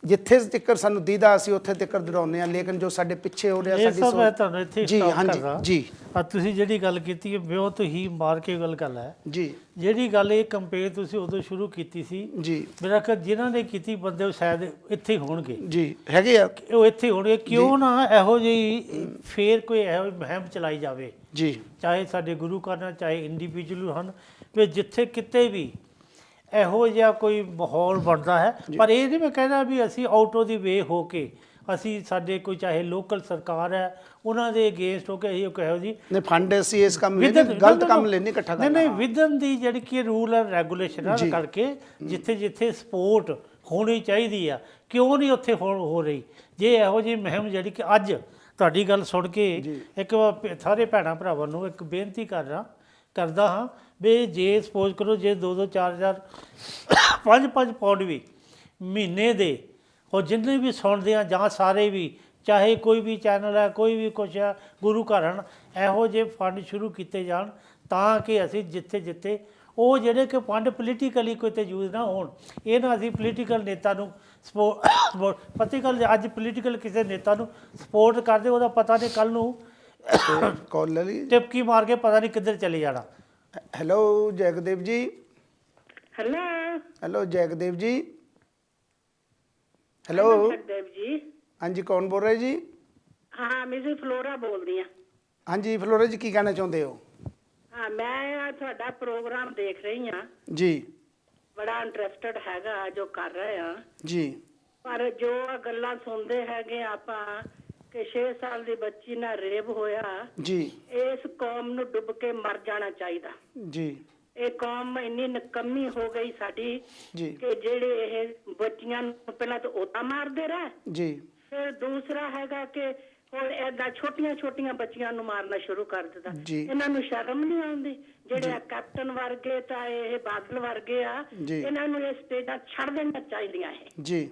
ਜਿੱਥੇ ਤੱਕ ਸਾਨੂੰ ਦੀਦਾ ਅਸੀਂ ਉੱਥੇ ਤੱਕ ਦੌੜਾਉਂਦੇ ਹਾਂ, ਲੇਕਿਨ ਜੋ ਸਾਡੇ ਪਿੱਛੇ ਹੋ ਰਿਹਾ ਸਾਡੀ ਸੋਚ। ਮੈਂ ਤੁਹਾਨੂੰ ਇੱਥੇ ਜੀ ਹਾਂਜੀ ਜੀ ਤੁਸੀਂ ਜਿਹੜੀ ਗੱਲ ਕੀਤੀ ਹੈ ਬਹੁਤ ਹੀ ਮਾਰ ਕੇ ਗੱਲ ਹੈ ਜੀ। ਜਿਹੜੀ ਗੱਲ ਇਹ ਕੰਪੇਅਰ ਤੁਸੀਂ ਉਦੋਂ ਸ਼ੁਰੂ ਕੀਤੀ ਸੀ ਜੀ, ਮੇਰਾ ਖਿਆਲ ਜਿਨ੍ਹਾਂ ਨੇ ਕੀਤੀ ਬੰਦੇ ਉਹ ਸ਼ਾਇਦ ਇੱਥੇ ਹੋਣਗੇ ਜੀ ਹੈਗੇ ਆ, ਉਹ ਇੱਥੇ ਹੋਣਗੇ। ਕਿਉਂ ਨਾ ਇਹੋ ਜਿਹੀ ਫੇਰ ਕੋਈ ਇਹੋ ਜਿਹੀ ਮੁਹਿੰਮ ਚਲਾਈ ਜਾਵੇ ਜੀ, ਚਾਹੇ ਸਾਡੇ ਗੁਰੂ ਘਰ ਚਾਹੇ ਇੰਡੀਵਿਜੂਅਲ ਹਨ, ਵੀ ਜਿੱਥੇ ਕਿਤੇ ਵੀ ਇਹੋ ਜਿਹਾ ਕੋਈ ਮਾਹੌਲ ਬਣਦਾ ਹੈ। ਪਰ ਇਹ ਨਹੀਂ ਮੈਂ ਕਹਿੰਦਾ ਵੀ ਅਸੀਂ ਆਊਟ ਆਫ ਦੀ ਵੇ ਹੋ ਕੇ ਅਸੀਂ ਸਾਡੇ ਕੋਈ ਚਾਹੇ ਲੋਕਲ ਸਰਕਾਰ ਹੈ ਉਹਨਾਂ ਦੇ ਅਗੇਂਸਟ ਹੋ ਕੇ ਅਸੀਂ ਕਹੋ ਜੀ ਨਹੀਂ ਫੰਡ ਅਸੀਂ ਇਸ ਕੰਮ ਲਈ ਗਲਤ ਕੰਮ ਲਈ ਨਹੀਂ ਇਕੱਠਾ ਕਰਨਾ। ਨਹੀਂ ਵਿਦਨ ਦੀ ਜਿਹੜੀ ਕਿ ਰੂਲ ਐਂਡ ਰੈਗੂਲੇਸ਼ਨ ਕਰਕੇ ਜਿੱਥੇ ਜਿੱਥੇ ਸਪੋਰਟ ਹੋਣੀ ਚਾਹੀਦੀ ਆ, ਕਿਉਂ ਨਹੀਂ ਉੱਥੇ ਹੋ ਰਹੀ? ਜੇ ਇਹੋ ਜਿਹੀ ਮੁਹਿੰਮ ਜਿਹੜੀ ਕਿ ਅੱਜ ਤੁਹਾਡੀ ਗੱਲ ਸੁਣ ਕੇ ਇੱਕ ਸਾਰੇ ਭੈਣਾਂ ਭਰਾਵਾਂ ਨੂੰ ਇੱਕ ਬੇਨਤੀ ਕਰਦਾ ਹਾਂ ਵੀ ਜੇ ਸਪੋਜ਼ ਕਰੋ ਜੇ 2-2 4-4 5-5 ਪਾਉਂਡ ਵੀ ਮਹੀਨੇ ਦੇ ਉਹ ਜਿੰਨੇ ਵੀ ਸੁਣਦੇ ਆ ਜਾਂ ਸਾਰੇ ਵੀ ਚਾਹੇ ਕੋਈ ਵੀ ਚੈਨਲ ਹੈ ਕੋਈ ਵੀ ਕੁਛ ਹੈ ਗੁਰੂ ਘਰ ਹਨ, ਇਹੋ ਜਿਹੇ ਫੰਡ ਸ਼ੁਰੂ ਕੀਤੇ ਜਾਣ ਤਾਂ ਕਿ ਅਸੀਂ ਜਿੱਥੇ ਜਿੱਥੇ ਉਹ ਜਿਹੜੇ ਕਿ ਫੰਡ ਪੋਲੀਟੀਕਲੀ ਕੋਈ ਤੇ ਯੂਜ਼ ਨਾ ਹੋਣ। ਇਹ ਨਾ ਅਸੀਂ ਪੋਲੀਟੀਕਲ ਨੇਤਾ ਨੂੰ ਸਪੋਰਟ ਪੋਲੀਟੀਕਲ ਅੱਜ ਪੋਲੀਟੀਕਲ ਕਿਸੇ ਨੇਤਾ ਨੂੰ ਸਪੋਰਟ ਕਰਦੇ ਉਹਦਾ ਪਤਾ ਨਹੀਂ ਕੱਲ੍ਹ ਨੂੰ ਟਿਪਕੀ ਮਾਰ ਕੇ ਪਤਾ ਨਹੀਂ ਕਿੱਧਰ ਚਲੇ ਜਾਣਾ। ਹੈਲੋ ਜੈਗਦੇਵ ਜੀ। ਹੈਲੋ ਜੈਗਦੇਵ ਜੀ। ਹੈਲੋ ਜੈਗਦੇਵ ਜੀ। ਹਾਂਜੀ ਕੌਣ ਬੋਲ ਰਹੇ ਜੀ? ਹਾਂ ਮਿਸ ਫਲੋਰਾ ਬੋਲਦੀ ਆ। ਹਾਂਜੀ ਫਲੋਰਾ ਜੀ ਕੀ ਕਹਿਣਾ ਚਾਹੁੰਦੇ ਹੋ? ਹਾਂ ਮੈਂ ਤੁਹਾਡਾ ਪ੍ਰੋਗਰਾਮ ਦੇਖ ਰਹੀ ਹਾਂ ਜੀ, ਬੜਾ ਇੰਟਰਸਟਡ ਹੈਗਾ ਜੋ ਕਰ ਰਹੇ ਆ ਜੀ। ਪਰ ਜੋ ਗੱਲਾਂ ਸੁਣਦੇ ਹੈਗੇ ਆਪਾਂ ਕਿ 6 ਸਾਲ ਦੀ ਬੱਚੀ ਨਾਲ ਰੇਪ ਹੋਇਆ ਜੀ, ਇਸ ਕੌਮ ਨੂੰ ਡੁੱਬ ਕੇ ਮਰ ਜਾਣਾ ਚਾਹੀਦਾ ਜੀ। ਇਹ ਕੌਮ ਇੰਨੀ ਨਿਕੰਮੀ ਹੋ ਗਈ ਸਾਡੀ ਜੀ ਕਿ ਜਿਹੜੇ ਇਹ ਬੱਚੀਆਂ ਨੂੰ ਪਹਿਲਾਂ ਤਾਂ ਔਤਾਂ ਮਾਰਦੇ ਰਹੇ ਜੀ, ਫਿਰ ਦੂਸਰਾ ਹੈਗਾ ਕਿ ਹੁਣ ਏਦਾਂ ਛੋਟੀਆਂ ਬੱਚੀਆਂ ਨੂੰ ਮਾਰਨਾ ਸ਼ੁਰੂ ਕਰ ਦਿੱਤਾ। ਇਹਨਾਂ ਨੂੰ ਸ਼ਰਮ ਨਹੀਂ ਆਉਂਦੀ? ਜਿਹੜੇ ਕੈਪਟਨ ਵਰਗੇ ਤਾਂ ਇਹ ਬਾਦਲ ਵਰਗੇ ਆ, ਇਹਨਾਂ ਨੂੰ ਇਹ ਸਟੇਜਾਂ ਛੱਡ ਦੇਣੀਆਂ ਚਾਹੀਦੀਆਂ ਹੈ ਜੀ।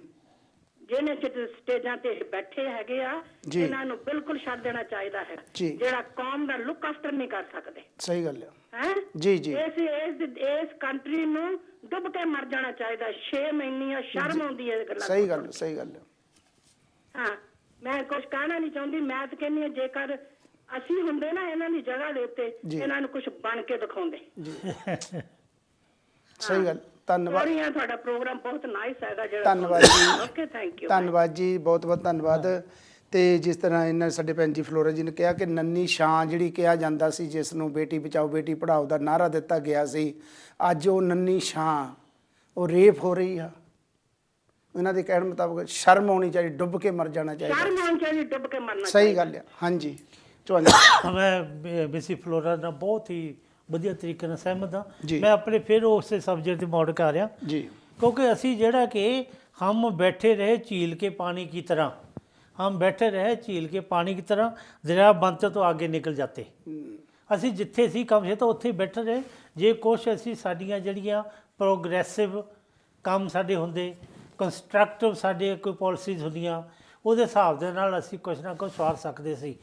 ਜਿਹਨੇ ਸਟੇਜਾਂ ਤੇ ਬੈਠੇ ਹੈਗੇ ਆ ਇਹਨਾਂ ਨੂੰ ਬਿਲਕੁਲ ਛੱਡ ਦੇਣਾ ਚਾਹੀਦਾ ਹੈ, ਜਿਹੜਾ ਕੌਮ ਦਾ ਲੁੱਕ ਆਫਟਰ ਨਹੀਂ ਕਰ ਸਕਦੇ। ਸਹੀ ਗੱਲ ਹੈ ਜੀ ਜੀ। ਇਸ ਕੰਟਰੀ ਨੂੰ ਡੁੱਬ ਕੇ ਮਰ ਜਾਣਾ ਚਾਹੀਦਾ। 6 ਮਹੀਨੇ ਸ਼ਰਮ ਆਉਂਦੀ ਹੈ ਗੱਲਾਂ। ਸਹੀ ਗੱਲ ਹੈ। ਹਾਂ ਮੈਂ ਕੁਝ ਕਹਿਣਾ ਨਹੀਂ ਚਾਹੁੰਦੀ, ਮੈਂ ਤਾਂ ਕਹਿੰਦੀ ਹਾਂ ਜੇਕਰ ਅਸੀਂ ਹੁੰਦੇ ਨਾ ਇਹਨਾਂ ਦੀ ਜਗ੍ਹਾ ਦੇ ਉੱਤੇ ਇਹਨਾਂ ਨੂੰ ਕੁਝ ਬਣ ਕੇ ਦਿਖਾਉਂਦੇ। ਸਹੀ ਗੱਲ। ਧੰਨਵਾਦ। ਤੁਹਾਡਾ ਪ੍ਰੋਗਰਾਮ ਬਹੁਤ ਨਾਈਸ ਹੈਗਾ ਜਿਹੜਾ। ਧੰਨਵਾਦ ਜੀ। Okay thank you. ਧੰਨਵਾਦ ਜੀ, ਬਹੁਤ ਬਹੁਤ ਧੰਨਵਾਦ। ਤੇ ਜਿਸ ਤਰ੍ਹਾਂ ਇਹਨਾਂ ਸਾਡੇ ਭੈਣ ਜੀ ਫਲੋਰਾ ਜੀ ਨੇ ਕਿਹਾ ਕਿ ਨੰਨੀ ਛਾਂ ਜਿਹੜੀ ਕਿਹਾ ਜਾਂਦਾ ਸੀ, ਜਿਸ ਨੂੰ ਬੇਟੀ ਬਚਾਓ ਬੇਟੀ ਪੜ੍ਹਾਓ ਦਾ ਨਾਅਰਾ ਦਿੱਤਾ ਗਿਆ ਸੀ, ਅੱਜ ਉਹ ਨੰਨੀ ਛਾਂ ਉਹ ਰੇਪ ਹੋ ਰਹੀ ਆ। ਇਹਨਾਂ ਦੇ ਕਹਿਣ ਮੁਤਾਬਕ ਸ਼ਰਮ ਆਉਣੀ ਚਾਹੀਦੀ, ਡੁੱਬ ਕੇ ਮਰ ਜਾਣਾ ਚਾਹੀਦਾ। ਸ਼ਰਮ ਆਉਣੀ ਚਾਹੀਦੀ, ਡੁੱਬ ਕੇ ਮਰਨਾ। ਸਹੀ ਗੱਲ ਆ। ਹਾਂਜੀ ਮੈਂ ਮਿਸ ਫਲੋਰਾ ਨਾਲ ਬਹੁਤ ਹੀ ਵਧੀਆ ਤਰੀਕੇ ਨਾਲ ਸਹਿਮਤ ਹਾਂ। ਮੈਂ ਆਪਣੇ ਫਿਰ ਉਸੇ ਸਬਜੈਕਟ 'ਤੇ ਮੋੜ ਕਰ ਰਿਹਾ ਜੀ, ਕਿਉਂਕਿ ਅਸੀਂ ਜਿਹੜਾ ਕਿ ਹਮ ਬੈਠੇ ਰਹੇ ਝੀਲ ਕੇ ਪਾਣੀ की तरह, हम बैठे रहे झील के पानी की तरह, दरिया बनते तो आगे निकल जाते। ਅਸੀਂ ਜਿੱਥੇ ਸੀ ਕੰਮ ਸੀ ਤਾਂ ਉੱਥੇ ਬੈਠੇ ਰਹੇ। ਜੇ ਕੁਛ ਅਸੀਂ ਸਾਡੀਆਂ ਜਿਹੜੀਆਂ ਪ੍ਰੋਗਰੈਸਿਵ ਕੰਮ ਸਾਡੇ ਹੁੰਦੇ, ਕੰਸਟਰਕਟਿਵ ਸਾਡੇ ਕੋਈ ਪਾਲਿਸੀਜ਼ ਹੁੰਦੀਆਂ, ਉਹਦੇ ਹਿਸਾਬ ਦੇ ਨਾਲ ਅਸੀਂ ਕੁਛ ਨਾ ਕੁਛ ਸਵਾਰ ਸਕਦੇ ਸੀ।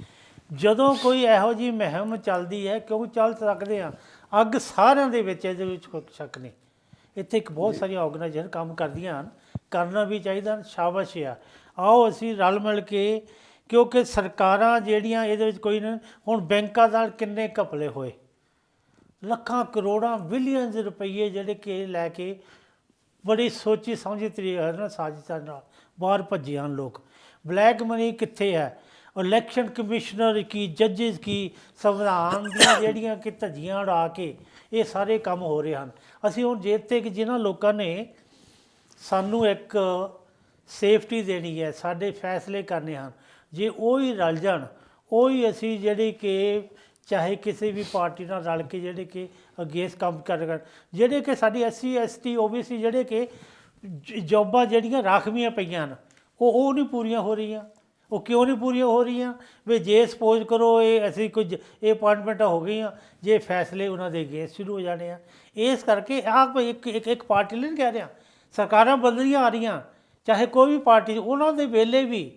ਜਦੋਂ ਕੋਈ ਇਹੋ ਜਿਹੀ ਮੁਹਿੰਮ ਚੱਲਦੀ ਹੈ, ਕਿਉਂ ਚੱਲ ਸਕਦੇ ਹਾਂ, ਅੱਗ ਸਾਰਿਆਂ ਦੇ ਵਿੱਚ ਇਹਦੇ ਵਿੱਚ ਕੋਈ ਸ਼ੱਕ ਨਹੀਂ। ਇੱਥੇ ਇੱਕ ਬਹੁਤ ਸਾਰੀਆਂ ਆਰਗੇਨਾਈਜੇਸ਼ਨ ਕੰਮ ਕਰਦੀਆਂ ਹਨ, ਕਰਨਾ ਵੀ ਚਾਹੀਦਾ, ਸ਼ਾਬਾਸ਼ ਆ। ਆਓ ਅਸੀਂ ਰਲ ਮਿਲ ਕੇ, ਕਿਉਂਕਿ ਸਰਕਾਰਾਂ ਜਿਹੜੀਆਂ ਇਹਦੇ ਵਿੱਚ ਕੋਈ ਨਹੀਂ। ਹੁਣ ਬੈਂਕਾਂ ਨਾਲ ਕਿੰਨੇ ਘਪਲੇ ਹੋਏ, ਲੱਖਾਂ ਕਰੋੜਾਂ ਬਿਲੀਅਨਸ ਰੁਪਈਏ ਜਿਹੜੇ ਕਿ ਲੈ ਕੇ ਬੜੀ ਸੋਚੀ ਸਮਝੀ ਤਰੀਕੇ ਨਾਲ ਸਾਜ਼ਿਸ਼ਾਂ ਨਾਲ ਬਾਹਰ ਭੱਜੇ ਹਨ ਲੋਕ। ਬਲੈਕ ਮਨੀ ਕਿੱਥੇ ਹੈ? ਇਲੈਕਸ਼ਨ ਕਮਿਸ਼ਨਰ ਕੀ, ਜੱਜਿਸ ਕੀ, ਸੰਵਿਧਾਨ ਦੀਆਂ ਜਿਹੜੀਆਂ ਕਿ ਧੱਜੀਆਂ ਉਡਾ ਕੇ ਇਹ ਸਾਰੇ ਕੰਮ ਹੋ ਰਹੇ ਹਨ। ਅਸੀਂ ਹੁਣ ਜਿੱਥੇ ਕਿ ਜਿਨ੍ਹਾਂ ਲੋਕਾਂ ਨੇ ਸਾਨੂੰ ਇੱਕ ਸੇਫਟੀ ਦੇਣੀ ਹੈ, ਸਾਡੇ ਫੈਸਲੇ ਕਰਨੇ ਹਨ, ਜੇ ਉਹ ਹੀ ਰਲ ਜਾਣ, ਉਹ ਹੀ ਅਸੀਂ ਜਿਹੜੇ ਕਿ ਚਾਹੇ ਕਿਸੇ ਵੀ ਪਾਰਟੀ ਨਾਲ ਰਲ ਕੇ ਜਿਹੜੇ ਕਿ ਅਗੇਂਸਟ ਕੰਮ ਕਰਨ, ਜਿਹੜੇ ਕਿ ਸਾਡੀ SC ST OBC ਜਿਹੜੇ ਕਿ ਜੋਬਾਂ ਜਿਹੜੀਆਂ ਰਾਖਵੀਆਂ ਪਈਆਂ ਹਨ ਉਹ ਨਹੀਂ ਪੂਰੀਆਂ ਹੋ ਰਹੀਆਂ। ਉਹ ਕਿਉਂ ਨਹੀਂ ਪੂਰੀਆਂ ਹੋ ਰਹੀਆਂ? ਵੀ ਜੇ ਸਪੋਜ਼ ਕਰੋ ਇਹ ਅਸੀਂ ਕੁਝ ਇਹ ਅਪਾਇੰਟਮੈਂਟਾਂ ਹੋ ਗਈਆਂ, ਜੇ ਫੈਸਲੇ ਉਹਨਾਂ ਦੇ ਅਗੇਂਸਟ ਸ਼ੁਰੂ ਹੋ ਜਾਣੇ ਆ। ਇਸ ਕਰਕੇ ਆਹ ਇੱਕ ਪਾਰਟੀ ਲਈ ਨਹੀਂ ਕਹਿ ਰਿਹਾ, ਸਰਕਾਰਾਂ ਬਦਲੀਆਂ ਆ ਰਹੀਆਂ, ਚਾਹੇ ਕੋਈ ਵੀ ਪਾਰਟੀ, ਉਹਨਾਂ ਦੇ ਵੇਲੇ ਵੀ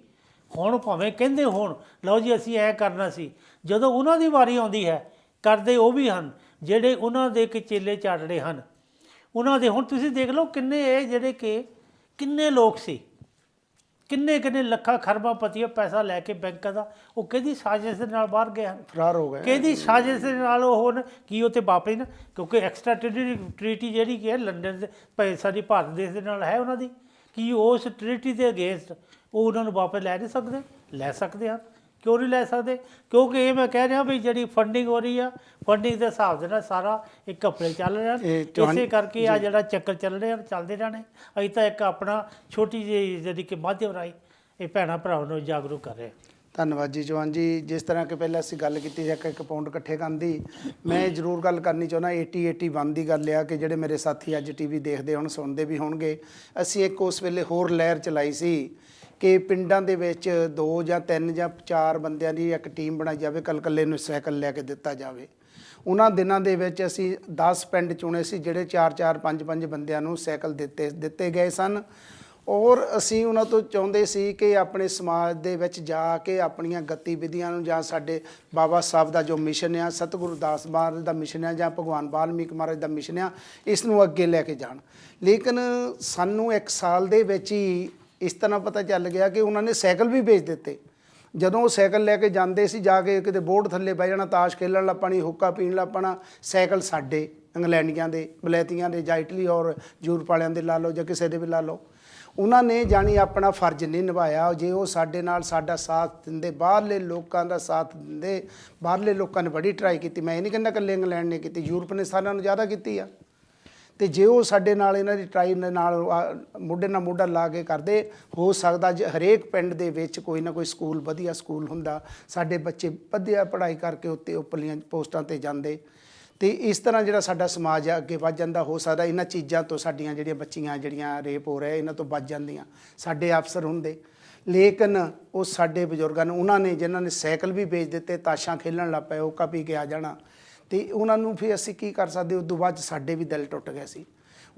ਹੁਣ ਭਾਵੇਂ ਕਹਿੰਦੇ ਹੋਣ ਲਓ ਜੀ ਅਸੀਂ ਐਂ ਕਰਨਾ ਸੀ, ਜਦੋਂ ਉਹਨਾਂ ਦੀ ਵਾਰੀ ਆਉਂਦੀ ਹੈ ਕਰਦੇ ਉਹ ਵੀ ਹਨ ਜਿਹੜੇ ਉਹਨਾਂ ਦੇ ਕਿ ਚੇਲੇ ਚਾਟੜੇ ਹਨ ਉਹਨਾਂ ਦੇ। ਹੁਣ ਤੁਸੀਂ ਦੇਖ ਲਓ ਕਿੰਨੇ ਇਹ ਜਿਹੜੇ ਕਿ ਕਿੰਨੇ ਲੋਕ ਸੀ, ਕਿੰਨੇ ਲੱਖਾਂ ਖਰਬਾਂ ਪਤੀਆਂ ਪੈਸਾ ਲੈ ਕੇ ਬੈਂਕਾਂ ਦਾ, ਉਹ ਕਿਹਦੀ ਸਾਜ਼ਿਸ਼ ਦੇ ਨਾਲ ਬਾਹਰ ਗਏ ਹਨ, ਫਰਾਰ ਹੋ ਗਏ। ਕਿਹਦੀ ਸਾਜ਼ਿਸ਼ ਦੇ ਨਾਲ ਉਹ ਹੁਣ ਕੀ ਉੱਥੇ ਵਾਪਸ ਨਾ, ਕਿਉਂਕਿ ਐਕਸਟਰਾ ਟ੍ਰੀਟੀ ਜਿਹੜੀ ਕਿ ਹੈ ਲੰਡਨ ਦੇ ਸਾਡੀ ਭਾਰਤ ਦੇਸ਼ ਦੇ ਨਾਲ ਹੈ ਉਹਨਾਂ ਦੀ, ਕੀ ਉਸ ਟ੍ਰੀਟੀ ਦੇ ਅਗੇਂਸਟ ਉਹ ਉਹਨਾਂ ਨੂੰ ਵਾਪਸ ਲੈ ਨਹੀਂ ਸਕਦੇ? ਲੈ ਸਕਦੇ ਹਨ। ਕਿਉਂ ਨਹੀਂ ਲੈ ਸਕਦੇ? ਕਿਉਂਕਿ ਇਹ ਮੈਂ ਕਹਿ ਰਿਹਾ ਵੀ ਜਿਹੜੀ ਫੰਡਿੰਗ ਹੋ ਰਹੀ ਆ, ਫੰਡਿੰਗ ਦੇ ਹਿਸਾਬ ਦੇ ਨਾਲ ਸਾਰਾ ਇੱਕ ਘਪਲੇ ਚੱਲ ਰਹੇ ਹਨ। ਇਸੇ ਕਰਕੇ ਆ ਜਿਹੜਾ ਚੱਕਰ ਚੱਲ ਰਿਹਾ ਚੱਲਦੇ ਰਹਿਣੇ। ਅਸੀਂ ਤਾਂ ਇੱਕ ਆਪਣਾ ਛੋਟੀ ਜਿਹੀ ਜਿਹੜੀ ਕਿ ਮਾਧਿਅਮ ਰਾਹੀਂ ਇਹ ਭੈਣਾਂ ਭਰਾਵਾਂ ਨੂੰ ਜਾਗਰੂਕ ਕਰ ਰਹੇ। ਧੰਨਵਾਦ ਜੀ ਚੌਹਾਨ ਜੀ। ਜਿਸ ਤਰ੍ਹਾਂ ਕਿ ਪਹਿਲਾਂ ਅਸੀਂ ਗੱਲ ਕੀਤੀ ਇੱਕ ਪਾਉਂਡ ਇਕੱਠੇ ਕਰਨ ਦੀ, ਮੈਂ ਜ਼ਰੂਰ ਗੱਲ ਕਰਨੀ ਚਾਹੁੰਦਾ 80-81 ਦੀ ਗੱਲ ਆ ਕਿ ਜਿਹੜੇ ਮੇਰੇ ਸਾਥੀ ਅੱਜ TV ਦੇਖਦੇ ਹੁਣ, ਸੁਣਦੇ ਵੀ ਹੋਣਗੇ, ਅਸੀਂ ਇੱਕ ਉਸ ਵੇਲੇ ਹੋਰ ਲਹਿਰ ਚਲਾਈ ਸੀ ਕਿ ਪਿੰਡਾਂ ਦੇ ਵਿੱਚ 2 ਜਾਂ 3 ਜਾਂ 4 ਬੰਦਿਆਂ ਦੀ ਇੱਕ ਟੀਮ ਬਣਾਈ ਜਾਵੇ, ਇਕੱਲੇ ਨੂੰ ਸਾਈਕਲ ਲੈ ਕੇ ਦਿੱਤਾ ਜਾਵੇ। ਉਹਨਾਂ ਦਿਨਾਂ ਦੇ ਵਿੱਚ ਅਸੀਂ 10 ਪਿੰਡ ਚੁਣੇ ਸੀ ਜਿਹੜੇ 4-4 5-5 ਬੰਦਿਆਂ ਨੂੰ ਸਾਈਕਲ ਦਿੱਤੇ ਗਏ ਸਨ। ਔਰ ਅਸੀਂ ਉਹਨਾਂ ਤੋਂ ਚਾਹੁੰਦੇ ਸੀ ਕਿ ਆਪਣੇ ਸਮਾਜ ਦੇ ਵਿੱਚ ਜਾ ਕੇ ਆਪਣੀਆਂ ਗਤੀਵਿਧੀਆਂ ਨੂੰ, ਜਾਂ ਸਾਡੇ ਬਾਬਾ ਸਾਹਿਬ ਦਾ ਜੋ ਮਿਸ਼ਨ ਆ, ਸਤਿਗੁਰੂ ਦਾਸ ਮਹਾਰਾਜ ਦਾ ਮਿਸ਼ਨ ਆ, ਜਾਂ ਭਗਵਾਨ ਵਾਲਮੀਕ ਮਹਾਰਾਜ ਦਾ ਮਿਸ਼ਨ ਆ, ਇਸ ਨੂੰ ਅੱਗੇ ਲੈ ਕੇ ਜਾਣ। ਲੇਕਿਨ ਸਾਨੂੰ 1 ਸਾਲ ਦੇ ਵਿੱਚ ਹੀ ਇਸ ਤਰ੍ਹਾਂ ਪਤਾ ਚੱਲ ਗਿਆ ਕਿ ਉਹਨਾਂ ਨੇ ਸਾਈਕਲ ਵੀ ਵੇਚ ਦਿੱਤੇ। ਜਦੋਂ ਉਹ ਸਾਈਕਲ ਲੈ ਕੇ ਜਾਂਦੇ ਸੀ, ਜਾ ਕੇ ਕਿਤੇ ਬੋਰਡ ਥੱਲੇ ਬਹਿ ਜਾਣਾ, ਤਾਸ਼ ਖੇਲਣ ਲੱਗ ਪੈਣੀ, ਹੁੱਕਾ ਪੀਣ ਲੱਗ ਪੈਣਾ। ਸਾਈਕਲ ਸਾਡੇ ਇੰਗਲੈਂਡੀਆਂ ਦੇ, ਵਲੈਤੀਆਂ ਦੇ, ਜਾਂ ਇਟਲੀ ਔਰ ਯੂਰਪ ਵਾਲਿਆਂ ਦੇ ਲਾ ਲਓ, ਜਾਂ ਕਿਸੇ ਦੇ ਵੀ ਲਾ ਲਓ, ਉਹਨਾਂ ਨੇ ਜਾਣੀ ਆਪਣਾ ਫਰਜ਼ ਨਹੀਂ ਨਿਭਾਇਆ। ਜੇ ਉਹ ਸਾਡੇ ਨਾਲ ਸਾਡਾ ਸਾਥ ਦਿੰਦੇ, ਬਾਹਰਲੇ ਲੋਕਾਂ ਦਾ ਸਾਥ ਦਿੰਦੇ, ਬਾਹਰਲੇ ਲੋਕਾਂ ਨੇ ਬੜੀ ਟਰਾਈ ਕੀਤੀ, ਮੈਂ ਇਹ ਨਹੀਂ ਕਹਿੰਦਾ ਇਕੱਲੇ ਇੰਗਲੈਂਡ ਨੇ ਕੀਤੀ, ਯੂਰਪ ਨੇ ਸਾਰਿਆਂ ਨੂੰ ਜ਼ਿਆਦਾ ਕੀਤੀ ਆ। ਅਤੇ ਜੇ ਉਹ ਸਾਡੇ ਨਾਲ ਇਹਨਾਂ ਦੀ ਟਰਾਈ ਨਾਲ ਮੋਢੇ ਨਾਲ ਮੋਢਾ ਲਾ ਕੇ ਕਰਦੇ, ਹੋ ਸਕਦਾ ਹਰੇਕ ਪਿੰਡ ਦੇ ਵਿੱਚ ਕੋਈ ਨਾ ਕੋਈ ਸਕੂਲ, ਵਧੀਆ ਸਕੂਲ ਹੁੰਦਾ, ਸਾਡੇ ਬੱਚੇ ਵਧੀਆ ਪੜ੍ਹਾਈ ਕਰਕੇ ਉੱਤੇ ਉੱਪਰਲੀਆਂ ਪੋਸਟਾਂ 'ਤੇ ਜਾਂਦੇ, ਅਤੇ ਇਸ ਤਰ੍ਹਾਂ ਜਿਹੜਾ ਸਾਡਾ ਸਮਾਜ ਆ ਅੱਗੇ ਵੱਧ ਜਾਂਦਾ। ਹੋ ਸਕਦਾ ਇਹਨਾਂ ਚੀਜ਼ਾਂ ਤੋਂ ਸਾਡੀਆਂ ਜਿਹੜੀਆਂ ਬੱਚੀਆਂ ਜਿਹੜੀਆਂ ਰੇਪ ਹੋ ਰਿਹਾ ਇਹਨਾਂ ਤੋਂ ਬਚ ਜਾਂਦੀਆਂ, ਸਾਡੇ ਅਫਸਰ ਹੁੰਦੇ। ਲੇਕਿਨ ਉਹ ਸਾਡੇ ਬਜ਼ੁਰਗਾਂ ਨੂੰ, ਉਹਨਾਂ ਨੇ ਜਿਨ੍ਹਾਂ ਨੇ ਸਾਈਕਲ ਵੀ ਵੇਚ ਦਿੱਤੇ, ਤਾਸ਼ਾਂ ਖੇਲਣ ਲੱਗ ਪਏ, ਹੁੱਕਾ ਪੀ ਕੇ ਆ ਜਾਣਾ, ਅਤੇ ਉਹਨਾਂ ਨੂੰ ਫਿਰ ਅਸੀਂ ਕੀ ਕਰ ਸਕਦੇ? ਉਦੋਂ ਬਾਅਦ ਸਾਡੇ ਵੀ ਦਿਲ ਟੁੱਟ ਗਏ ਸੀ।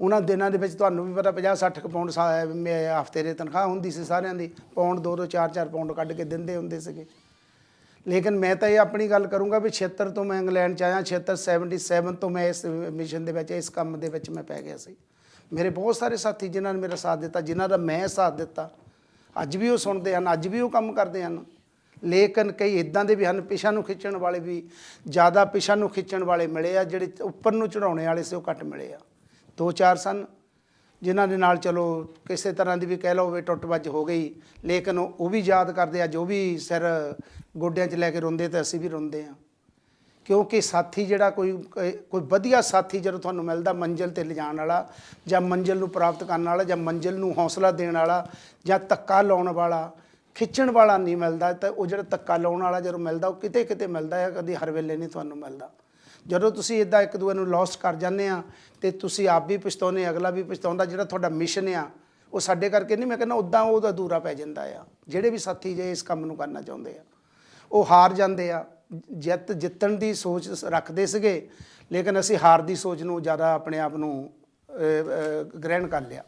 ਉਹਨਾਂ ਦਿਨਾਂ ਦੇ ਵਿੱਚ ਤੁਹਾਨੂੰ ਵੀ ਪਤਾ 50-60 ਪਾਉਂਡ ਹਫ਼ਤੇ ਦੀ ਤਨਖਾਹ ਹੁੰਦੀ ਸੀ ਸਾਰਿਆਂ ਦੀ, ਪਾਉਂਡ 2-2 4-4 ਪਾਉਂਡ ਕੱਢ ਕੇ ਦਿੰਦੇ ਹੁੰਦੇ ਸੀਗੇ। ਲੇਕਿਨ ਮੈਂ ਤਾਂ ਇਹ ਆਪਣੀ ਗੱਲ ਕਰੂੰਗਾ ਵੀ 76 ਤੋਂ ਮੈਂ ਇੰਗਲੈਂਡ 'ਚ ਆਇਆ, 77 ਤੋਂ ਮੈਂ ਇਸ ਮਿਸ਼ਨ ਦੇ ਵਿੱਚ, ਇਸ ਕੰਮ ਦੇ ਵਿੱਚ ਮੈਂ ਪੈ ਗਿਆ ਸੀ। ਮੇਰੇ ਬਹੁਤ ਸਾਰੇ ਸਾਥੀ ਜਿਨ੍ਹਾਂ ਨੇ ਮੇਰਾ ਸਾਥ ਦਿੱਤਾ, ਜਿਨ੍ਹਾਂ ਦਾ ਮੈਂ ਸਾਥ ਦਿੱਤਾ, ਅੱਜ ਵੀ ਉਹ ਸੁਣਦੇ ਹਨ, ਅੱਜ ਵੀ ਉਹ ਕੰਮ ਕਰਦੇ ਹਨ। ਲੇਕਿਨ ਕਈ ਇੱਦਾਂ ਦੇ ਵੀ ਹਨ, ਪਿਛਾਂ ਨੂੰ ਖਿੱਚਣ ਵਾਲੇ ਵੀ ਜ਼ਿਆਦਾ ਪਿਛਾਂ ਨੂੰ ਖਿੱਚਣ ਵਾਲੇ ਮਿਲੇ ਆ, ਜਿਹੜੇ ਉੱਪਰ ਨੂੰ ਚੜਾਉਣੇ ਵਾਲੇ ਸੀ ਉਹ ਘੱਟ ਮਿਲੇ ਆ। 2-4 ਸਨ ਜਿਨ੍ਹਾਂ ਦੇ ਨਾਲ ਚਲੋ ਕਿਸੇ ਤਰ੍ਹਾਂ ਦੀ ਵੀ ਕਹਿ ਲਓ ਵੀ ਟੁੱਟ ਭੱਜ ਹੋ ਗਈ, ਲੇਕਿਨ ਉਹ ਵੀ ਯਾਦ ਕਰਦੇ, ਅੱਜ ਉਹ ਵੀ ਸਿਰ ਗੋਡਿਆਂ 'ਚ ਲੈ ਕੇ ਰੋਂਦੇ, ਅਤੇ ਅਸੀਂ ਵੀ ਰੋਂਦੇ ਹਾਂ। ਕਿਉਂਕਿ ਸਾਥੀ ਜਿਹੜਾ ਕੋਈ ਵਧੀਆ ਸਾਥੀ ਜਦੋਂ ਤੁਹਾਨੂੰ ਮਿਲਦਾ, ਮੰਜ਼ਿਲ 'ਤੇ ਲਿਜਾਣ ਵਾਲਾ, ਜਾਂ ਮੰਜ਼ਿਲ ਨੂੰ ਪ੍ਰਾਪਤ ਕਰਨ ਵਾਲਾ, ਜਾਂ ਮੰਜ਼ਿਲ ਨੂੰ ਹੌਸਲਾ ਦੇਣ ਵਾਲਾ, ਜਾਂ ਧੱਕਾ ਲਾਉਣ ਵਾਲਾ, ਖਿੱਚਣ ਵਾਲਾ ਨਹੀਂ ਮਿਲਦਾ, ਤਾਂ ਉਹ ਜਿਹੜਾ ਧੱਕਾ ਲਾਉਣ ਵਾਲਾ ਜਦੋਂ ਮਿਲਦਾ, ਉਹ ਕਿਤੇ ਕਿਤੇ ਮਿਲਦਾ ਹੈ, ਕਦੀ ਹਰ ਵੇਲੇ ਨਹੀਂ ਤੁਹਾਨੂੰ ਮਿਲਦਾ। ਜਦੋਂ ਤੁਸੀਂ ਇੱਦਾਂ ਇੱਕ ਦੂਜੇ ਨੂੰ ਲੋਸਟ ਕਰ ਜਾਂਦੇ ਆ, ਅਤੇ ਤੁਸੀਂ ਆਪ ਵੀ ਪਛਤਾਉਂਦੇ, ਅਗਲਾ ਵੀ ਪਛਤਾਉਂਦਾ। ਜਿਹੜਾ ਤੁਹਾਡਾ ਮਿਸ਼ਨ ਆ ਉਹ ਸਾਡੇ ਕਰਕੇ ਨਹੀਂ, ਮੈਂ ਕਹਿੰਦਾ ਉੱਦਾਂ ਉਹ ਅਧੂਰਾ ਪੈ ਜਾਂਦਾ ਆ। ਜਿਹੜੇ ਵੀ ਸਾਥੀ ਜੇ ਇਸ ਕੰਮ ਨੂੰ ਕਰਨਾ ਚਾਹੁੰਦੇ ਆ ਉਹ ਹਾਰ ਜਾਂਦੇ ਆ। ਜਿੱਤਣ ਦੀ ਸੋਚ ਰੱਖਦੇ ਸੀਗੇ, ਲੇਕਿਨ ਅਸੀਂ ਹਾਰ ਦੀ ਸੋਚ ਨੂੰ ਜ਼ਿਆਦਾ ਆਪਣੇ ਆਪ ਨੂੰ ਗ੍ਰਹਿਣ ਕਰ ਲਿਆ।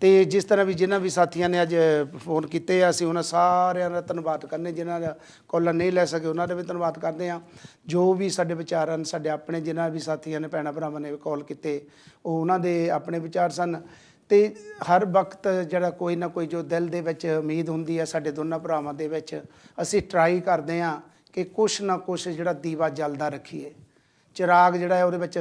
ਅਤੇ ਜਿਸ ਤਰ੍ਹਾਂ ਵੀ ਜਿਨ੍ਹਾਂ ਵੀ ਸਾਥੀਆਂ ਨੇ ਅੱਜ ਫੋਨ ਕੀਤੇ ਆ, ਅਸੀਂ ਉਹਨਾਂ ਸਾਰਿਆਂ ਦਾ ਧੰਨਵਾਦ ਕਰਨੇ। ਜਿਨ੍ਹਾਂ ਦਾ ਕਾਲਾਂ ਨਹੀਂ ਲੈ ਸਕੇ ਉਹਨਾਂ ਦਾ ਵੀ ਧੰਨਵਾਦ ਕਰਦੇ ਹਾਂ। ਜੋ ਵੀ ਸਾਡੇ ਵਿਚਾਰ ਹਨ, ਸਾਡੇ ਆਪਣੇ ਜਿਨ੍ਹਾਂ ਵੀ ਸਾਥੀਆਂ ਨੇ, ਭੈਣਾਂ ਭਰਾਵਾਂ ਨੇ ਕਾਲ ਕੀਤੇ, ਉਹ ਉਹਨਾਂ ਦੇ ਆਪਣੇ ਵਿਚਾਰ ਸਨ। ਅਤੇ ਹਰ ਵਕਤ ਜਿਹੜਾ ਕੋਈ ਨਾ ਕੋਈ ਜੋ ਦਿਲ ਦੇ ਵਿੱਚ ਉਮੀਦ ਹੁੰਦੀ ਹੈ ਸਾਡੇ ਦੋਨਾਂ ਭਰਾਵਾਂ ਦੇ ਵਿੱਚ, ਅਸੀਂ ਟਰਾਈ ਕਰਦੇ ਹਾਂ ਕਿ ਕੁਛ ਨਾ ਕੁਛ ਜਿਹੜਾ ਦੀਵਾ ਜਲਦਾ ਰੱਖੀਏ, ਚਿਰਾਗ ਜਿਹੜਾ ਹੈ ਉਹਦੇ ਵਿੱਚ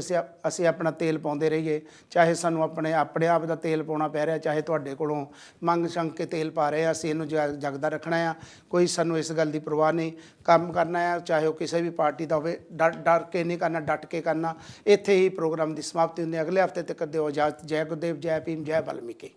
ਅਸੀਂ ਆਪਣਾ ਤੇਲ ਪਾਉਂਦੇ ਰਹੀਏ, ਚਾਹੇ ਸਾਨੂੰ ਆਪਣੇ ਆਪ ਦਾ ਤੇਲ ਪਾਉਣਾ ਪੈ ਰਿਹਾ, ਚਾਹੇ ਤੁਹਾਡੇ ਕੋਲੋਂ ਮੰਗ ਸੰਗ ਕੇ ਤੇਲ ਪਾ ਰਹੇ ਆ, ਅਸੀਂ ਇਹਨੂੰ ਜਗਦਾ ਰੱਖਣਾ ਆ। ਕੋਈ ਸਾਨੂੰ ਇਸ ਗੱਲ ਦੀ ਪਰਵਾਹ ਨਹੀਂ, ਕੰਮ ਕਰਨਾ ਆ, ਚਾਹੇ ਉਹ ਕਿਸੇ ਵੀ ਪਾਰਟੀ ਦਾ ਹੋਵੇ, ਡਰ ਕੇ ਨਹੀਂ ਕਰਨਾ, ਡਟ ਕੇ ਕਰਨਾ। ਇੱਥੇ ਹੀ ਪ੍ਰੋਗਰਾਮ ਦੀ ਸਮਾਪਤੀ ਹੁੰਦੀ ਹੈ। ਅਗਲੇ ਹਫ਼ਤੇ ਤੱਕ ਦਿਓ ਇਜਾਜ਼ਤ। ਜੈ ਗੁਰਦੇਵ, ਜੈ ਭੀਮ, ਜੈ ਵਾਲਮੀਕੀ।